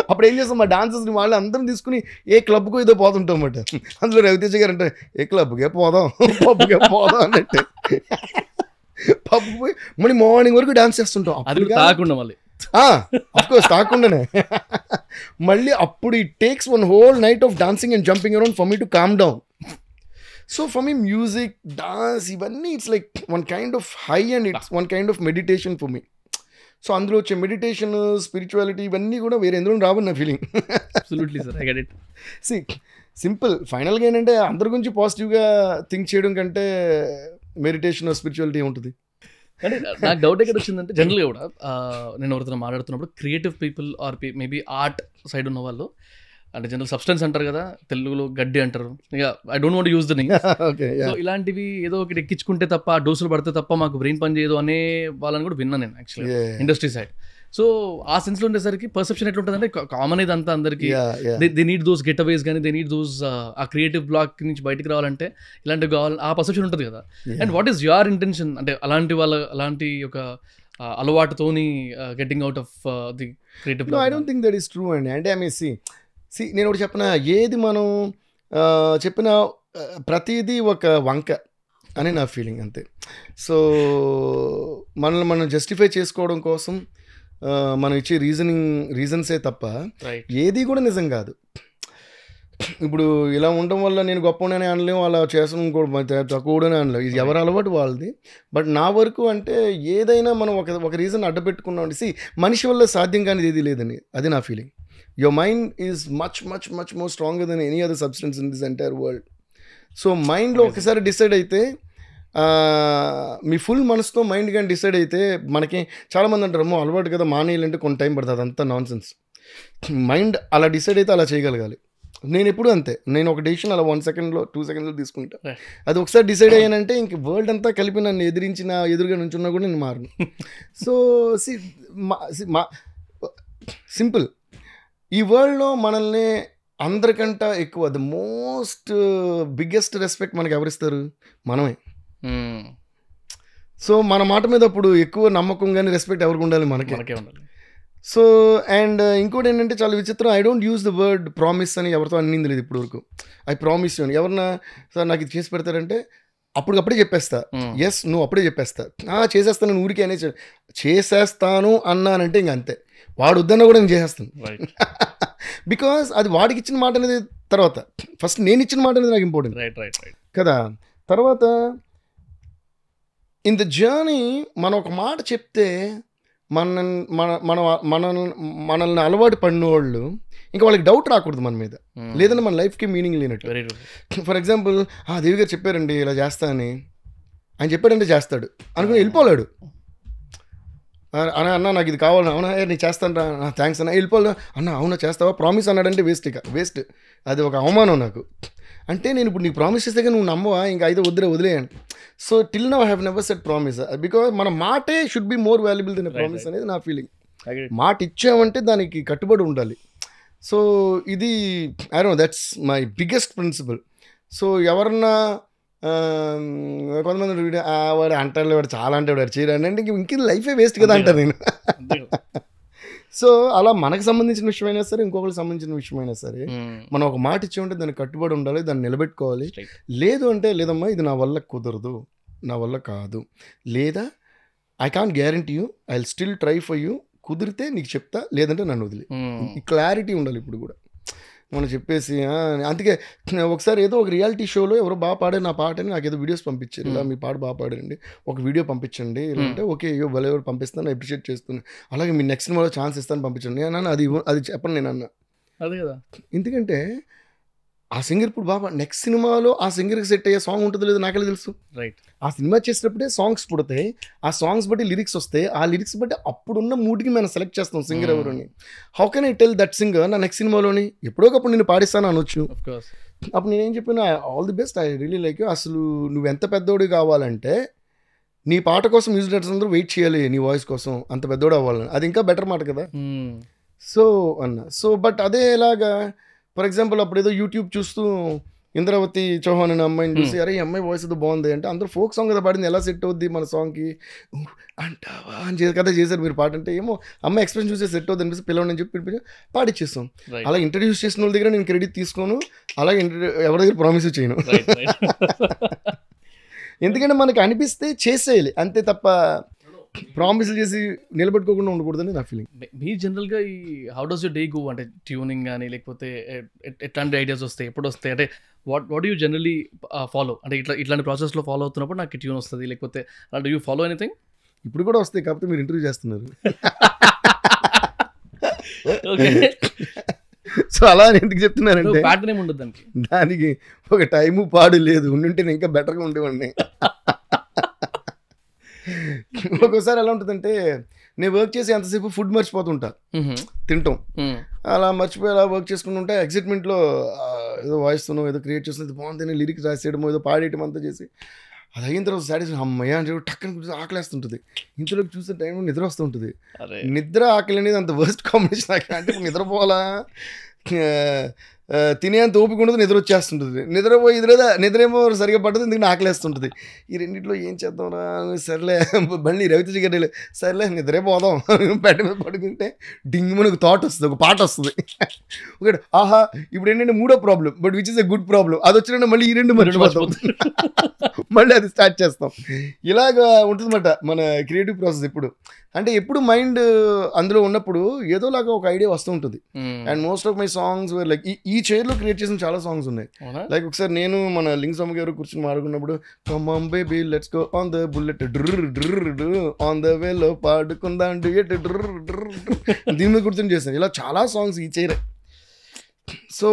అప్పుడు ఏం చేస్తాం, మా డాన్సర్స్ని వాళ్ళు అందరం తీసుకుని ఏ క్లబ్కు ఏదో పోతుంటాం అన్నమాట. అందులో రవితేజ గారు అంటే ఏ క్లబ్కే పోదాం, పబ్కే పోదాం అన్నట్టు పబ్కి పోయి మళ్ళీ మార్నింగ్ వరకు డాన్స్ చేస్తుంటాం. అఫ్కోర్స్ తాకుండానే మళ్ళీ అప్పుడు it takes one whole night of dancing and jumping around for me to calm down. So for me music, dance ఇవన్నీ it's like one kind of high and it's one kind of meditation for me. So అందులో వచ్చే meditation, spirituality ఇవన్నీ కూడా వేరే ఎందులో రావని నా feeling. Simple ఫైనల్గా ఏంటంటే అందరి గురించి పాజిటివ్గా థింక్ చేయడం కంటే మెడిటేషన్ స్పిరిచువాలిటీ ఉంటుంది. కానీ నాకు డౌట్ ఎక్కడ వచ్చిందంటే, జనరల్గా కూడా నేను ఎవరితో మాట్లాడుతున్నప్పుడు creative people or maybe art side ఉన్న వాళ్ళు అంటే జనరల్ సబ్స్టెన్స్ అంటారు కదా, తెలుగులో గడ్డి అంటారు. ఇక I don't want use the name. So ఇలాంటివి ఏదో ఒకటి ఎక్కించుకుంటే తప్ప, డోసులు పడితే తప్ప మాకు బ్రెయిన్ పని చేయదు అనే వాళ్ళని కూడా విన్నాను నేను యాక్చువల్లీ ఇండస్ట్రీ సైడ్. సో ఆ సెన్స్లో ఉండేసరికి పర్సెప్షన్ ఎట్లా ఉంటుంది అంటే కామన్ ఇది అంతా అందరికి they need those getaways కానీ దే నీడ్ దోస్ ఆ క్రియేటివ్ బ్లాక్ నుంచి బయటికి రావాలంటే ఇలాంటివి కావాలి, ఆ పర్సెప్షన్ ఉంటుంది కదా. And what is your intention అంటే అలాంటి ఒక అలవాటుతోని getting out of the creative? I don't think that is true అండి. అంటే ఐ మీన్ సి నేను ఒకటి చెప్పిన, ఏది మనం చెప్పిన ప్రతిదీ ఒక వంక అని నా ఫీలింగ్ అంతే. సో మనల్ని మనం జస్టిఫై చేసుకోవడం కోసం మనం ఇచ్చే రీజన్సే తప్ప ఏది కూడా నిజం కాదు. ఇప్పుడు ఇలా ఉండడం వల్ల నేను గొప్పనే అనలేము, అలా చేస్తాం కూడా తక్కువనే అనలేము, ఇది ఎవరి అలవాటు వాళ్ళది. బట్ నా వరకు అంటే ఏదైనా మనం ఒక రీజన్ అడ్డపెట్టుకున్నాం. మనిషి వల్ల సాధ్యం కానిది ఏది లేదని, అది నా feeling. Your mind is much much much more stronger then any other substance in this entire world. So మైండ్లో ఒకసారి డిసైడ్ అయితే, మీ ఫుల్ మనసుతో మైండ్ కానీ డిసైడ్ అయితే, మనకి చాలామంది అంటారు అమ్మో అలవాటు కదా మానేయాలంటే కొన్ని టైం పడుతుంది, అదంతా నాన్ సెన్స్. మైండ్ అలా డిసైడ్ అయితే అలా చేయగలగాలి. నేను ఎప్పుడు అంతే, నేను ఒక డెసిషన్ అలా 1 సెకండ్లో 2 సెకండ్లో తీసుకుంటా. అది ఒకసారి డిసైడ్ అయ్యానంటే ఇంక వరల్డ్ అంతా కలిపి నన్ను ఎదురుగా నుంచున్నా కూడా నేను మారను. సో సింపుల్, ఈ వరల్డ్లో మనల్ని అందరికంటే ఎక్కువ ద మోస్ట్ బిగ్గెస్ట్ రెస్పెక్ట్ మనకి ఎవరిస్తారు? మనమే. సో మన మాట మీద అప్పుడు ఎక్కువ నమ్మకం కానీ రెస్పెక్ట్ ఎవరికి ఉండాలి? మనకే ఉండాలి. సో అండ్ ఇంకోటి ఏంటంటే చాలా విచిత్రం, I don't use the word promise అని ఎవరితో అన్నింది లేదు ఇప్పుడు వరకు. ఐ ప్రామిస్ యూ అని ఎవరన్నా సార్ నాకు ఇది చేసి పెడతారంటే అప్పటికప్పుడే చెప్పేస్తా, ఎస్ నువ్వు అప్పుడే చెప్పేస్తా, చేసేస్తాను నేను ఊరికే అనే చేసేస్తాను అన్నానంటే ఇంక అంతే, వాడు వద్దన్నా కూడా నేను చేసేస్తాను. బికాస్ అది వాడికి ఇచ్చిన మాట అనేది తర్వాత, ఫస్ట్ నేను ఇచ్చిన మాట అనేది నాకు ఇంపార్టెంట్ కదా. తర్వాత ఇన్ ద జర్నీ మనం ఒక మాట చెప్తే మనల్ని అలవాటు పడిన వాళ్ళు ఇంకా వాళ్ళకి డౌట్ రాకూడదు మన మీద, లేదంటే మన లైఫ్కి మీనింగ్ లేనట్టు. ఫర్ ఎగ్జాంపుల్ దేవి గారు చెప్పారండి ఇలా చేస్తా అని, ఆయన చెప్పాడంటే చేస్తాడు అనుకుని వెళ్ళిపోలేడు. అన్న నాకు ఇది కావాలన్నా, అవునా నీకు చేస్తాను రా, థ్యాంక్స్ అన్న, వెళ్ళిపోలే అన్న, అవునా చేస్తావా, ప్రామిస్ అన్నాడంటే వేస్ట్, అది ఒక అవమానం నాకు. అంటే నేను ఇప్పుడు నీకు ప్రామిస్ చేస్తే నువ్వు నమ్మవా, ఇంకా అయితే వదిలేయండి. So till now I have never set promise, because మన మాటే should be more valuable than promise అనేది నా ఫీలింగ్. మాట ఇచ్చామంటే దానికి కట్టుబడి ఉండాలి. సో ఇది I don't know, that's my biggest principle. So ఎవరన్నా కొంతమంది వాడు అంటారు, వాడు చాలా అంటే వాడు చేయడానికి అంటే ఇంక లైఫే వేస్ట్ కదా అంటారు నేను. సో అలా మనకు సంబంధించిన విషయమైనా సరే, ఇంకొకరికి సంబంధించిన విషయమైనా సరే, మనం ఒక మాట ఇచ్చామంటే దానికి కట్టుబడి ఉండాలి, దాన్ని నిలబెట్టుకోవాలి. లేదు అంటే లేదమ్మా ఇది నా వల్ల కుదరదు, నా వల్ల కాదు, లేదా I can't guarantee you, I will still try for you, కుదిరితే నీకు చెప్తా, లేదంటే నన్ను వదిలి. ఈ క్లారిటీ ఉండాలి ఇప్పుడు కూడా మనం చెప్పేసి. అందుకే ఒకసారి ఏదో ఒక రియాలిటీ షోలో ఎవరో బాగా పాడారు నా పాటని, నాకు ఏదో వీడియోస్ పంపించారు, ఇలా మీ పాట బాగా పాడారండి, ఒక వీడియో పంపించండి అంటే ఓకే అయ్యో భలే ఎవరు పంపిస్తాను, అప్రిషియేట్ చేస్తున్నాను, అలాగే మీ నెక్స్ట్ సినిమాలో ఛాన్స్ ఇస్తాను పంపించండి అన్న, అది చెప్పండి నేను అన్న. అదే కదా, ఎందుకంటే ఆ సింగర్ ఇప్పుడు బాబా నెక్స్ట్ సినిమాలో ఆ సింగర్కి సెట్ అయ్యే సాంగ్ ఉంటుందో లేదో నాకెలా తెలుసు? రైట్. ఆ సినిమా చేసేటప్పుడే సాంగ్స్ పుడతాయి, ఆ సాంగ్స్ బట్టి లిరిక్స్ వస్తాయి, ఆ లిరిక్స్ బట్టి అప్పుడున్న మూడ్కి మనం సెలెక్ట్ చేస్తాం సింగర్ ఎవరుని. How can I tell that singer నా నెక్స్ట్ సినిమాలోని ఎప్పుడోకప్పుడు నేను పాడిస్తాను అనొచ్చు. అప్పుడు నేనేం చెప్పిన all the best, I really like you, అసలు నువ్వు ఎంత పెద్దోడు కావాలంటే నీ పాట కోసం మ్యూజిక్ డైరెక్టర్స్ అందరూ వెయిట్ చేయాలి నీ వాయిస్ కోసం, అంత పెద్దోడు అవ్వాలని, అది ఇంకా బెటర్ మాట కదా. సో అన్న సో బట్ అదే ఎలాగా ఫర్ ఎగ్జాంపుల్ అప్పుడు ఏదో యూట్యూబ్ చూస్తూ ఇంద్రావతి చౌహాన్ అనే అమ్మాయిని చూసి అరే ఈ అమ్మాయి వాయిస్ ఏదో బాగుంది అంటే అందరూ ఫోక్ సాంగ్ కదా పాడింది, ఎలా సెట్ అవుద్ది మన సాంగ్కి అంటావా అని కదా చేశారు మీరు పాట అంటే, ఏమో అమ్మాయి ఎక్స్ప్రెషన్ చూసి సెట్ అవుతుంది అనిపిస్తే పిల్లవని చెప్పి పిలిపించి పాడిచ్చేస్తాం. అలా ఇంట్రడ్యూస్ చేసిన వాళ్ళ దగ్గర నేను క్రెడిట్ తీసుకోను, అలాగే ఎవరి దగ్గర ప్రామిస్ చేయను. ఎందుకంటే మనకి అనిపిస్తే చేసేయాలి అంతే తప్ప ప్రామిస్లు చేసి నిలబెట్టుకోకుండా ఉండకూడదని నా ఫీలింగ్. మీరు జనరల్గా ఈ how does you day go అంటే ట్యూనింగ్ కానీ లేకపోతే ఎట్లాంటి ఐడియాస్ వస్తాయి, ఎప్పుడు వస్తాయి అంటే వాట్ యూ జనరలీ ఫాలో అంటే ఇట్లాంటి ప్రాసెస్లో ఫాలో అవుతున్నప్పుడు నాకు ట్యూన్ వస్తుంది, లేకపోతే అంటే యూ ఫాలో ఎనీథింగ్? ఇప్పుడు కూడా వస్తాయి, కాకపోతే మీరు ఇంటర్వ్యూ చేస్తున్నారు. సో అలా ఎందుకు చెప్తున్నారంటే ప్యాటర్న్ ఏమి ఉండదు దానికి ఒక టైము పాడు లేదు, ఉండుంటే నేను ఇంకా బెటర్గా ఉండేవాడిని. ఒక్కోసారి ఎలా ఉంటుందంటే నేను వర్క్ చేసి ఎంతసేపు ఫుడ్ మర్చిపోతుంటా, తింటాం అలా మర్చిపోయి అలా వర్క్ చేసుకుంటూ ఉంటే ఎక్సైట్మెంట్లో ఏదో వాయిస్తున్నాం, ఏదో క్రియేట్ చేస్తున్నాం, ఇది బాగుంది లిరిక్స్ రాసేయడమో ఏదో పాడేయటం అంతా చేసి అది అయిన తర్వాత సాటిస్ఫై అమ్మయ్య అని చెప్పి టక్కన కూర్చొని ఆకలేస్తుంటుంది. ఇంతలోకి చూసే టైంలో నిద్ర వస్తుంటుంది. నిద్ర ఆకలి అనేది అంత వర్స్ట్ కాంబినేషన్. అంటే నిద్రపోవాలా, తినేంత ఓపిక ఉండదు, నిద్ర వచ్చేస్తుంటుంది. నిద్రపోయి నిద్రేమో సరిగా పడుతుంది, ఎందుకంటే ఆకలేస్తుంటుంది. ఈ రెండింటిలో ఏం చేద్దాం రా, సర్లే మళ్ళీ రవితేజ గారి సర్లే నిద్రే పోదాం బెడ్ మీద పడుకుంటే డింగ్ మనకు థాట్ వస్తుంది, ఒక పాట వస్తుంది. ఒకటి ఆహా ఇప్పుడు ఏంటంటే మూడో problem, but which is a good problem. అది వచ్చిన మళ్ళీ ఈ రెండు మర్చిపోతాం, మళ్ళీ అది స్టార్ట్ చేస్తాం. ఇలాగా ఉంటుందన్నమాట మన క్రియేటివ్ ప్రాసెస్. ఇప్పుడు అంటే ఎప్పుడు మైండ్ అందులో ఉన్నప్పుడు ఏదోలాగా ఒక ఐడియా వస్తూ ఉంటుంది. And most of my songs were like ఈ చైర్లో క్రియేట్ చేసిన చాలా సాంగ్స్ ఉన్నాయి. లైక్ ఒకసారి నేను మన లింగస్వామి గారు కూర్చొని మాట్లాడుకున్నప్పుడు come on baby let's go on the bullet డ్రర్ డ్రర్ ఆన్ ద వేలో పాడుకుందాం డ్యూయెట్ డ్రర్ డ్రర్ దీని మీద కూర్చొని చేశాను. ఇలా చాలా సాంగ్స్ ఈ చైరే. So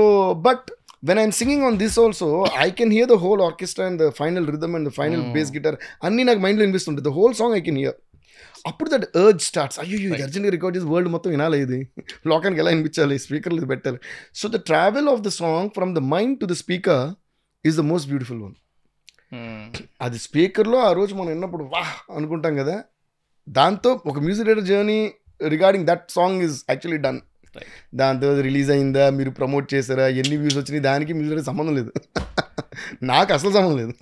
but when I'm singing on this also, I can hear the whole orchestra and the final rhythm and the final bass guitar. అన్నీ నాకు మైండ్లో వినిపిస్తుంటుంది. The whole song I can hear. అప్పుడు దట్ అర్జ్ స్టార్ట్స్, అయ్యో ఇది అర్జెంట్గా record చేసి world మొత్తం వినాలి, ఇది లోకానికి ఎలా వినిపించాలి, స్పీకర్లు ఇది పెట్టాలి. So the travel of the song from the mind to the speaker is the most beautiful one. అది స్పీకర్లో ఆ రోజు మనం విన్నప్పుడు వాహ్ అనుకుంటాం కదా, దాంతో ఒక music director journey regarding that song is actually done. దాంతో రిలీజ్ అయిందా, మీరు ప్రమోట్ చేశారా, ఎన్ని వ్యూస్ వచ్చినాయి, దానికి మ్యూజిక్ సంబంధం లేదు. నాకు అసలు సంబంధం లేదు.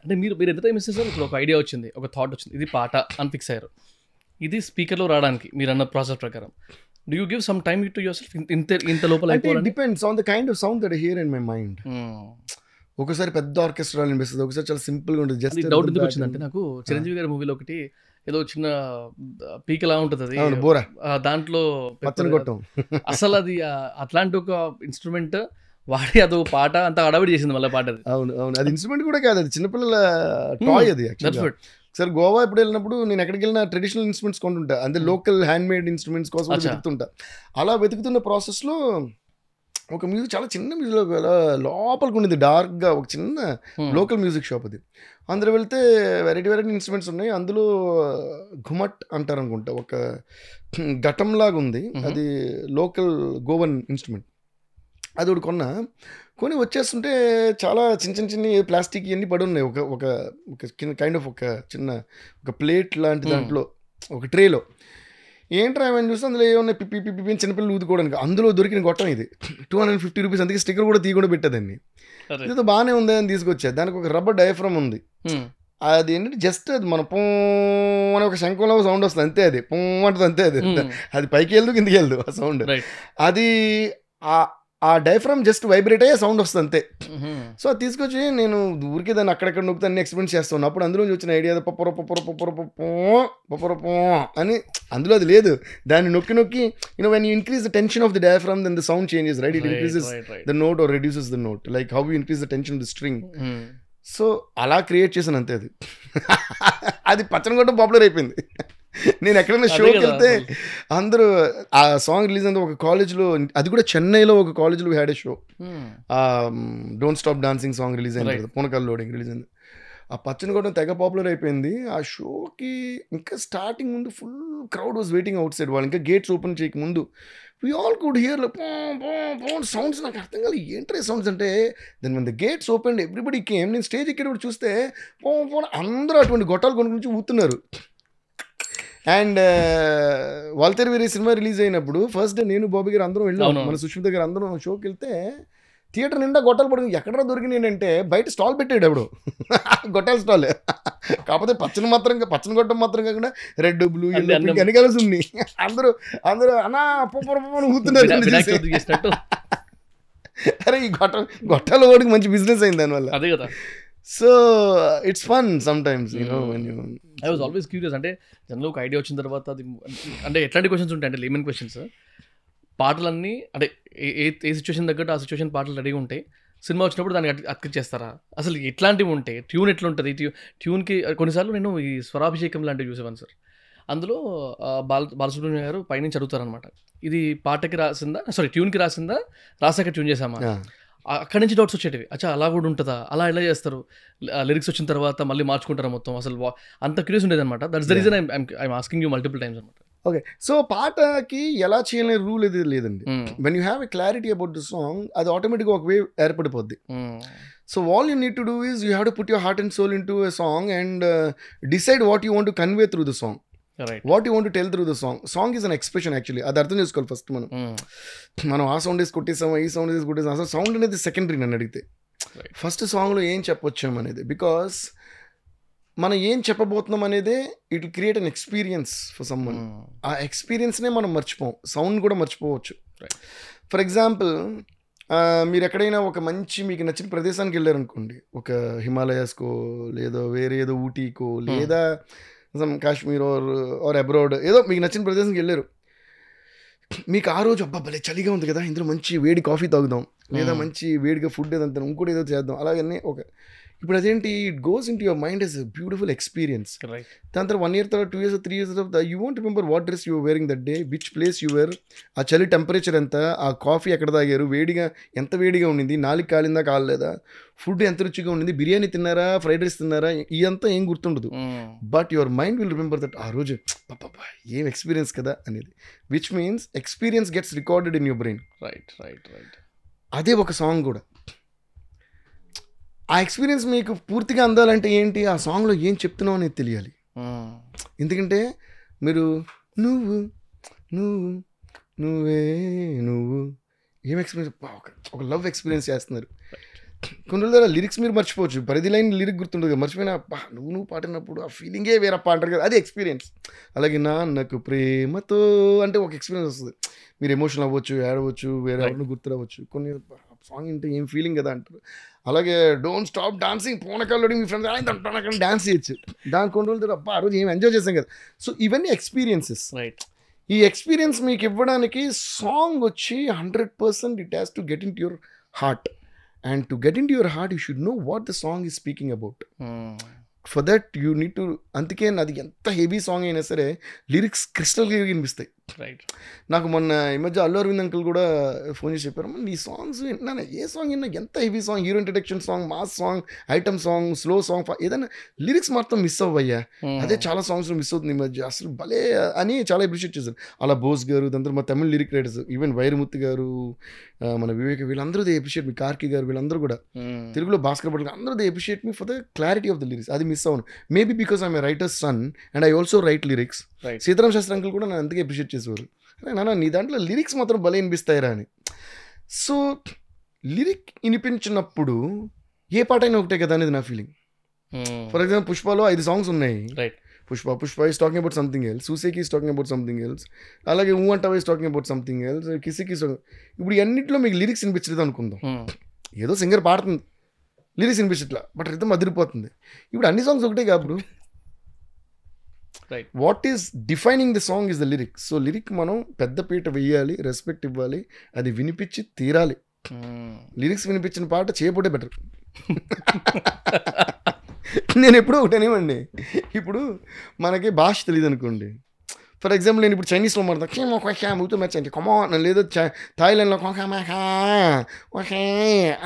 అంటే మీరు ఎంత టైం ఇస్తే సార్, ఇప్పుడు ఒక ఐడియా వచ్చింది, ఒక థాట్ వచ్చింది, ఇది పాట అని ఫిక్స్ అయ్యారు, ఇది స్పీకర్లో రావడానికి మీరు అన్న ప్రాసెస్ ప్రకారం do you give some time to your self? ఇంత లోపల depends on the kind of sound that I here in my mind. ఒకసారి పెద్ద ఆర్కెస్ట్రా అనిపిస్తుంది, ఒకసారి చాలా సింపుల్గా ఉంటుంది. జస్ట్ డౌట్ ఎందుకు వచ్చిందంటే, నాకు చిరంజీవి గారి మూవీలో ఒకటి ఏదో చిన్న పీక్ ఎలా ఉంటుంది, అది బోరా, దాంట్లో పచ్చని కొట్టం, అసలు అది అట్లాంటి ఒక ఇన్స్ట్రుమెంట్ వాడి అదో పాట అంతా అడవిడి చేసింది మళ్ళీ పాట. అవును అవును, అది ఇన్స్ట్రుమెంట్ కూడా కాదు, అది చిన్నపిల్లల టాయ్. అది సార్ గోవా ఎప్పుడు వెళ్ళినప్పుడు నేను ఎక్కడికి వెళ్ళినా ట్రెడిషనల్ ఇన్స్ట్రుమెంట్స్ కొంటుంటా, అంటే లోకల్ హ్యాండ్ మేడ్ ఇన్స్ట్రుమెంట్స్ కోసం వెతుకుతుంటా. అలా వెతుకుతున్న ప్రాసెస్లో ఒక మ్యూజిక్, చాలా చిన్న మ్యూజిక్ లోపలికి ఉండేది డార్క్గా, ఒక చిన్న లోకల్ మ్యూజిక్ షాప్ అది. అందులో వెళ్తే వెరైటీ ఇన్స్ట్రుమెంట్స్ ఉన్నాయి. అందులో ఘుమట్ అంటారు అనుకుంటా, ఒక ఘటంలాగా ఉంది, అది లోకల్ గోవన్ ఇన్స్ట్రుమెంట్. అది ఒకటి కొని వచ్చేస్తుంటే చాలా చిన్న ప్లాస్టిక్ ఇవన్నీ పడి ఉన్నాయి. ఒక కైండ్ ఆఫ్ ఒక చిన్న ఒక ప్లేట్ లాంటి దాంట్లో, ఒక ట్రేలో. ఏంట్రా ఏమైనా చూస్తే అందులో ఏమన్నా పిప్పి చిన్నపిల్లలు ఊదుకోవడానికి. అందులో దొరికిన గొట్టం ఇది, 250 రూపీస్. అందుకే స్టిక్కర్ కూడా తీయకుండా పెట్టేదాన్ని. ఇదో బాగానే ఉంది అని తీసుకొచ్చా. దానికి ఒక రబ్బర్ డయాఫ్రమ్ ఉంది. అది ఏంటంటే జస్ట్ అది మన పూ అని ఒక శంఖంలో సౌండ్ వస్తుంది అంతే, అది పూ అంటుంది అంతే. అది పైకి వెళ్దు కిందికి వెళ్దు ఆ సౌండ్. అది ఆ డయాఫ్రమ్ జస్ట్ వైబ్రేట్ అయ్యే సౌండ్ వస్తుంది అంతే. సో అది తీసుకొచ్చి నేను ఊరికే దాన్ని అక్కడెక్కడ నొక్కితే అన్ని ఎక్స్పెరిమెంట్ చేస్తాను. అప్పుడు అందులో వచ్చిన ఐడియా పప్పరపో అని, అందులో అది లేదు. దాన్ని నొక్కి when you increase the tension of the diaphragm then the sound changes, right? It increases the note or reduces the note, like how you increase the tension of the string. So అలా create చేశాను అంతే. అది పచ్చని కొట్టం popular అయిపోయింది. నేను ఎక్కడైనా షోకి వెళ్తే అందరూ ఆ సాంగ్ రిలీజ్ అయిన ఒక కాలేజ్లో, అది కూడా చెన్నైలో ఒక కాలేజ్లో had a show, don't stop dancing song release అయింది కదా, పూనకాల్ లోడింగ్ రిలీజ్ అయింది. ఆ పచ్చని కొట్టం తెగ పాపులర్ అయిపోయింది. ఆ షోకి ఇంకా స్టార్టింగ్ ముందు full crowd was waiting out side. వాళ్ళు ఇంకా గేట్స్ ఓపెన్ చేయక ముందు we all could hear like sounds. నాకు అర్థం కాదు ఏంట్రే సౌండ్స్ అంటే. Then when the gates opened everybody came. నేను స్టేజ్ ఎక్కేటప్పుడు చూస్తే అందరూ అటువంటి గొట్టాలు కొనుక్కొని ఊతున్నారు. అండ్ వాల్తేరు వీరి సినిమా రిలీజ్ అయినప్పుడు ఫస్ట్ డే నేను బాబీ గారు అందరం వెళ్ళాం, మన సుష్మిత గారు అందరం షోకి వెళ్తే థియేటర్ నిండా గొట్టాలు పడుతుంది. ఎక్కడ దొరికినాయి అంటే బయట స్టాల్ పెట్టాడు ఎవడు, గొట్టాల స్టాల్. కాకపోతే పచ్చని గొట్టం మాత్రం కాకుండా రెడ్, బ్లూ, అన్ని కలిసి ఉంది. అందరూ అన్నా పొప్పని ఊతున్నారు. అరే ఈ గొట్టాల వాడికి మంచి బిజినెస్ అయింది దానివల్ల. అదే కదా. So it's fun some times, I was always curious. అంటే జనరల్ ఒక ఐడియా వచ్చిన తర్వాత అది అంటే ఎట్లాంటి క్వశ్చన్స్ ఉంటాయి అంటే లేమన్ క్వశ్చన్స్. పాటలన్నీ అంటే ఏ సిచ్యువేషన్ తగ్గట్టు ఆ సిచ్యువేషన్ పాటలు రెడీగా ఉంటాయి. సినిమా వచ్చినప్పుడు దాన్ని అతికిచ్చేస్తారా? అసలు ఎట్లాంటివి ఉంటాయి, ట్యూన్ ఎట్లుంటుంది, ట్యూన్కి కొన్నిసార్లు నేను ఈ స్వరాభిషేకం లాంటివి చూసేవాను సార్. అందులో బాలసుబ్రహ్మణ్యం గారు పైనుంచి అడుగుతారనమాట, ఇది పాటకి రాసిందా, సారీ ట్యూన్కి రాసిందా, రాసాక ట్యూన్ చేసామా. అక్కడి నుంచి డౌట్స్ వచ్చేటివి. అచ్చా అలా కూడా ఉంటుందా, అలా ఎలా చేస్తారు, లిరిక్స్ వచ్చిన తర్వాత మళ్ళీ మార్చుకుంటారా మొత్తం, అసలు అంత క్యూరియస్ ఉండేది అనమాట. That's the reason I'm asking you multiple times అనమాట. ఓకే, సో పాటకి ఎలా చేయాలనే రూల్ ఇది లేదండి. When you have a clarity about the song, అది ఆటోమేటిక్గా ఒక వే ఏర్పడిపోద్ది. So all you need to do is you have to put your heart and soul into a song and decide what you want to convey through the song. Right. What you want tell through the song. Song is an expression actually. అది అర్థం చేసుకోవాలి first మనం ఆ sound వేసి కొట్టేసామా ఈ sound వేసి కొట్టేసాం. అసలు sound అనేది సెకండరీ నన్ను అడిగితే. ఫస్ట్ సాంగ్లో ఏం చెప్పొచ్చాం అనేది, బికాస్ మనం ఏం చెప్పబోతున్నాం అనేదే it will create an experience for someone. ఆ ఎక్స్పీరియన్స్నే మనం మర్చిపోం, సౌండ్ కూడా మర్చిపోవచ్చు. ఫర్ ఎగ్జాంపుల్ మీరు ఎక్కడైనా ఒక మంచి మీకు నచ్చిన ప్రదేశానికి వెళ్ళారనుకోండి, ఒక హిమాలయాస్కో లేదా వేరే ఏదో ఊటీకో లేదా కాశ్మీర్ ఆర్ అబ్రాడ్, ఏదో మీకు నచ్చిన ప్రదేశానికి వెళ్ళారు. మీకు ఆ రోజు అబ్బా భలే చలిగా ఉంది కదా, ఇందులో మంచి వేడి కాఫీ తాగుదాం లేదా మంచి వేడిగా ఫుడ్ ఏదంతా ఇంకోటి ఏదో చేద్దాం అలాగనే ఒక. ఇప్పుడు అదేంటి, it goes into your mind as a beautiful experience. దాని తర్వాత 1 year తర్వాత 2 years 3 years తర్వాత you want remember what dress you wearing that day, which place you were, ఆ చలి టెంపరేచర్ ఎంత, ఆ కాఫీ ఎక్కడ తాగారు, వేడిగా ఎంత వేడిగా ఉండింది, నాలుగు కాలిందా కాలేదా, ఫుడ్ ఎంత రుచిగా ఉండింది, బిర్యానీ తిన్నారా ఫ్రైడ్ రైస్ తిన్నారా, ఇదంతా ఏం గుర్తుండదు. But your mind will remember that ఆ రోజు పాపా ఏం ఎక్స్పీరియన్స్ కదా అనేది, which means experience gets recorded in your brain. Right right right. అదే ఒక సాంగ్ కూడా. ఆ ఎక్స్పీరియన్స్ మీకు పూర్తిగా అందాలంటే ఏంటి, ఆ సాంగ్లో ఏం చెప్తున్నావు అనేది తెలియాలి. ఎందుకంటే మీరు నువ్వు నువ్వు నువ్వే నువ్వు ఏం ఎక్స్పీరియన్స్, ఒక లవ్ ఎక్స్పీరియన్స్ చేస్తున్నారు. కొన్ని రోజుల ద్వారా లిరిక్స్ మీరు మర్చిపోవచ్చు, 10 లైన్ లిరిక్ గుర్తుండదు, మర్చిపోయినా నువ్వు పాడినప్పుడు ఆ ఫీలింగే వేరప్ప అంటారు కదా, అది ఎక్స్పీరియన్స్. అలాగే నాన్నకు ప్రేమతో అంటే ఒక ఎక్స్పీరియన్స్ వస్తుంది. మీరు ఎమోషనల్ అవ్వచ్చు, ఏడవచ్చు, వేరే ఎవరిని గుర్తురావచ్చు, కొన్ని సాంగ్ అంటే ఏం ఫీలింగ్ కదా అంటారు. అలాగే డోంట్ స్టాప్ డాన్సింగ్, పోనకాల్లో మీ ఫ్రెండ్స్ అంటాను డాన్స్ చేయొచ్చు, దాని కొన్ని రోజులు అబ్బా ఆ రోజు ఏం ఎంజాయ్ చేసాం కదా. సో ఇవన్నీ ఎక్స్పీరియన్సెస్. రైట్. ఈ ఎక్స్పీరియన్స్ మీకు ఇవ్వడానికి సాంగ్ వచ్చి 100% it has to get in to your heart. And to get into your heart, you should know what the song is speaking about. For that, you need to, అందుకే అది ఎంత heavy song అయినా సరే lyrics crystal క్లియర్గా వినిపిస్తాయి. Right. నాకు మొన్న ఈ మధ్య అల్లు అరవింద్ అంకుల్ కూడా ఫోన్ చేసి చెప్పారు, నీ సాంగ్స్ విన్నాను, ఏ సాంగ్ విన్నా ఎంత heavy song, hero introduction song, mass song, item song, slow song, ఏదైనా లిరిక్స్ మాత్రం మిస్ అవ్వయ్యా, అదే చాలా సాంగ్స్లో మిస్ అవుతుంది ఈ మధ్య, అసలు భలే అని చాలా అప్రిషియేట్ చేశారు. అలా బోస్ గారు, దాని తర్వాత మా తమిళ లిరిక్ రైటర్స్, ఈవెన్ వైరముత్తు గారు, మన వివేక్, వీళ్ళందరూ దే అప్రిషియేట్ మీ, కార్కి గారు, వీళ్ళందరూ కూడా తెలుగులో భాస్కర్ భట్ అందరూ they appreciate me for the clarity of the lyrics. అది మిస్ అవును, maybe because I'm a writer's son and I also write lyrics. Sitaram Sastry uncle కూడా నన్ను అందుకే అప్రిషియేట్ చేసేవారు, నాన్న నీ దాంట్లో లిరిక్స్ మాత్రం భలే వినిపిస్తాయిరా అని. సో లిరిక్ వినిపించినప్పుడు ఏ పాట అయినా ఒకటే కదా అనేది నా ఫీలింగ్. ఫర్ ఎగ్జాంపుల్ పుష్పలో 5 songs ఉన్నాయి. Pushpa is talking about something else, Sooseki is talking about something else, అలాగే Oo Antava is talking about something else, కిసికి. ఇప్పుడు అన్నింటిలో మీకు లిరిక్స్ వినిపించలేదు అనుకుందాం, ఏదో సింగర్ పాడుతుంది లిరిక్స్ వినిపించట్లా, బట్ రితం అదిరిపోతుంది. ఇప్పుడు అన్ని సాంగ్స్ ఒకటే కాబట్టి what is defining the song is the lyric. So lyric మనం పెద్ద పీట వేయాలి, రెస్పెక్ట్ ఇవ్వాలి, అది వినిపించి తీరాలి. లిరిక్స్ వినిపించిన పాట చేయబోటే బెటర్. నేను ఎప్పుడూ ఒకటేనేమండి, ఇప్పుడు మనకి భాష తెలియదు అనుకోండి, ఫర్ ఎగ్జాంపుల్ నేను ఇప్పుడు చైనీస్లో మాట్లాడతాను మెచ్చండి కమా లేదా థాయిలాండ్లో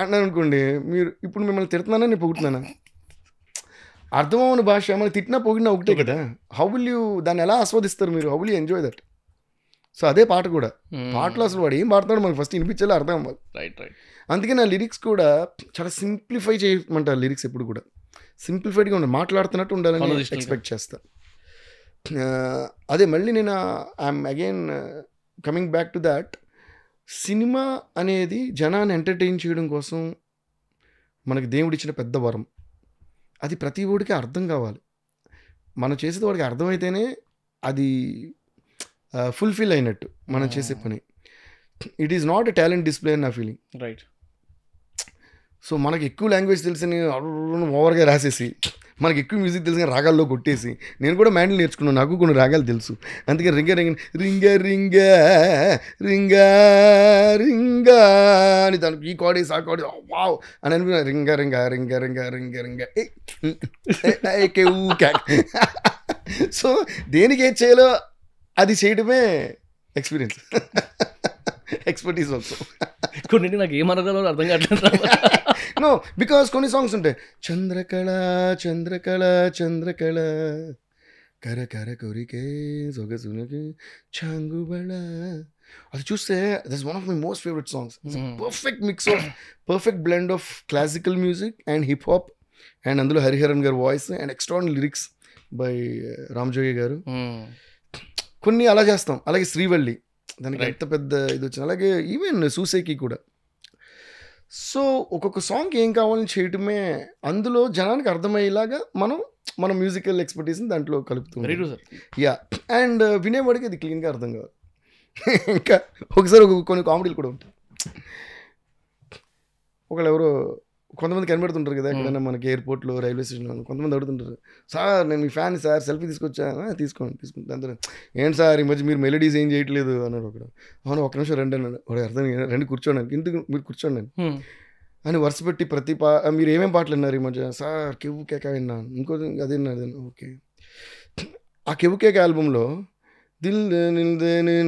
అన్నాను అనుకోండి, మీరు ఇప్పుడు మిమ్మల్ని తిడుతున్నానా నేను పొగుతున్నానా, అర్థమవుని భాష, మనం తిట్టినా పొగిడినా ఒకటే కదా. హౌ విల్ యూ దాన్ని ఎలా ఆస్వాదిస్తారు మీరు, how will you enjoy that. So అదే పాట కూడా, పాటలో అసలు వాడు ఏం పాడుతున్నాడు మనకు ఫస్ట్ వినిపించాలి, అర్థం అవ్వాలి. అందుకే నా లిరిక్స్ కూడా చాలా సింప్లిఫై చేయమంటారు. లిరిక్స్ ఎప్పుడు కూడా సింప్లిఫైడ్గా ఉండాలి, మాట్లాడుతున్నట్టు ఉండాలని ఎక్స్పెక్ట్ చేస్తా. అదే మళ్ళీ నేను I'm again coming back to that, cinema అనేది జనాన్ని ఎంటర్టైన్ చేయడం కోసం మనకి దేవుడిచ్చిన పెద్ద వరం. అది ప్రతి ఓడికి అర్థం కావాలి, మనం చేసేది వాడికి అర్థమైతేనే అది ఫుల్ఫిల్ అయినట్టు మనం చేసే పని. It is not a talent display అని నా ఫీలింగ్. రైట్. సో మనకి ఎక్కువ లాంగ్వేజ్ తెలిసిన ఓవర్గా రాసేసి, మనకి ఎక్కువ మ్యూజిక్ తెలిసిన రాగాల్లో కొట్టేసి, నేను కూడా మ్యాండిల్ నేర్చుకున్నాను, నాకు కొన్ని రాగాలు తెలుసు, అందుకే రింగ రింగ రింగ రింగ రింగ రింగ అని దానికి ఈ కాడేసి ఆ కాడేసి వావ్ అని అనిపించిన రింగ రింగ రింగ రింగ రింగ రింగ సో దేనికి ఏం చేయాలో అది చేయడమే ఎక్స్పీరియన్స్, ఎక్స్పర్టీస్ ఆల్సో. కొన్ని నాకు ఏమనగాలో అర్థం కావట్లేదు. నో, బికాస్ కొన్ని సాంగ్స్ ఉంటాయి, చంద్రకళ చంద్రకళ చంద్రకళ కర కర కొరికే సొగసునకి చాంగుబళ అది చూస్తే this one of my most favourite songs. Perfect mix of perfect blend of classical music and hip hop, and అందులో హరిహరన్ గారి voice and extraordinary lyrics by Ramajogi గారు. కొన్ని అలా చేస్తాం. అలాగే శ్రీవల్లి, దానికి ఎంత పెద్ద ఇది వచ్చింది. అలాగే ఈవెన్ సూసేకి కూడా. సో ఒక్కొక్క సాంగ్ ఏం కావాలని చేయటమే, అందులో జనానికి అర్థమయ్యేలాగా మన మ్యూజికల్ ఎక్స్పర్టీస్ని దాంట్లో కలుపుతుంది. యా, అండ్ వినేవాడికి అది క్లీన్గా అర్థం కావాలి. ఇంకా ఒకసారి కొన్ని కామెడీలు కూడా ఉంటాయి. ఒకళ్ళు ఎవరో కొంతమంది కనిపెడుతుంటారు కదా ఎక్కడైనా మనకి ఎయిర్పోర్ట్లో, రైల్వే స్టేషన్లో కొంతమంది అడుగుతుంటారు, సార్ నేను మీ ఫ్యాన్ సార్, సెల్ఫీ తీసుకొచ్చా. తీసుకోండి. దాంతో ఏంటి సార్ ఈ మధ్య మీరు మెలోడీస్ ఏం చేయట్లేదు అన్నాడు ఒకడు. అవును, ఒక్క నిమిషం రండి అన్నాడు. వాడు అర్థం రండి కూర్చోండి, ఇందుకు మీరు కూర్చోండి అని వరుస పెట్టి మీరు ఏమేం పాటలు విన్నారు ఈ మధ్య? సార్ కెవ్వు కేక విన్నాను, ఇంకో అదే ఓకే. ఆ కెవ్వు కేక ఆల్బంలో దిల్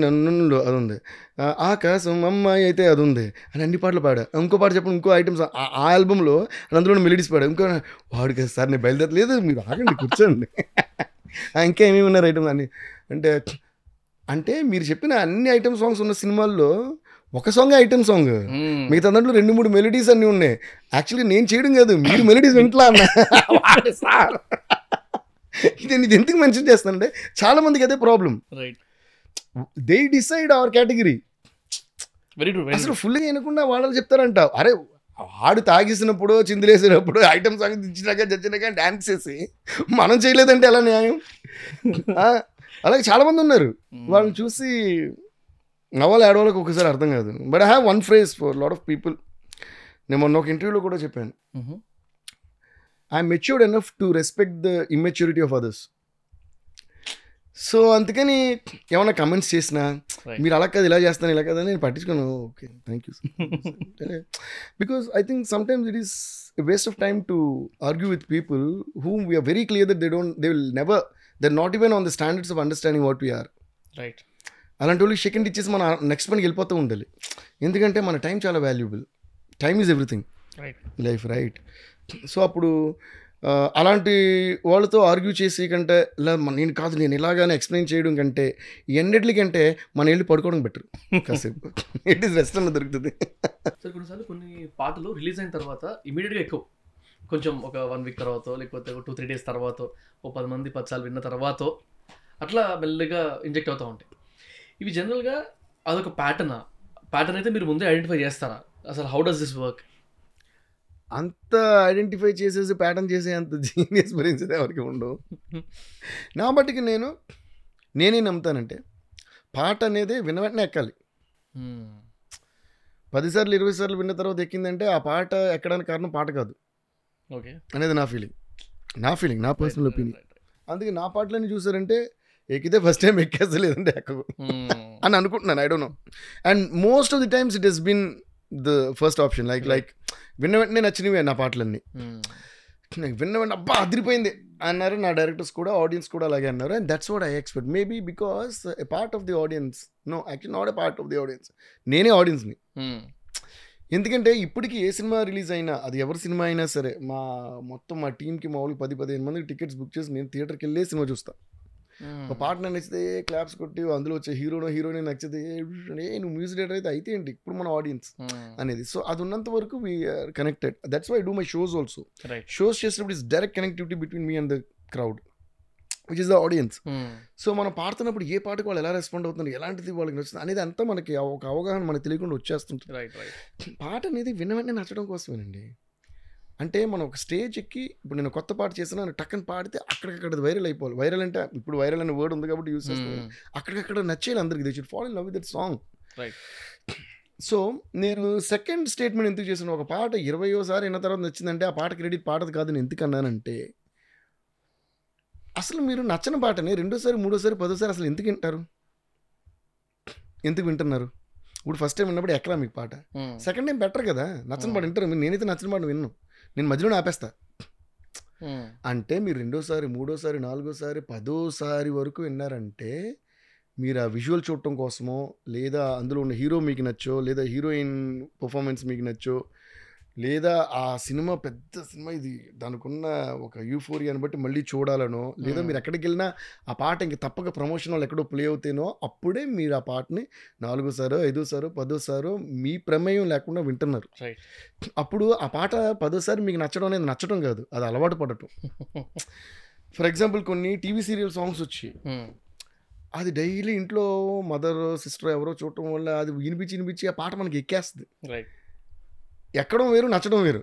నన్నులో అది ఉంది, ఆకాశం అమ్మాయి అయితే అది ఉంది అని అన్ని పాటలు పాడా. ఇంకో పాట చెప్పండి, ఇంకో ఐటమ్స్ ఆ ఆల్బంలో అందులో మెలోడీస్ పాడా. ఇంకో వాడు కదా సార్ నేను బయలుదేరలేదు, మీరు ఆగండి కూర్చోండి. ఇంకా ఏమేమి ఉన్నారు ఐటమ్స్ అని అంటే మీరు చెప్పిన అన్ని ఐటమ్ సాంగ్స్ ఉన్న సినిమాల్లో ఒక సాంగ్ ఐటమ్ సాంగ్, మిగతా దాంట్లో 2-3 మెలోడీస్ అన్నీ ఉన్నాయి. యాక్చువల్లీ నేను చేయడం కాదు, మీరు మెలోడీస్ వింటలా అన్న సార్. ఇది ఎందుకు మెన్షన్ చేస్తానంటే చాలా మందికి అదే problem. They decide our category. అసలు ఫుల్గా వినకుండా వాళ్ళు చెప్తారంట, అరే ఆడు తాగేసినప్పుడు చిందులేసినప్పుడు ఐటమ్ సాంగ్ ఇచ్చినాక జడ్జినాక డాన్స్ చేసి మనం చేయలేదంటే ఎలా న్యాయం? అలాగే చాలా మంది ఉన్నారు, వాళ్ళని చూసి నవ్వాలి ఏడవాళ్ళకి ఒకసారి అర్థం కాదు. But I have one phrase for lot of people. నేను మొన్న ఒక ఇంటర్వ్యూలో కూడా చెప్పాను, I'm matured enough to respect the immaturity of others. So అందుకని ఏమైనా కమెంట్స్ చేసినా మీరు అలా కాదు ఇలా చేస్తాను ఇలా కదా నేను పట్టించుకోను. Okay, thank you. Because I think sometimes it is a waste of time to argue with people whom we're very clear that they will never, they are not even on the standards of understanding what we're. Right. అలాంటి వాళ్ళకి second ఇచ్చేసి మన next పనికి వెళ్ళిపోతూ ఉండాలి. ఎందుకంటే మన time చాలా valuable. Time is everything life, right? So అప్పుడు అలాంటి వాళ్ళతో ఆర్గ్యూ చేసి కంటే నేను కాదు నేను ఇలాగానే ఎక్స్ప్లెయిన్ చేయడం కంటే ఎన్నిటికంటే మన వెళ్ళి పడుకోవడం బెటర్. కాసేపు ఇట్ ఈస్ రెస్ట్ అన్న దొరుకుతుంది. సార్ కొన్నిసార్లు కొన్ని పాటలు రిలీజ్ అయిన తర్వాత ఇమీడియట్గా ఎక్కువ కొంచెం ఒక 1 వీక్ తర్వాత లేకపోతే 2-3 డేస్ తర్వాత 10 మంది 10 సార్లు విన్న తర్వాత అట్లా మెల్లగా ఇంజెక్ట్ అవుతూ ఉంటాయి. ఇవి జనరల్గా అదొక ప్యాటర్న్ అయితే మీరు ముందే ఐడెంటిఫై చేస్తారా? అసలు హౌ డస్ దిస్ వర్క్? అంత ఐడెంటిఫై చేసేసి ప్యాటర్న్ చేసే అంత జీనియస్ బ్రెయిన్స్ ఎవరికి ఉండవు. నా బట్టికి నేనే నమ్ముతానంటే పాట అనేది విన్న వెంటనే ఎక్కాలి. 10 సార్లు 20 సార్లు విన్న తర్వాత ఎక్కిందంటే ఆ పాట ఎక్కడానికి కారణం పాట కాదు అనేది నా ఫీలింగ్, నా పర్సనల్ ఒపీనియన్. అందుకే నా పాటలని చూసారంటే ఎక్కితే ఫస్ట్ టైం ఎక్కేస్తలేదంటే ఎక్కకు అని అనుకుంటున్నాను. I don't know. And most of the times it has been the first option. Like విన్న వెంటనే నచ్చినవే నా పాటలన్నీ. విన్న వెంటనే అబ్బా అదిరిపోయింది అన్నారు నా డైరెక్టర్స్ కూడా, ఆడియన్స్ కూడా అలాగే అన్నారు. And that's what I expect. Maybe because a part of the audience, no actually not a part of the audience, నేనే ఆడియన్స్ని. ఎందుకంటే ఇప్పటికీ ఏ సినిమా రిలీజ్ అయినా, అది ఎవరి సినిమా అయినా సరే, మొత్తం మా టీంకి మామూలుగా 10-15 మందికి టికెట్స్ బుక్ చేసి నేను థియేటర్కి వెళ్ళే సినిమా చూస్తాను. ఒక పాటన నచ్చితే క్లాప్స్ కొట్టి అందులో వచ్చే హీరోని నచ్చితే నువ్వు మ్యూజిక్ డైరెక్టర్ అయితే ఏంటి ఇప్పుడు మన ఆడియన్స్ అనేది. సో అది ఉన్నంత వరకు we are connected. That's why I do my shows also. Shows చేసినప్పుడు is direct connectivity between me and the crowd which is the audience. So మనం పాడుతున్నప్పుడు ఏ పాటకు వాళ్ళు ఎలా రెస్పాండ్ అవుతున్నారు, ఎలాంటిది వాళ్ళకి నచ్చుతుంది అనేది అంతా మనకి ఒక అవగాహన మనకు తెలియకుండా వచ్చేస్తుంటుంది. పాట అనేది విన్న వెంటనే నచ్చడం కోసమేనండి. అంటే మనం ఒక స్టేజ్ ఎక్కి ఇప్పుడు నేను కొత్త పాట చేసినా టక్కని పాడితే అక్కడికక్కడ వైరల్ అయిపోవాలి. వైరల్ అంటే ఇప్పుడు వైరల్ అనే వర్డ్ ఉంది కాబట్టి యూజ్ చేస్తాను. అక్కడికక్కడ నచ్చేయాలి అందరికి. They should fall in love with that song. So నేను సెకండ్ స్టేట్మెంట్ ఎందుకు చేశాను, ఒక పాట 20వ సారి విన్న తర్వాత నచ్చిందంటే ఆ పాట క్రెడిట్ పాటది కాదు. నేను ఎందుకు అన్నానంటే అసలు మీరు నచ్చని పాటని 2వ సారి 3వ సారి 10వ సారి అసలు ఎందుకు వింటారు, ఎందుకు వింటున్నారు? ఇప్పుడు ఫస్ట్ టైం విన్నప్పుడు ఎక్కడా మీకు పాట, సెకండ్ టైం బెటర్ కదా. నచ్చని పాట వింటారు. నేనైతే నచ్చిన పాట విన్ను, నేను మధ్యలో ఆపేస్తా. అంటే మీరు 2వ సారి 3వ సారి 4వ సారి 10వ సారి వరకు విన్నారంటే మీరు ఆ విజువల్ చూడటం కోసమో, లేదా అందులో ఉన్న హీరో మీకు నచ్చో, లేదా హీరోయిన్ పర్ఫార్మెన్స్ మీకు నచ్చో, లేదా ఆ సినిమా పెద్ద సినిమా ఇది దానికి ఉన్న ఒక యూఫోరియాని బట్టి మళ్ళీ చూడాలనో, లేదా మీరు ఎక్కడికి వెళ్ళినా ఆ పాట ఇంక తప్పక ప్రమోషన్ వాళ్ళు ఎక్కడో ప్లే అవుతేనో అప్పుడే మీరు ఆ పాటని 4 సారో 5 సారో 10 సారో మీ ప్రమేయం లేకుండా వింటున్నారు. అప్పుడు ఆ పాట 10 సారి మీకు నచ్చడం అనేది నచ్చడం కాదు, అది అలవాటు పడటం. ఫర్ ఎగ్జాంపుల్ కొన్ని టీవీ సీరియల్ సాంగ్స్ వచ్చి అది డైలీ ఇంట్లో మదర్ సిస్టర్ ఎవరో చూడటం వల్ల అది వినిపించి ఆ పాట మనకి ఎక్కేస్తుంది. ఎక్కడం వేరు, నచ్చడం వేరు.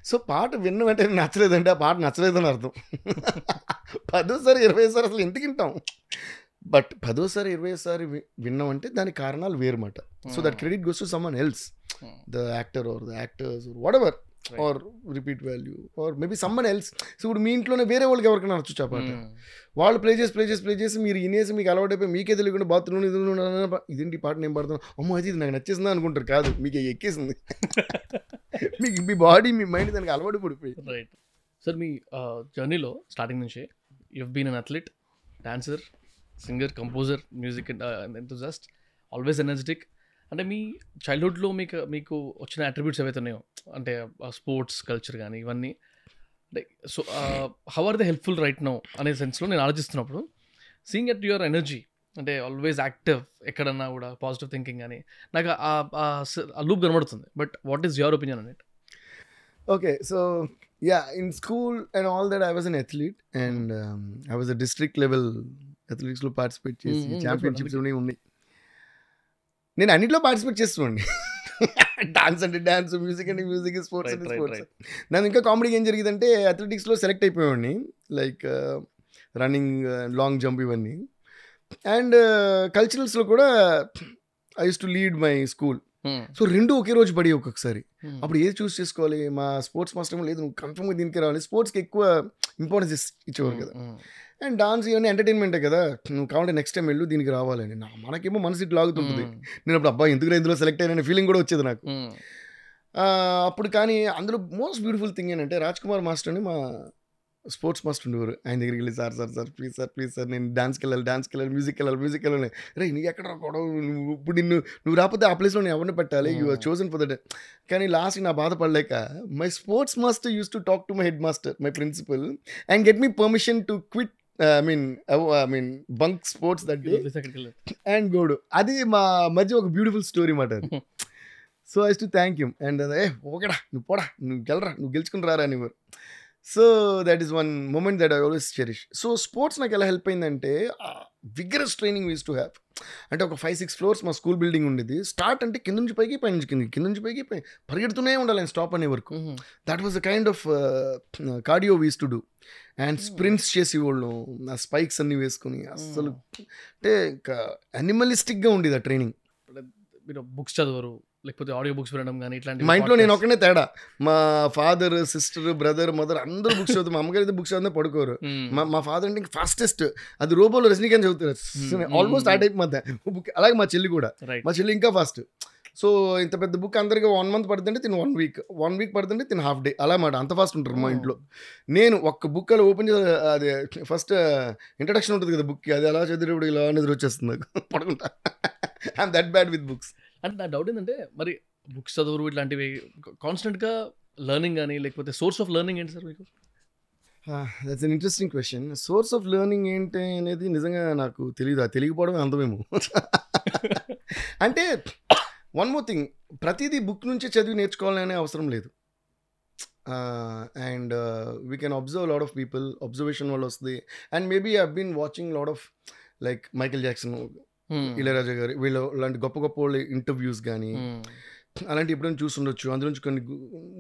సో పాట విన్న వెంటనే నచ్చలేదంటే ఆ పాట నచ్చలేదని అర్థం. 10 సారి 20 సారి అసలు ఎందుకు వింటాం? బట్ 10 సారి 20 సారి విన్నామంటే దానికి కారణాలు వేరు మాట. So that credit goes to someone else, the actor or the actors whatever, or repeat value or maybe someone else. So ఇప్పుడు మీ ఇంట్లోనే వేరే వాళ్ళకి ఎవరికైనా నచ్చు ఆ పాట, వాళ్ళు ప్లే చేసి మీరు ఇనేసి మీకు అలవాటైపోయి మీకే తెలియకుండా బాత్రూమ్ ఇదేంటి పాట నేను పడతాను, అమ్మో అది నాకు నచ్చేసిందా అనుకుంటారు. కాదు, మీకు ఎక్కేసింది. మీకు మీ బాడీ మీ మైండ్ దానికి అలవాటు పడిపోయి. రైట్ సార్, మీ జర్నీలో స్టార్టింగ్ నుంచి you been an athlete, dancer, singer, composer, music enthusiast, always energetic. అంటే మీ చైల్డ్హుడ్లో మీకు వచ్చిన అట్రిబ్యూట్స్ ఏవైతే ఉన్నాయో, అంటే స్పోర్ట్స్ కల్చర్ కానీ ఇవన్నీ, అంటే so how are the helpful right now అనే సెన్స్లో నేను ఆలోచిస్తున్నప్పుడు, సీయింగ్ ఎట్ యువర్ ఎనర్జీ, అంటే ఆల్వేస్ యాక్టివ్, ఎక్కడన్నా కూడా పాజిటివ్ థింకింగ్ అని నాకు ఆ లూప్ కనబడుతుంది. But what is your opinion on it? Okay, so yeah, in school and all that I was an athlete and I was a district level athletics లో participate చేసి championships ఉన్నాయి. నేను అన్నిట్లో participate చేస్తున్నాండి. డాన్స్ అంటే dance, music అంటే music, sports అంటే sports. నన్ను ఇంకా కామెడీగా ఏం జరిగిందంటే అథ్లెటిక్స్లో సెలెక్ట్ అయిపోయేవాడిని, లైక్ రన్నింగ్, లాంగ్ జంప్ ఇవన్నీ. అండ్ కల్చరల్స్లో కూడా I use to lead my school. So రెండు ఒకే రోజు పడి ఒక్కొక్కసారి. అప్పుడు ఏది చూస్ చేసుకోవాలి? మా స్పోర్ట్స్ మాస్టర్ లేదు, నువ్వు కన్ఫర్మ్గా దీనికి రావాలి, స్పోర్ట్స్కి ఎక్కువ ఇంపార్టెన్స్ ఇచ్చేవారు కదా. అండ్ డాన్స్ ఇవన్నీ ఎంటర్టైన్మెంటే కదా, నువ్వు కావాలంటే నెక్స్ట్ టైం వెళ్ళు దీనికి రావాలని. మనకేమో మనసు ఇట్లా లాగుతుంటుంది. నేను అప్పుడు అబ్బా ఎందుకు ఇందులో సెలెక్ట్ అయ్యాననే ఫీలింగ్ కూడా వచ్చేది నాకు అప్పుడు. కానీ అందులో మోస్ట్ బ్యూటిఫుల్ థింగ్ ఏంటంటే రాజ్ కుమార్ మాస్టర్ అని మా స్పోర్ట్స్ మాస్టర్ ఉండేవారు. ఆయన దగ్గరికి వెళ్ళి సార్ ప్లీజ్ సార్ నేను డాన్స్కి వెళ్ళాలి, మ్యూజిక్ వెళ్ళాలి. రే నీకు ఎక్కడ రాకూడదు, ఇప్పుడు నువ్వు రాకపోతే ఆ ప్లేస్లో నేను ఎవరిని పెట్టాలి, you are chosen for that. కానీ లాస్ట్ నా బాధపడలేక my sports master use to talk to my head master, my principal, and get me permission to quit bunk sports that day and గోడు. అది మా మధ్య ఒక బ్యూటిఫుల్ స్టోరీ మాట అది. So I to thank you and ఓకేడా నువ్వు పోడా, నువ్వు గెలుచుకుని రారా అనేవారు. So that is one moment that I always cherish. So sports నాకు ఎలా హెల్ప్ అయిందంటే vigorous training use to have. అంటే ఒక 5-6 ఫ్లోర్స్ మా స్కూల్ బిల్డింగ్ ఉండేది. స్టార్ట్ అంటే కింద నుంచి పైకి, పై నుంచి కింద నుంచి పైకి, పరిగెడుతూనే ఉండాలి ఆయన స్టాప్ అనే వరకు. That was a kind of cardio we use to do. And sprints చేసేవాళ్ళు, ఆ స్పైక్స్ అన్నీ వేసుకుని, అసలు అంటే ఇంకా అనిమలిస్టిక్గా ఉండేది ఆ ట్రైనింగ్. మీరు బుక్స్ చదవరు, లేకపోతే ఆడియో బుక్స్ వినడం కానీ ఇట్లాంటి? మా ఇంట్లో నేను ఒకనే తేడా, మా ఫాదర్, సిస్టర్, బ్రదర్, మదర్ అందరూ బుక్స్ చదువుతారు. మా అమ్మగారు అయితే బుక్స్ చదివితే పడుకోరు. మా ఫాదర్ అంటే ఇంకా ఫాస్టెస్ట్, అది రోబోలో రజనీకాంత్ చదువుతారు ఆల్మోస్ట్ ఆ టైప్ మధ్య బుక్. అలాగే మా చెల్లి కూడా, మా చెల్లి ఇంకా ఫాస్ట్. సో ఇంత పెద్ద బుక్ అందరికీ 1 month పడుతుంటే తిని 1 week, 1 week పడుతుంటే తిని half day, అలా మాట అంత ఫాస్ట్ ఉంటారు మా ఇంట్లో. నేను ఒక్క బుక్ అలా ఓపెన్ చేసి అది ఫస్ట్ ఇంట్రడక్షన్ ఉంటుంది కదా బుక్కి, అది అలా చదివేటప్పుడు ఇలా నిద్ర వచ్చేస్తుంది నాకు, పడుకుంటా. I'm that bad with books. అంటే నా డౌట్ ఏంటంటే మరి బుక్స్ చదువురు ఇట్లాంటివి కాన్స్టెంట్గా లెర్నింగ్ కానీ, లేకపోతే సోర్స్ ఆఫ్ లెర్నింగ్ ఏంటి సార్ మీకు? That's an interesting question. Source of learning ఏంటి అనేది నిజంగా నాకు తెలియదు. అది తెలియకపోవడం అందమేమో. అంటే వన్ మోర్ థింగ్, ప్రతిదీ బుక్ నుంచి చదివి నేర్చుకోవాలనే అవసరం లేదు. And we can observe lot of people, observation వల్ల వస్తుంది. And maybe I been watching lot of like Michael Jackson, Ilaiyaraaja garu, వీళ్ళు ఇలాంటి గొప్ప గొప్ప వాళ్ళు ఇంటర్వ్యూస్ కానీ అలాంటి ఎప్పుడైనా చూస్తుండొచ్చు. అందులో నుంచి కొన్ని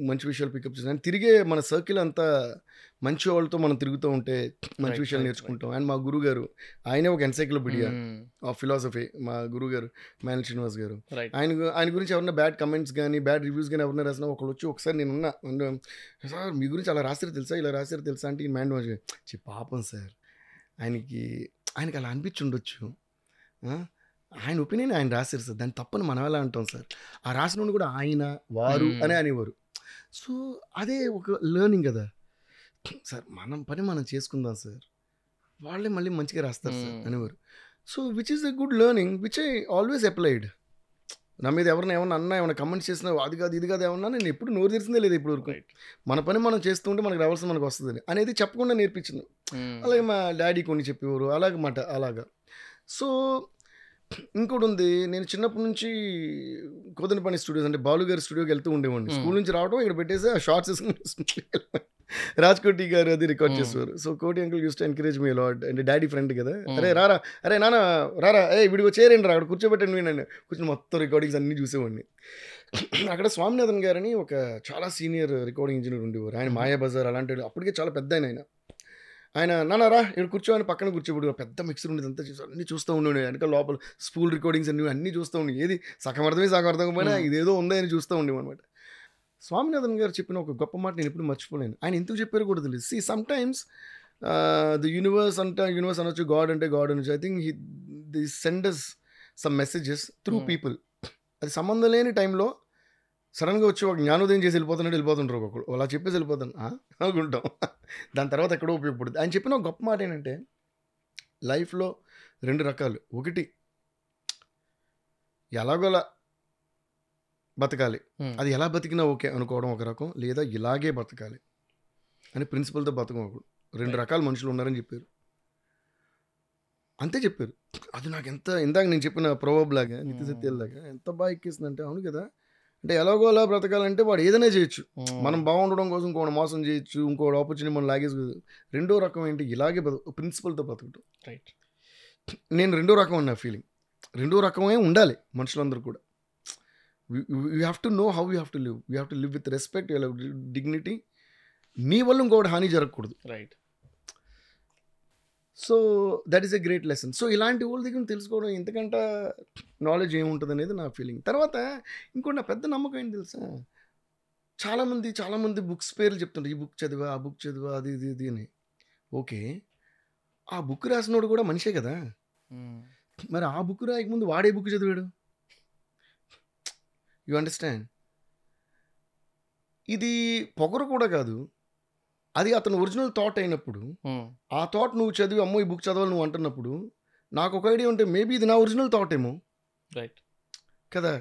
మంచి విషయాలు పికప్ చేస్తాను. తిరిగే మన సర్కిల్ అంతా మంచి వాళ్ళతో మనం తిరుగుతూ ఉంటే మంచి విషయాలు నేర్చుకుంటాం. అండ్ మా గురువు గారు, ఆయనే ఒక ఎన్సైక్లోపీడియా ఆఫ్ ఫిలాసఫీ, మా గురువు గారు మేనల్ శ్రీనివాస్ గారు. ఆయన గురించి ఎవరైనా బ్యాడ్ కమెంట్స్ కానీ బ్యాడ్ రివ్యూస్ కానీ ఎవరైనా రాసినా ఒకళ్ళు వచ్చి ఒకసారి నేనున్నా, సార్ మీ గురించి అలా రాశారు తెలుసా, ఇలా రాశారు తెలుసా అంటే ఈ మైండ్ వచ్చి పాపం సార్ ఆయనకి అలా అనిపించుండొచ్చు, ఆయన ఒపీనియన్ ఆయన రాశారు సార్, దాన్ని తప్పని మనం ఎలా అంటాం సార్, ఆ రాసిన కూడా ఆయన వారు అనే అనేవారు. సో అదే ఒక లెర్నింగ్ కదా సార్, మనం పని మనం చేసుకుందాం సార్, వాళ్ళే మళ్ళీ మంచిగా రాస్తారు సార్ అనేవారు. So which is a good learning which I always applied. నా మీద ఎవరైనా ఏమన్నా అన్నా ఏమైనా కమెంట్స్ చేసినా అది కాదు ఇది కాదు ఏమన్నా నేను ఎప్పుడు నోరు తెరిచిందే లేదు ఇప్పుడు వరకు. మన పని మనం చేస్తూ ఉంటే మనకు రావాల్సిన మనకు వస్తుంది అనేది చెప్పకుండా నేర్పించింది. అలాగే మా డాడీ కొన్ని చెప్పేవారు అలాగా. సో ఇంకోటి ఉంది, నేను చిన్నప్పటి నుంచి కోదనపల్లి స్టూడియోస్ అంటే బాలుగారి స్టూడియోకి వెళ్తూ ఉండేవాడిని. స్కూల్ నుంచి రావడం ఇక్కడ పెట్టేసి ఆ షార్ట్స్ వేసుకుని రాజ్కోటి గారు అది రికార్డ్ చేసేవారు. సో కోటి uncle use to encourage me lot. అంటే డాడీ ఫ్రెండ్ కదా, అరే రారా, అరే నాన్న రారా, వీడికి చేరండి రా, అక్కడ కూర్చోబెట్టండి నేను కూర్చొని మొత్తం రికార్డింగ్స్ అన్నీ చూసేవాడిని. అక్కడ స్వామినాథన్ గారని ఒక చాలా సీనియర్ రికార్డింగ్ ఇంజనీర్ ఉండేవారు. ఆయన మాయాబజార్ అలాంటి అప్పటికే చాలా పెద్ద ఆయన నాన్నారా ఇక్కడ కూర్చోని పక్కన కూర్చోబెడు, పెద్ద మిక్సర్ ఉండేది అంతా చూసి అన్నీ చూస్తూ ఉండేవి. వెనక లోపల స్కూల్ రికార్డింగ్స్ అన్నీ చూస్తూ ఉండే, ఏది సగం అర్థమైనా ఇదేదో ఉందని చూస్తూ ఉండేవి అనమాట. స్వామినాథన్ గారు చెప్పిన ఒక గొప్ప మాట నేను ఎప్పుడు మర్చిపోలేను. ఆయన ఎందుకు చెప్పారో కూడా తెలియదు. See sometimes the universe అనొచ్చు, గాడ్ అంటే గాడ్ అనొచ్చు. I think the senders some messages through people. అది సంబంధం లేని టైంలో సడన్గా వచ్చి ఒక జ్ఞానోదయం చేసి వెళ్ళిపోతుంటారు ఒకళ్ళు, అలా చెప్పేసి వెళ్ళిపోతాను అనుకుంటాం. దాని తర్వాత ఎక్కడో ఉపయోగపడుతుంది. ఆయన చెప్పిన ఒక గొప్ప మాట ఏంటంటే లైఫ్లో 2 రకాలు, ఒకటి ఎలాగోలా బతకాలి, అది ఎలా బతికినా ఓకే అనుకోవడం ఒక రకం, లేదా ఇలాగే బతకాలి అని ప్రిన్సిపల్తో బతకం ఒకడు. 2 రకాల మనుషులు ఉన్నారని చెప్పారు, అంతే చెప్పారు. అది నాకు ఎంత ఇందాక నేను చెప్పిన ప్రోవర్బ్ లాగా నిత్య సత్యాలాగా ఎంత బాగా ఎక్కేసిందంటే, అవును కదా, అంటే ఎలాగోలా బ్రతకాలంటే వాడు ఏదైనా చేయొచ్చు. మనం బాగుండడం కోసం ఇంకోటి మోసం చేయొచ్చు, ఇంకోటి ఆపర్చునిటీ మనం లాగేసుకోదు. 2వ రకం ఏంటి, ఇలాగే ప్రిన్సిపల్తో బతకటం. రైట్, నేను 2వ రకం అన్న ఫీలింగ్. 2వ రకమే ఉండాలి మనుషులందరూ కూడా. You have to know how you have to live. You have to live with respect, you have dignity. నీ వల్ల ఇంకోటి హాని జరగకూడదు. Right. So that is a great lesson. So ఇలాంటి వాళ్ళ దగ్గర తెలుసుకోవడం ఇంతకంటే నాలెడ్జ్ ఏముంటుంది అనేది నా ఫీలింగ్. తర్వాత ఇంకోటి నా పెద్ద నమ్మకం ఏంటి తెలుసా, చాలామంది బుక్స్ పేర్లు చెప్తుంటారు, ఈ బుక్ చదివా, ఆ బుక్ చదివా, అది ఇది ఇది అని. ఓకే, ఆ బుక్ రాసినోడు కూడా మనిషే కదా, మరి ఆ బుక్ రాయకముందు వాడే బుక్ చదివాడు. You understand? ఇది పొగరు కూడా కాదు, అది అతను ఒరిజినల్ థాట్ అయినప్పుడు ఆ థాట్ నువ్వు చదివి అమ్మో ఈ బుక్ చదవాలి నువ్వు అంటున్నప్పుడు నాకు ఒక ఐడియా ఉంటే మేబీ ఇది నా ఒరిజినల్ థాట్ ఏమో. రైట్ కదా.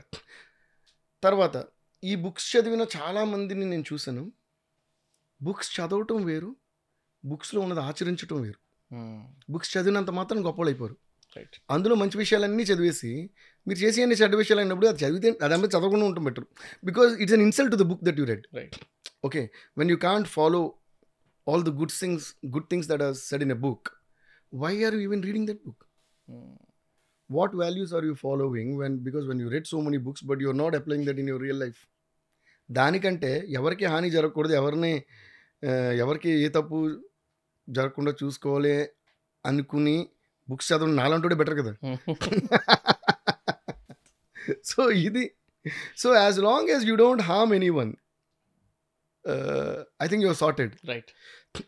తర్వాత ఈ బుక్స్ చదివిన చాలామందిని నేను చూశాను. బుక్స్ చదవటం వేరు, బుక్స్లో ఉన్నది ఆచరించడం వేరు. బుక్స్ చదివినంత మాత్రం గొప్పలు అయిపోరు. రైట్. అందులో మంచి విషయాలన్నీ చదివేసి మీరు చేసి అన్ని చెడ్డ విషయాలు అయినప్పుడు అది చదివితే అదంతా చదవకుండా ఉండటం better. Because it's an insult to the book that you red. Right. Okay, when you can't follow all the good things that are said in a book, why are you even reading that book? What values are you following because when you read so many books but you are not applying that in your real life? దానికంటే ఎవరికి హాని జరగకూడదు, ఎవరికి ఏ తప్పు జరగకుండా చూసుకోవాలి అనుకుని books చదవడం నాలంటే బెటర్ కదా. So as long as you don't harm anyone, I think you're sorted. Right.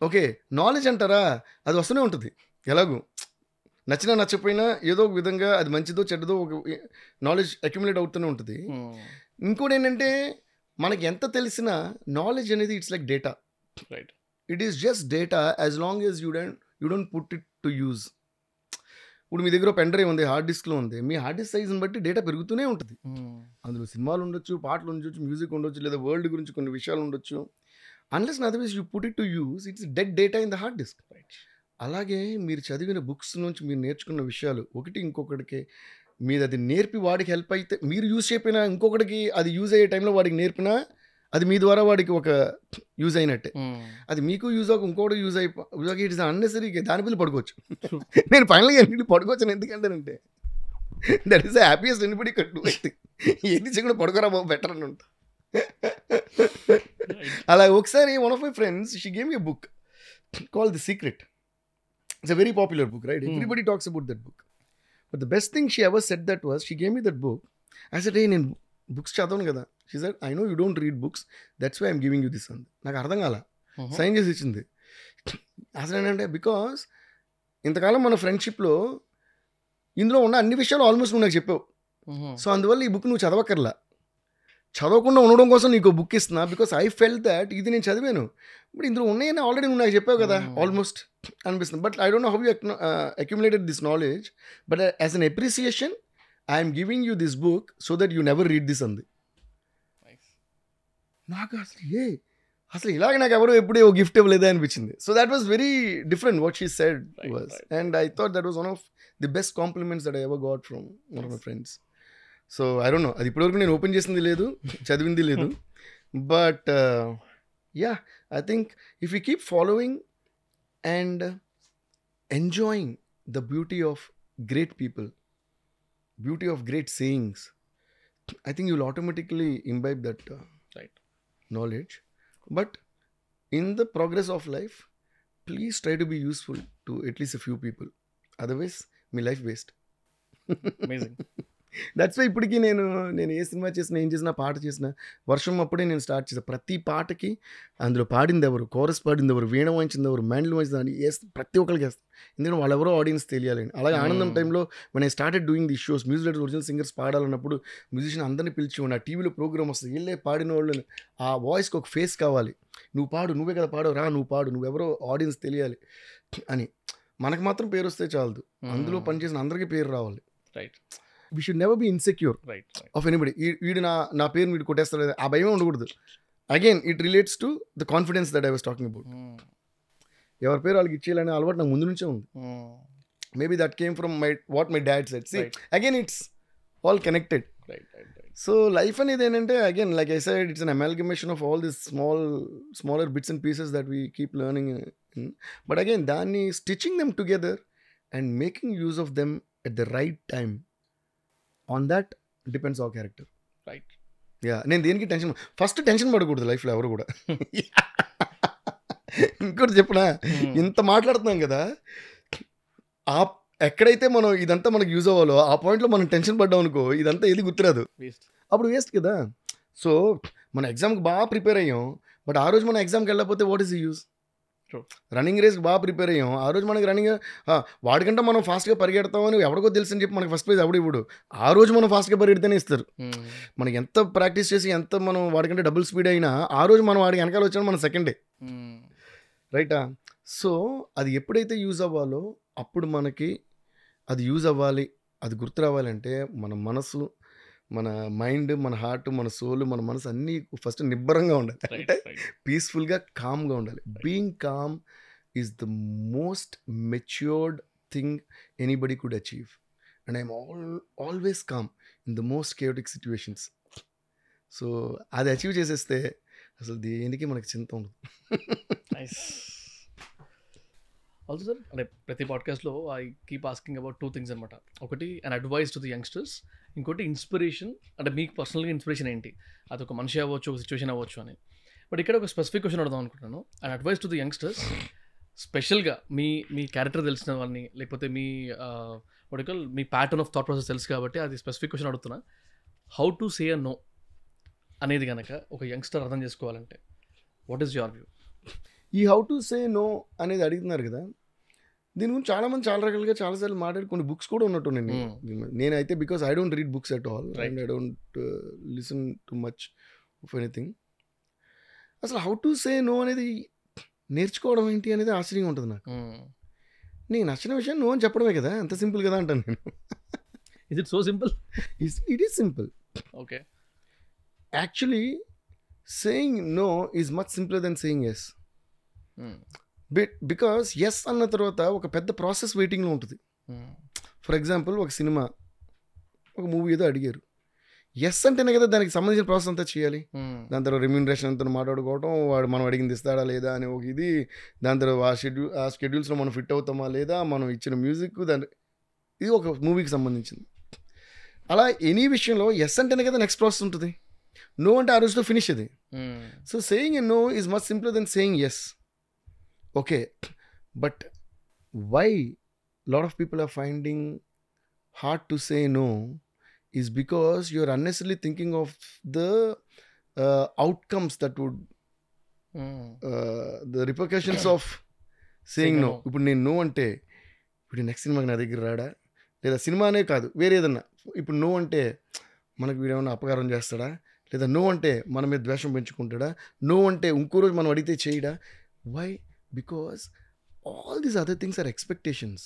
Okay, knowledge అంటారా అది వస్తూనే ఉంటుంది, ఎలాగూ నచ్చినా నచ్చపోయినా ఏదో ఒక విధంగా అది మంచిదో చెడ్డదో ఒక నాలెడ్జ్ అక్యుములేట్ అవుతూనే ఉంటుంది. ఇంకోటి ఏంటంటే మనకి ఎంత తెలిసినా నాలెడ్జ్ అనేది it's like data. Right. It is just data as long as you don't put it to use. ఇప్పుడు మీ దగ్గర పెన్ డ్రైవ్ ఉంది, హార్డ్ డిస్క్లో ఉంది, మీ హార్డ్ డిస్క్ సైజ్ని బట్టి డేటా పెరుగుతూనే ఉంటుంది. అందులో సినిమాలు ఉండొచ్చు, పాటలు ఉండొచ్చు, మ్యూజిక్ ఉండొచ్చు, లేదా వరల్డ్ గురించి కొన్ని విషయాలు ఉండొచ్చు. Unless otherwise you put it to use, it's dead data in the hard disk. అలాగే మీరు చదివిన బుక్స్ నుంచి మీరు నేర్చుకున్న విషయాలు ఒకటి ఇంకొకటికి మీరు అది నేర్పి వాడికి హెల్ప్ అయితే, మీరు యూజ్ చేయకపోయినా ఇంకొకటికి అది యూజ్ అయ్యే టైంలో వాడికి నేర్పినా అది మీ ద్వారా వాడికి ఒక యూజ్ అయినట్టే. అది మీకు యూజ్ అవ్వక ఇంకోటి యూజ్ అయిపోయి ఇట్స్ అన్నెసరీ. దాని పిల్లలు పడుకోవచ్చు. నేను ఫైనల్గా ఎన్నిటి పడుకోవచ్చాను ఎందుకంటేనంటే that is the happiest anybody can do. ఏది చేయకుండా పడుకోరా బాబు బెటర్ అని ఉంటా. అలా ఒకసారి one of my friends she gave me a book called the secret. It's a very popular book, right? Everybody talks about that book. But the best thing she ever said that was she gave me that book. I said నేను books చదవను కదా. She said I no you don't read books, that's why I'm giving you this అంది. నాకు అర్థం కాల, sign చేసి ఇచ్చింది. అసలు ఏంటంటే బికాస్ ఇంతకాలం మన ఫ్రెండ్షిప్లో ఇందులో ఉన్న అన్ని విషయాలు ఆల్మోస్ట్ నువ్వు నాకు చెప్పావు. సో అందువల్ల ఈ బుక్ నువ్వు చదవక్కర్లా, చదవకుండా ఉండడం కోసం నీకు బుక్ ఇస్తున్నా. బికాస్ ఐ ఫెల్ట్ దట్ ఇది నేను చదివాను, బట్ ఇందులో ఉన్నాయని ఆల్రెడీ నువ్వు నాకు చెప్పావు కదా ఆల్మోస్ట్ అనిపిస్తుంది. But I don't know how you accumulated this knowledge, but as an appreciation I'm giving you this book so that you never read this అంది. నాకు అసలు ఇలాగ నాకు ఎవరు ఎప్పుడూ గిఫ్ట్ ఇవ్వలేదా అనిపించింది. So that was very different what she said was, and I thought that was one of the best compliments that I ever got from one of my friends. So I don't no, అది ఇప్పటివరకు నేను open చేసింది లేదు, చదివింది లేదు, but yeah, I think if you keep following and enjoying the beauty of great people, beauty of great sayings, I think you'll automatically imbibe that Right. knowledge. But in the progress of life, please try to be useful to at least a few people. Otherwise, my life waste. Amazing. That's why ఇప్పటికీ నేను ఏ cinema చేసినా, ఏం చేసినా, పాట చేసినా, వర్షం అప్పుడే నేను స్టార్ట్ చేసాను. ప్రతి పాటకి అందులో పాడింది ఎవరు, కోరస్ పాడింది ఎవరు, వీణ వాయించింది ఎవరు, మ్యాండిల్ వాయించింది అని ప్రతి ఒక్కరికి వేస్తాను. ఎందుకంటే వాళ్ళెవరో ఆడియన్స్ తెలియాలని. అలాగే ఆనందం టైంలో when I started doing these shows, music director original singers పాడాలన్నప్పుడు మ్యూజిషియన్ అందరినీ పిలిచి ఆ టీవీలో ప్రోగ్రామ్ వస్తుంది, వెళ్ళే పాడిన వాళ్ళని ఆ వాయిస్కి ఒక ఫేస్ కావాలి, నువ్వు పాడు, నువ్వే కదా పాడు, రా నువ్వు పాడు, నువ్వెవరో ఆడియన్స్ తెలియాలి అని. మనకు మాత్రం పేరు వస్తే చాలదు, అందులో పనిచేసిన అందరికీ పేరు రావాలి. Right. We should never be insecure Right. of anybody. వీడు నా పేరు వీడు కొట్టేస్తాడు, ఆ భయమే ఉండకూడదు. Again it relates to the confidence that I was talking about. ఎవరి పేరు వాళ్ళకి ఇచ్చేయాలనే అలవాటు నాకు ముందు నుంచే ఉంది. Maybe that came from what my dad said. See, again it's all connected. Right. So life అనేది ఏంటంటే, again like I said, it's an amalgamation of all this smaller bits and pieces that we keep learning in. But again, దాన్ని stitching them together and making use of them at the right time, on that depends our character. Right. Yeah, నేను దేనికి first tension పడకూడదు లైఫ్లో ఎవరు కూడా. ఇంకోటి చెప్పనా, ఇంత మాట్లాడుతున్నాం కదా, ఎక్కడైతే మనం ఇదంతా మనకు యూజ్ అవ్వాలో ఆ పాయింట్లో మనం టెన్షన్ పడ్డాం అనుకో, ఇదంతా ఏది గుర్తురాదు, అప్పుడు వేస్ట్ కదా. సో మన ఎగ్జామ్కి బాగా ప్రిపేర్ అయ్యాం, బట్ ఆ రోజు మనం ఎగ్జామ్కి వెళ్ళకపోతే what is the use? Running రేస్కి బాగా ప్రిపేర్ అయ్యాం, ఆ రోజు మనకి రన్నింగ్ వాడికంటే మనం ఫాస్ట్గా పరిగెడతామని ఎవరికో తెలుసు అని చెప్పి మనకి ఫస్ట్ ప్రైజ్ ఎవడు ఇవ్వడు. ఆ రోజు మనం ఫాస్ట్గా పరిగెడితేనే ఇస్తారు. మనకి ఎంత ప్రాక్టీస్ చేసి ఎంత మనం వాడికంటే డబుల్ స్పీడ్ అయినా ఆ రోజు మనం వాడికి వెనకాల వచ్చామో మన సెకండే, రైటా? సో అది ఎప్పుడైతే యూజ్ అవ్వాలో అప్పుడు మనకి అది యూజ్ అవ్వాలి, అది గుర్తు రావాలంటే మన మనసు, మన మైండ్, మన హార్ట్, మన సోల్, మన మనసు అన్నీ ఫస్ట్ నిబ్బరంగా ఉండాలి, అంటే పీస్ఫుల్గా, కామ్గా ఉండాలి. Being calm is the most matured thing anybody could achieve, and I'm always calm in the most chaotic situations. So అది అచీవ్ చేసేస్తే అసలు దేనికి మనకి చింత ఉండదు. ఆల్సో సార్, అంటే ప్రతి పాడ్కాస్ట్లో I keep asking about 2 things అనమాట. ఒకటి an advice to the youngsters, ఇంకోటి ఇన్స్పిరేషన్. అంటే మీకు పర్సనల్గా ఇన్స్పిరేషన్ ఏంటి? అది ఒక మనిషి అవ్వచ్చు, ఒక సిచ్యువేషన్ అవ్వచ్చు అని. బట్ ఇక్కడ ఒక స్పెసిఫిక్ క్వశ్చన్ అడదాం అనుకుంటున్నాను. And advice to the youngsters, స్పెషల్గా మీ క్యారెక్టర్ తెలిసిన వాళ్ళని, లేకపోతే మీ ప్యాటర్న్ ఆఫ్ థాట్ ప్రాసెస్ తెలుసు కాబట్టి అది స్పెసిఫిక్ క్వశ్చన్ అడుగుతున్నా. How to say a no అనేది కనుక ఒక యంగ్స్టర్ అర్థం చేసుకోవాలంటే వాట్ ఈస్ యువర్ వ్యూ? ఈ హౌ టు సే నో అనేది అడుగుతున్నారు కదా, దీని గురించి చాలామంది చాలా రకాలుగా చాలాసార్లు మాట్లాడి కొన్ని బుక్స్ కూడా ఉన్నట్టు నేనైతే, because I don't read books at all and I don't listen too much of anything. అసలు హౌ టు సే నో అనేది నేర్చుకోవడం ఏంటి అనేది ఆశ్చర్యంగా ఉంటుంది నాకు. నీకు నచ్చిన విషయం నో అని చెప్పడమే కదా, అంత సింపుల్ కదా అంటాను నేను. Is it so simple? It is simple. Okay. Actually saying no is much simpler than saying yes. Because yes అన్న తర్వాత ఒక పెద్ద ప్రాసెస్ వెయిటింగ్లో ఉంటుంది. ఫర్ ఎగ్జాంపుల్, ఒక సినిమా, ఒక మూవీ ఏదో అడిగారు, ఎస్ అంటేనే కదా దానికి సంబంధించిన ప్రాసెస్ అంతా చేయాలి. దాని తర్వాత రెమ్యూనరేషన్ అంతా మాట్లాడుకోవడం, వాడు మనం అడిగింది ఇస్తాడా లేదా అని ఒక ఇది, దాని తర్వాత ఆ షెడ్యూల్స్లో మనం ఫిట్ అవుతామా లేదా, మనం ఇచ్చిన మ్యూజిక్, ఇది ఒక మూవీకి సంబంధించింది. అలా ఎనీ విషయంలో ఎస్ అంటేనే కదా నెక్స్ట్ ప్రాసెస్ ఉంటుంది. నో అంటే ఆ రోజుతో ఫినిష్ అది. So saying a no is much simpler than saying yes. Okay, but why lot of people are finding hard to say no is because you're unnecessarily thinking of the outcomes that would the repercussions of saying no. ఇప్పుడు నేను no అంటే ఇప్పుడు next సినిమాకి నా దగ్గర రాడా, లేదా సినిమానే కాదు వేరే ఏదన్నా, ఇప్పుడు నో అంటే మనకు వీడేమన్నా అపకారం చేస్తాడా, లేదా నో అంటే మన మీద ద్వేషం పెంచుకుంటాడా, నో అంటే ఇంకో రోజు మనం అడిగితే చేయడా. Why? Because all these other things are expectations.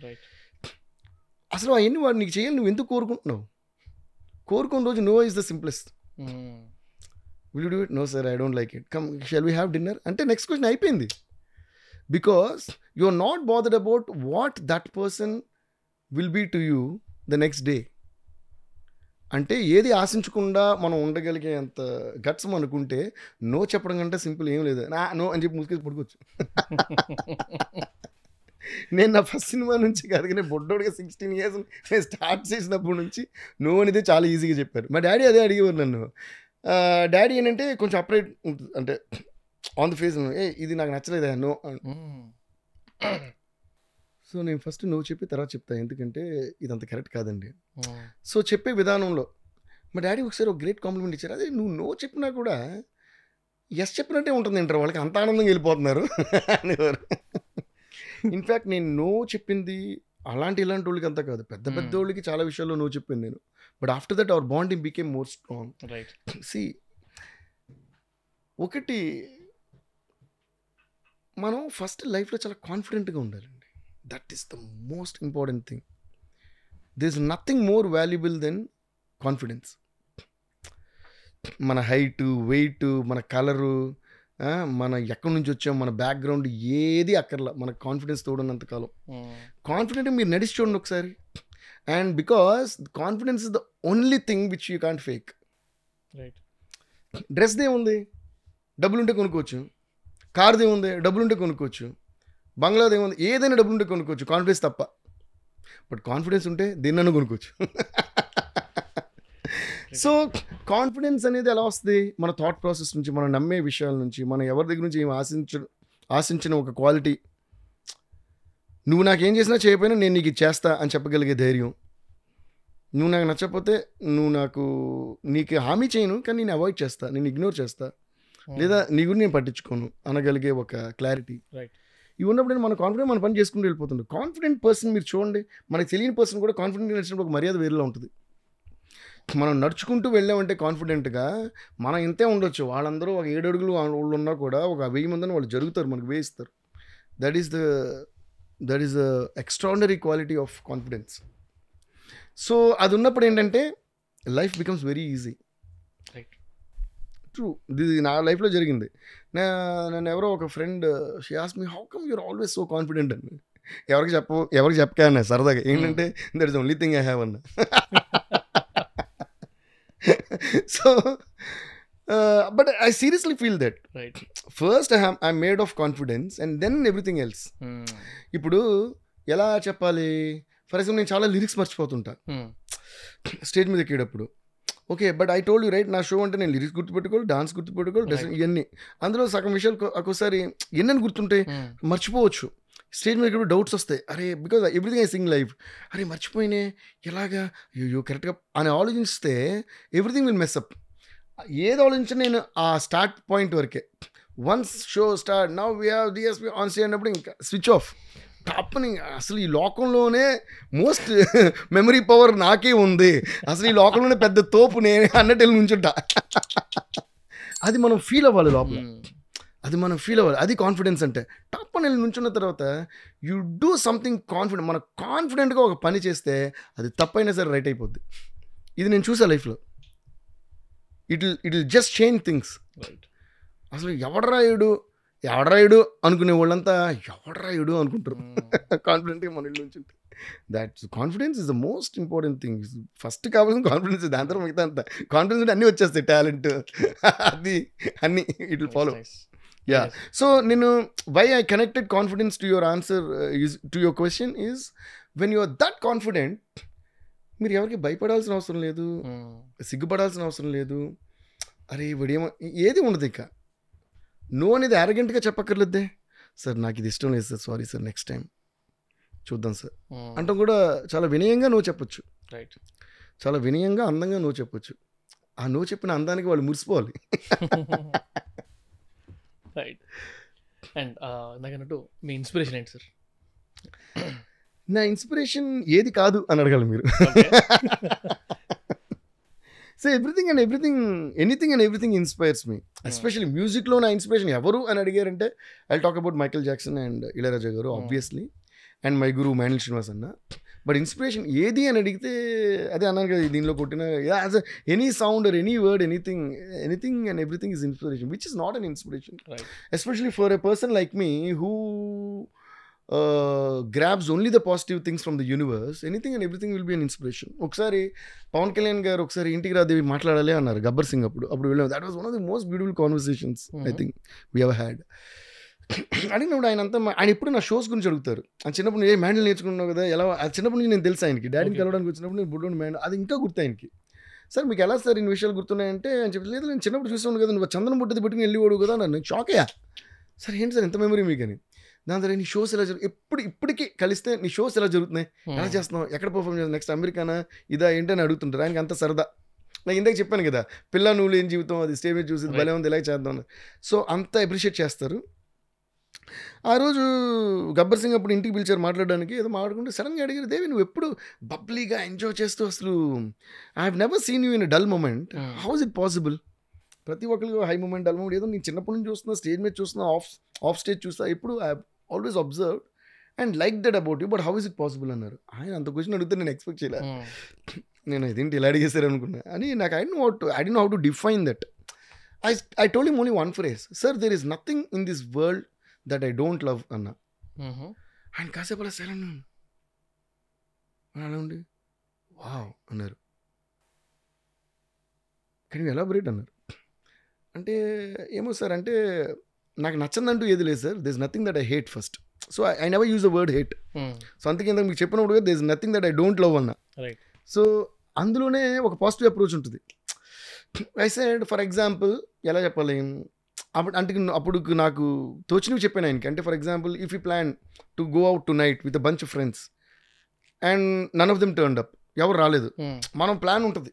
Right. అసలు అవన్నీ వాడు నీకు చేయాలి, నువ్వు ఎందుకు కోరుకుంటున్నావు? కోరుకున్న రోజు no is the simplest. Will you do it? No sir, I don't like it. Come, shall we have dinner అంటే నెక్స్ట్ క్వశ్చన్ అయిపోయింది. Because you are not bothered about what that person will be to you the next day. అంటే ఏది ఆశించకుండా మనం ఉండగలిగే అంత guts అనుకుంటే no చెప్పడం కంటే సింపుల్ ఏం లేదు. నో అని చెప్పి ముసుకేసి పడుకోవచ్చు. నేను నా ఫస్ట్ సినిమా నుంచి కాదు కానీ బొడ్డోడిగా 16 years నేను స్టార్ట్ చేసినప్పటి నుంచి నో అనేది చాలా ఈజీగా చెప్పారు. మా డాడీ అదే అడిగేవారు నన్ను. డాడీ ఏంటంటే కొంచెం అప్రైట్ ఉంటుంది, అంటే ఆన్ ది ఫేస్, ఇది నాకు నచ్చలేదా నో. సో నేను ఫస్ట్ నో చెప్పి తర్వాత చెప్తాను, ఎందుకంటే ఇదంత కరెక్ట్ కాదండి. సో చెప్పే విధానంలో మా డాడీ ఒకసారి ఒక గ్రేట్ కాంప్లిమెంట్ ఇచ్చారు. అదే నువ్వు నో చెప్పినా కూడా ఎస్ చెప్పినట్టే ఉంటుంది అంటారు, వాళ్ళకి అంత ఆనందంగా వెళ్ళిపోతున్నారు అనేవారు. ఇన్ఫ్యాక్ట్ నేను నో చెప్పింది ఇలాంటి వాళ్ళకి అంతా కాదు, పెద్ద పెద్ద వాళ్ళకి చాలా విషయాల్లో నో చెప్పింది నేను. But after that our bonding became more strong. See, ఒకటి మనం ఫస్ట్ లైఫ్లో చాలా కాన్ఫిడెంట్గా ఉండాలండి. That is the most important thing. There is nothing more valuable than confidence. మన హైటు, వెయిట్, మన కలరు, మన ఎక్కడి నుంచి వచ్చాం, మన బ్యాక్గ్రౌండ్ ఏది అక్కర్లా, మన కాన్ఫిడెన్స్ తోడున్నంతకాలం. కాన్ఫిడెంట్ మీరు నడిచి చూడండి ఒకసారి. And because confidence is the only thing which you can't fake. డ్రెస్దే ఉంది, డబ్బులుంటే కొనుక్కోవచ్చు. కార్దే ఉంది, డబ్బులుంటే కొనుక్కోవచ్చు. బంగ్లాదే ఉంది, ఏదైనా డబ్బులుంటే కొనుక్కోవచ్చు, కాన్ఫిడెన్స్ తప్ప. బట్ కాన్ఫిడెన్స్ ఉంటే దేన్నైనా కొనుక్కోవచ్చు. సో కాన్ఫిడెన్స్ అనేది ఎలా వస్తుంది? మన థాట్ ప్రాసెస్ నుంచి, మనం నమ్మే విషయాల నుంచి, మనం ఎవరి దగ్గర నుంచి ఏం ఆశించిన ఒక క్వాలిటీ. నువ్వు నాకేం చేసినా చేయకపోయినా నేను నీకు చేస్తా అని చెప్పగలిగే ధైర్యం. నువ్వు నాకు నచ్చకపోతే నీకు హామీ చేయను, కానీ నేను అవాయిడ్ చేస్తా, నేను ఇగ్నోర్ చేస్తా, లేదా నీ గురించి నేను పట్టించుకోను అనగలిగే ఒక క్లారిటీ. ఇవి ఉన్నప్పుడు మన కాన్ఫిడెంట్ మన పని చేసుకుంటూ వెళ్ళిపోతుంది. కాన్ఫిడెంట్ పర్సన్ మీరు చూడండి, మనకి తెలియని పర్సన్ కూడా కాన్ఫిడెంట్గా నడిచినప్పుడు ఒక మర్యాద వేరేలా ఉంటుంది. మనం నడుచుకుంటూ వెళ్ళామంటే కాన్ఫిడెంట్గా మనం ఇంతే ఉండొచ్చు, వాళ్ళందరూ ఒక 7 అడుగులు వాళ్ళు ఉన్నా కూడా ఒక 1000 మందిని వాళ్ళు జరుగుతారు, మనకు వేయిస్తారు. That is the extraordinary quality of confidence. So అది ఉన్నప్పుడు ఏంటంటే life becomes very easy. True, ఇది నా లైఫ్లో జరిగింది. నన్ను ఎవరో ఒక friend she asked me how come you're always so confident అని. ఎవరికి చెప్పకా అన్న సరదాగా, ఏంటంటే that is only thing I have అన్న. So but I seriously feel that first I'm made of confidence and then everything else. ఇప్పుడు ఎలా చెప్పాలి, ఫర్ ఎగ్జాంపుల్ నేను చాలా లిరిక్స్ మర్చిపోతుంటా స్టేజ్ మీద ఎక్కేటప్పుడు. Okay, but I told you right, నా show అంటే నేను లిరిక్స్ గుర్తుపెట్టుకోవాలి, డాన్స్ గుర్తుపెట్టుకోవాలి, డ్రెస్, ఇవన్నీ. అందులో సగం విషయాలు ఒక్కోసారి ఎన్నని గుర్తుంటాయి, మర్చిపోవచ్చు. స్టేజ్ మీద కూడా డౌట్స్ వస్తాయి, అరే because everything I sing live, అరే మర్చిపోయినే ఎలాగా, అయ్యో కరెక్ట్గా అని ఆలోచిస్తే ఎవ్రీథింగ్ విల్ మెస్ అప్. ఏది ఆలోచించిన నేను ఆ స్టార్ట్ పాయింట్ వరకే. Once show start, now we have DSP on stage అన్నప్పుడు ఇంకా స్విచ్ ఆఫ్. టాప్ని అసలు ఈ లోకంలోనే మోస్ట్ మెమరీ పవర్ నాకే ఉంది, అసలు ఈ లోకంలోనే పెద్ద తోపు నేను అన్నట్టు వెళ్ళి నుంచుంటా. అది మనం ఫీల్ అవ్వాలి లోపల, అది మనం ఫీల్ అవ్వాలి. అది కాన్ఫిడెన్స్ అంటే. టాప్ అని నుంచున్న తర్వాత యూ డూ సంథింగ్ కాన్ఫిడెంట్. మనం కాన్ఫిడెంట్గా ఒక పని చేస్తే అది తప్పైనా సరే రైట్ అయిపోద్ది. ఇది నేను చూసా లైఫ్లో. It will just change things. అసలు ఎవడరాయుడు అనుకునే వాళ్ళంతా ఎవడరాయుడు అనుకుంటారు కాన్ఫిడెంట్గా మన ఇల్లు నుంచి. That confidence is the most important thing. First కావాల్సిన కాన్ఫిడెన్స్, దాని తర్వాత మిగతా అంతా కాన్ఫిడెన్స్ అంటే అన్నీ వచ్చేస్తాయి, టాలెంట్ అది అన్నీ it will follow. Yeah. So, why I connected confidence to your answer, to your question is, when you are that confident, మీరు ఎవరికి భయపడాల్సిన అవసరం లేదు, సిగ్గుపడాల్సిన అవసరం లేదు. అరే ఇవిడేమో ఏది ఉండదు. ఇక నో అనేది అరగెంట్గా చెప్పక్కర్లేదే, సార్ నాకు ఇది ఇష్టం లేదు sir, sorry sir, next time చూద్దాం సార్ అంటాం కూడా. చాలా వినయంగా నో చెప్పొచ్చు, రైట్? చాలా వినయంగా అందంగా నో చెప్పొచ్చు. ఆ నో చెప్పిన అందానికి వాళ్ళు మురిసిపోవాలి. రైట్. అండ్ నాకన్నట్టు మీ ఇన్స్పిరేషన్ ఏంటి సార్? నా ఇన్స్పిరేషన్ ఏది కాదు అని అడగాలి మీరు. So anything and everything inspires me. Especially మ్యూజిక్లో నా ఇన్స్పిరేషన్ ఎవరు అని అడిగారంటే I talk about Michael Jackson and Ilaiyaraaja garu obviously, and my guru Manal Srinivas anna. But inspiration ఏది అని అడిగితే అదే అన్నాను కదా దీనిలో కొట్టిన any sound or any word anything and everything is inspiration which is not an inspiration especially for a person like me who grabs only the positive things from the universe, anything and everything will be an inspiration. ఒకసారి పవన్ కళ్యాణ్ గారు ఒకసారి ఇంటికి రాదేవి మాట్లాడాలి అన్నారు గబ్బర్ సింగ్ అప్పుడు వెళ్ళాము. That was one of the most beautiful conversations I think we have had. అడిగినప్పుడు ఆయన ఎప్పుడు నా షోస్ గురించి అడుగుతారు. ఆయన చిన్నప్పుడు నేను మ్యాండిల్ నేర్చుకున్నావు కదా ఎలా, చిన్నప్పటి నుంచి నేను తెలుసు ఆయనకి. డాడీని కలవడానికి వచ్చినప్పుడు నేను బుడ్డోని మ్యాండిల్ అది ఇంకా గుర్తు ఆయనకి. సార్ మీకు ఎలా సార్ ఇన్ని విషయాలు గుర్తున్నాయంటే ఆయన చెప్పి లేదు నేను చిన్నప్పుడు చూసాను కదా నువ్వు చందనం బుట్టది పెట్టుకుని వెళ్ళివాడు కదా అన్నారు. నేను షాక్ అయ్యా. సార్ ఏంటి సార్ ఎంత మెమరీ మీకు అని. దాని ద్వారా నీ షోస్ ఎలా ఇప్పటికీ కలిస్తే నీ షోస్ ఎలా జరుగుతున్నాయి, ఎలా చేస్తున్నావు, ఎక్కడ పర్ఫామ్ చేస్తున్నావు, నెక్స్ట్ అమెరికానా ఇదా ఏంటని అడుగుతుంటారు. ఆయనకి అంత సరదా. నాకు ఇందాక చెప్పాను కదా పిల్ల నువ్వు లేని జీవితం అది స్టేజ్ మీద చూసి భలే ఉంది ఇలా చేద్దాం. సో అంత అప్రిషియేట్ చేస్తారు. ఆ రోజు గబ్బర్ సింగ్ అప్పుడు ఇంటికి పిలిచారు మాట్లాడడానికి. ఏదో మాట్లాడుకుంటే సడన్గా అడిగారు దేవి నువ్వు ఎప్పుడు బబ్లీగా ఎంజాయ్ చేస్తూ అసలు I have never seen you in dull moment, how is it possible? ప్రతి ఒక్కరికి హై మూమెంట్ డల్ మూమెంట్ ఏదో నేను చిన్నప్పటి నుంచి చూస్తున్నా, స్టేజ్ మీద చూస్తున్నా, ఆఫ్ స్టేజ్ చూస్తా, ఎప్పుడు I always observe and like that about you, but how is it possible అన్నారు. ఆయన అంత క్వశ్చన్ అడిగితే నేను ఎక్స్పెక్ట్ చేయలేదు. నేను ఇదేంటి ఇలా అడిగేశారు అనుకున్నా. అని నాకు I don't know how to define that. I told him only one phrase, sir there is nothing in this world that I don't love అన్నా. ఆయన కాసేపు అలా సైలెంట్ అలా ఉండి వావ్ అన్నారు. కానీ ఎలాబొరేట్ అన్నారు. అంటే ఏమో సార్ అంటే నాకు నచ్చదంటూ ఏది లేదు sir, this nothing that I hate first. So I never use the word hate. So అందుకే మీకు చెప్పినప్పుడు this nothing that I don't love అన్నా. సో అందులోనే ఒక పాజిటివ్ అప్రోచ్ ఉంటుంది. ఐ సెడ్ ఫర్ ఎగ్జాంపుల్ ఎలా చెప్పాలి అప్పుడు నాకు తోచినవి చెప్పాను ఆయనకి. అంటే for example if you plan to go out tonight with a bunch of friends and none of them turned up, ఎవరు రాలేదు, మనం ప్లాన్ ఉంటుంది.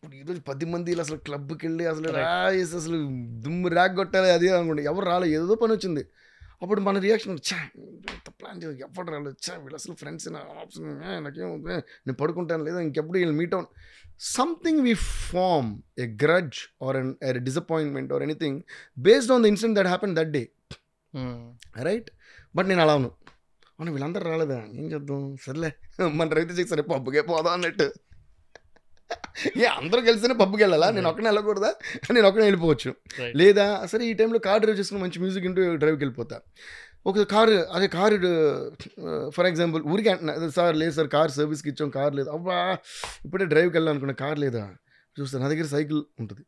ఇప్పుడు ఈరోజు 10 మంది అసలు క్లబ్కి వెళ్ళి అసలు దుమ్ము ర్యాక్ కొట్టాలి అది అనుకోండి, ఎవరు రాలేదు, ఏదో పని వచ్చింది. అప్పుడు మన రియాక్షన్ ప్లాన్ చేయాలి, ఎవరు రాలేదు, వీళ్ళు అసలు ఫ్రెండ్స్ ఆప్షన్ నాకేం నేను పడుకుంటాను లేదా ఇంకెప్పుడు వీళ్ళు మీట్ అవ్వ something we form a grudge or a disappointment or anything based on the incident that happen that day, right? But నేను అలా ఉన్నాను, అవును వీళ్ళందరూ రాలేదా ఏం చేద్దాం, సర్లే మన రైతు సరే పబ్బుకే పోదాం అన్నట్టు. అందరూ కలిసినే పబ్కి వెళ్ళాలా, నేను ఒక్కనే వెళ్ళకూడదా, నేను ఒక్కనే వెళ్ళిపోవచ్చు. లేదా సరే ఈ టైంలో కార్ డ్రైవ్ చేసుకుని మంచి మ్యూజిక్ ఇంటూ డ్రైవ్కి వెళ్ళిపోతా. ఒక కారు ఫర్ ఎగ్జాంపుల్ ఊరికి అంటున్నా సార్ లేదు సార్ కార్ సర్వీస్కి ఇచ్చాం, కార్ లేదు, అబ్బా ఇప్పుడే డ్రైవ్కి వెళ్ళాలనుకున్నా, కార్ లేదా చూస్తాను, నా దగ్గర సైకిల్ ఉంటుంది,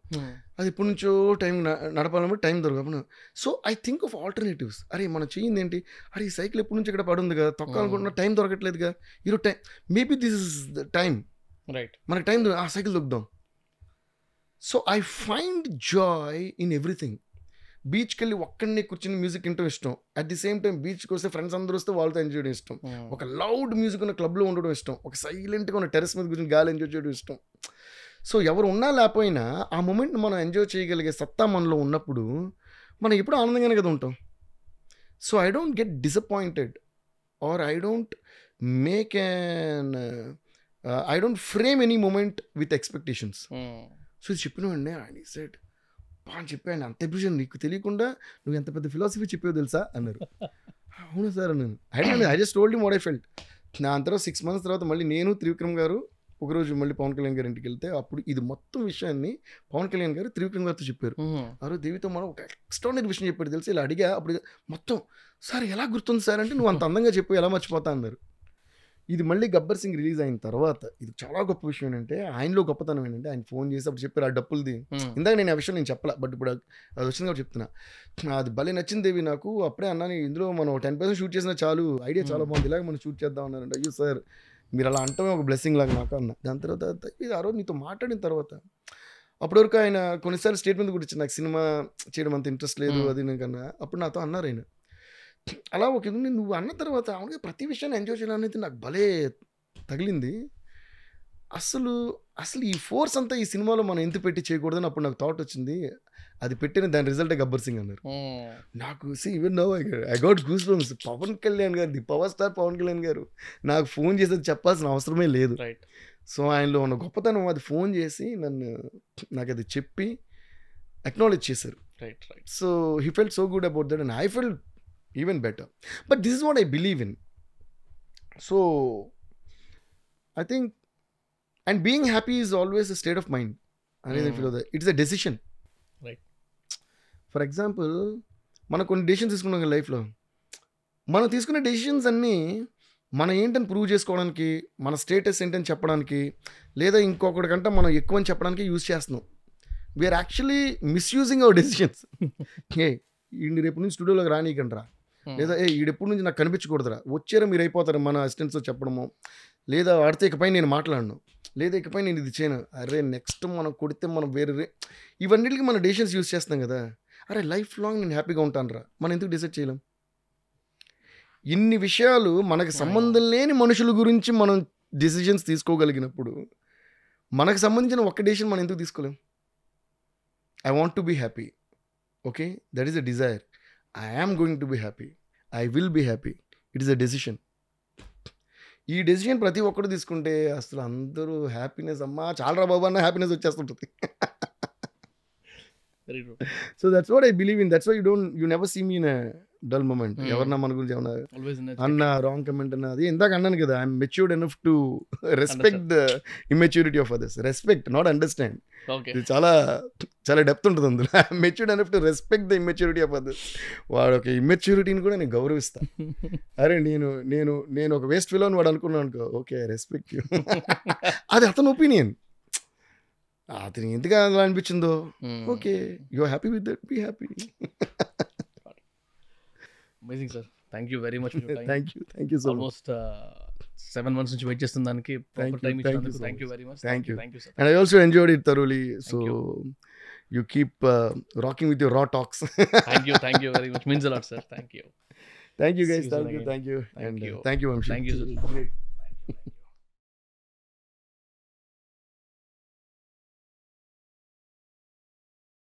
అది ఇప్పటి నుంచో టైం నడపాలంటే టైం దొరకదు. So I think of alternatives. అరే మనం చేయింది ఏంటి, అరే ఈ సైకిల్ ఎప్పటి నుంచి ఇక్కడ పడుంది కదా, తొక్కాలనుకుంటున్నా టైం దొరకట్లేదుగా, ఈరోజు time maybe this is the time, right? మనకి టైం ఆ సైకిల్ దొక్కుదాం. So I find joy in everything. బీచ్కి వెళ్ళి ఒక్కడిని కూర్చొని మ్యూజిక్ వినడం ఇష్టం. అట్ ది సేమ్ టైం బీచ్కి వస్తే ఫ్రెండ్స్ అందరూ వస్తే వాళ్ళతో ఎంజాయ్ చేయడం ఇష్టం. ఒక లౌడ్ మ్యూజిక్ ఉన్న క్లబ్లో ఉండడం ఇష్టం. ఒక సైలెంట్గా ఉన్న టెరెస్ మీద కూర్చొని గాలి ఎంజాయ్ చేయడం ఇష్టం. సో ఎవరు ఉన్నా లేకపోయినా ఆ మూమెంట్ మనం ఎంజాయ్ చేయగలిగే సత్తా మనలో ఉన్నప్పుడు మనం ఎప్పుడు ఆనందంగానే కదా ఉంటాం. So I don't get disappointed or I don't make I don't frame any moment with expectations. So ఇది చెప్పినవాడిని ఆయన సెట్ అని చెప్పాను, అంత ఎప్రిషియేషన్ నీకు తెలియకుండా నువ్వు ఎంత పెద్ద ఫిలాసఫీ చెప్పావు తెలుసా అన్నారు. అవును సార్ అన్నాను. I just told him what I felt. నా తర్వాత 6 months తర్వాత మళ్ళీ నేను త్రివిక్రమ్ గారు ఒకరోజు మళ్ళీ పవన్ కళ్యాణ్ గారి ఇంటికి వెళ్తే అప్పుడు ఇది మొత్తం విషయాన్ని పవన్ కళ్యాణ్ గారు త్రివిక్రమ్ గారితో చెప్పారు. ఆ రోజు దేవితో మనం ఒక ఎక్స్ట్రాడినరీ విషయం చెప్పారు తెలుసు. ఇలా అడిగా అప్పుడు మొత్తం సార్ ఎలా గుర్తుంది సార్ అంటే నువ్వు అంత అందంగా చెప్పు ఎలా మర్చిపోతా అన్నారు. ఇది మళ్ళీ గబ్బర్ సింగ్ రిలీజ్ అయిన తర్వాత ఇది చాలా గొప్ప విషయం ఏంటంటే ఆయనలో గొప్పతనం ఏంటంటే ఆయన ఫోన్ చేసి అప్పుడు చెప్పారు ఆ డప్పులది. ఇందాక నేను ఆ విషయం నేను చెప్పలే, బట్ ఇప్పుడు అది వచ్చింది కాబట్టి చెప్తున్నా. అది భలే నచ్చింది దేవి నాకు. అప్పుడే అన్నాను ఇందులో మనం 10% షూట్ చేసినా చాలు, ఐడియా చాలా బాగుంది, ఇలాగ మనం షూట్ చేద్దాం అన్నారంటే. అయ్యో సార్ మీరు అలా అంటమే ఒక బ్లెస్సింగ్ లాగా నాకు అన్న. దాని తర్వాత ఇది ఆ రోజు నీతో మాట్లాడిన తర్వాత అప్పటివరకు ఆయన కొన్నిసార్లు స్టేట్మెంట్ కూడా ఇచ్చారు నాకు సినిమా చేయడం అంత ఇంట్రెస్ట్ లేదు అది కన్నా. అప్పుడు నాతో అన్నారు ఆయన అలా ఒక ఇది నువ్వు అన్న తర్వాత అవును ప్రతి విషయాన్ని ఎంజాయ్ చేయాలనేది నాకు భలే తగిలింది. అసలు ఈ ఫోర్స్ అంతా ఈ సినిమాలో మనం ఎంత పెట్టి చేయకూడదని అప్పుడు నాకు థాట్ వచ్చింది. అది పెట్టిన దాని రిజల్టే గబ్బర్ సింగ్ అన్నారు. నాకు even now I got goose bumps. Pawan Kalyan garu, the power star Pawan Kalyan garu నాకు ఫోన్ చేసేది చెప్పాల్సిన అవసరమే లేదు. సో ఆయనలో ఉన్న గొప్పతనం అది ఫోన్ చేసి నాకు అది చెప్పి అక్నాలెడ్జ్ చేశారు. So he felt so good about that and I felt even better. But this is what I believe in. So I think and being happy is always a state of mind అనేది feel అవుతుంది. It's a decision. Right. For example మనం కొన్ని decisions తీసుకున్నాం కదా లైఫ్లో. మనం తీసుకునే decisions అన్నీ మనం ఏంటని ప్రూవ్ చేసుకోవడానికి, మన స్టేటస్ ఏంటని చెప్పడానికి, లేదా ఇంకొకటికంటే మనం ఎక్కువ అని చెప్పడానికి యూజ్ చేస్తున్నాం. We are actually misusing our decisions. ఏ ఈ రేపు నుంచి స్టూడియోలోకి రానీకండ్రా, లేదా ఈడెప్పటి నుంచి నాకు కనిపించకూడదురా, వచ్చారా మీరు అయిపోతారు మన అసిస్టెంట్స్తో చెప్పడము, లేదా ఆడితే ఇకపై నేను మాట్లాడను, లేదా ఇకపై నేను ఇది చేయను, అరే నెక్స్ట్ మనం కొడితే మనం వేరే, ఇవన్నిటికి మనం డెసిషన్స్ యూజ్ చేస్తాం కదా. అరే లైఫ్ లాంగ్ నేను హ్యాపీగా ఉంటాను రా, మనం ఎందుకు డిసైడ్ చేయలేం? ఇన్ని విషయాలు మనకు సంబంధం లేని మనుషుల గురించి మనం డిసిషన్స్ తీసుకోగలిగినప్పుడు మనకు సంబంధించిన ఒక్క డెసిషన్ మనం ఎందుకు తీసుకోలేం? I want to be happy. Okay, that is a desire. I am going to be happy. I will be happy. It is a decision. ఈ డెసిషన్ ప్రతి ఒక్కరు తీసుకుంటే అసలు అందరూ హ్యాపీనెస్, అమ్మా చాలరా బాబు అన్న హ్యాపీనెస్ వచ్చేస్తుంటుంది. So that's what I believe in. That's why you never see me in a dull moment. ఎవరన్నా మన గురించి ఏమన్నా అన్న రాంగ్ కమెంట్ అన్న, అది ఇందాక అన్నాను కదా, I'm matured enough to respect the immaturity of others. Respect, not understand. ఇది చాలా చాలా డెప్త్ ఉంటుంది అందులో. I'm matured enough to respect the immaturity of others. వాడు ఒక ఇమ్మెచ్యూరిటీని కూడా నేను గౌరవిస్తాను. అరే నేను నేను నేను ఒక వేస్ట్ ఫీల్ అని వాడు అనుకున్నాను అనుకో, ఓకే రెస్పెక్ట్ యూ. అది అతని ఒపీనియన్. అతను ఎందుకు అలా అనిపించిందో, okay you are happy with that, be happy. Amazing sir, thank you very much. Thank you so much. Almost 7 months నుంచి వెయిట్ చేస్తున్న దానికి ప్రాపర్ టైం ఇచ్చినందుకు thank you very much. Thank you sir. And I also enjoyed it thoroughly. So you keep rocking with your raw talks. Thank you very much. Means a lot, sir. Thank you. Thank you guys. See you soon Thank you. again. And you. thank you Vamshi. Thank you, sir. Great.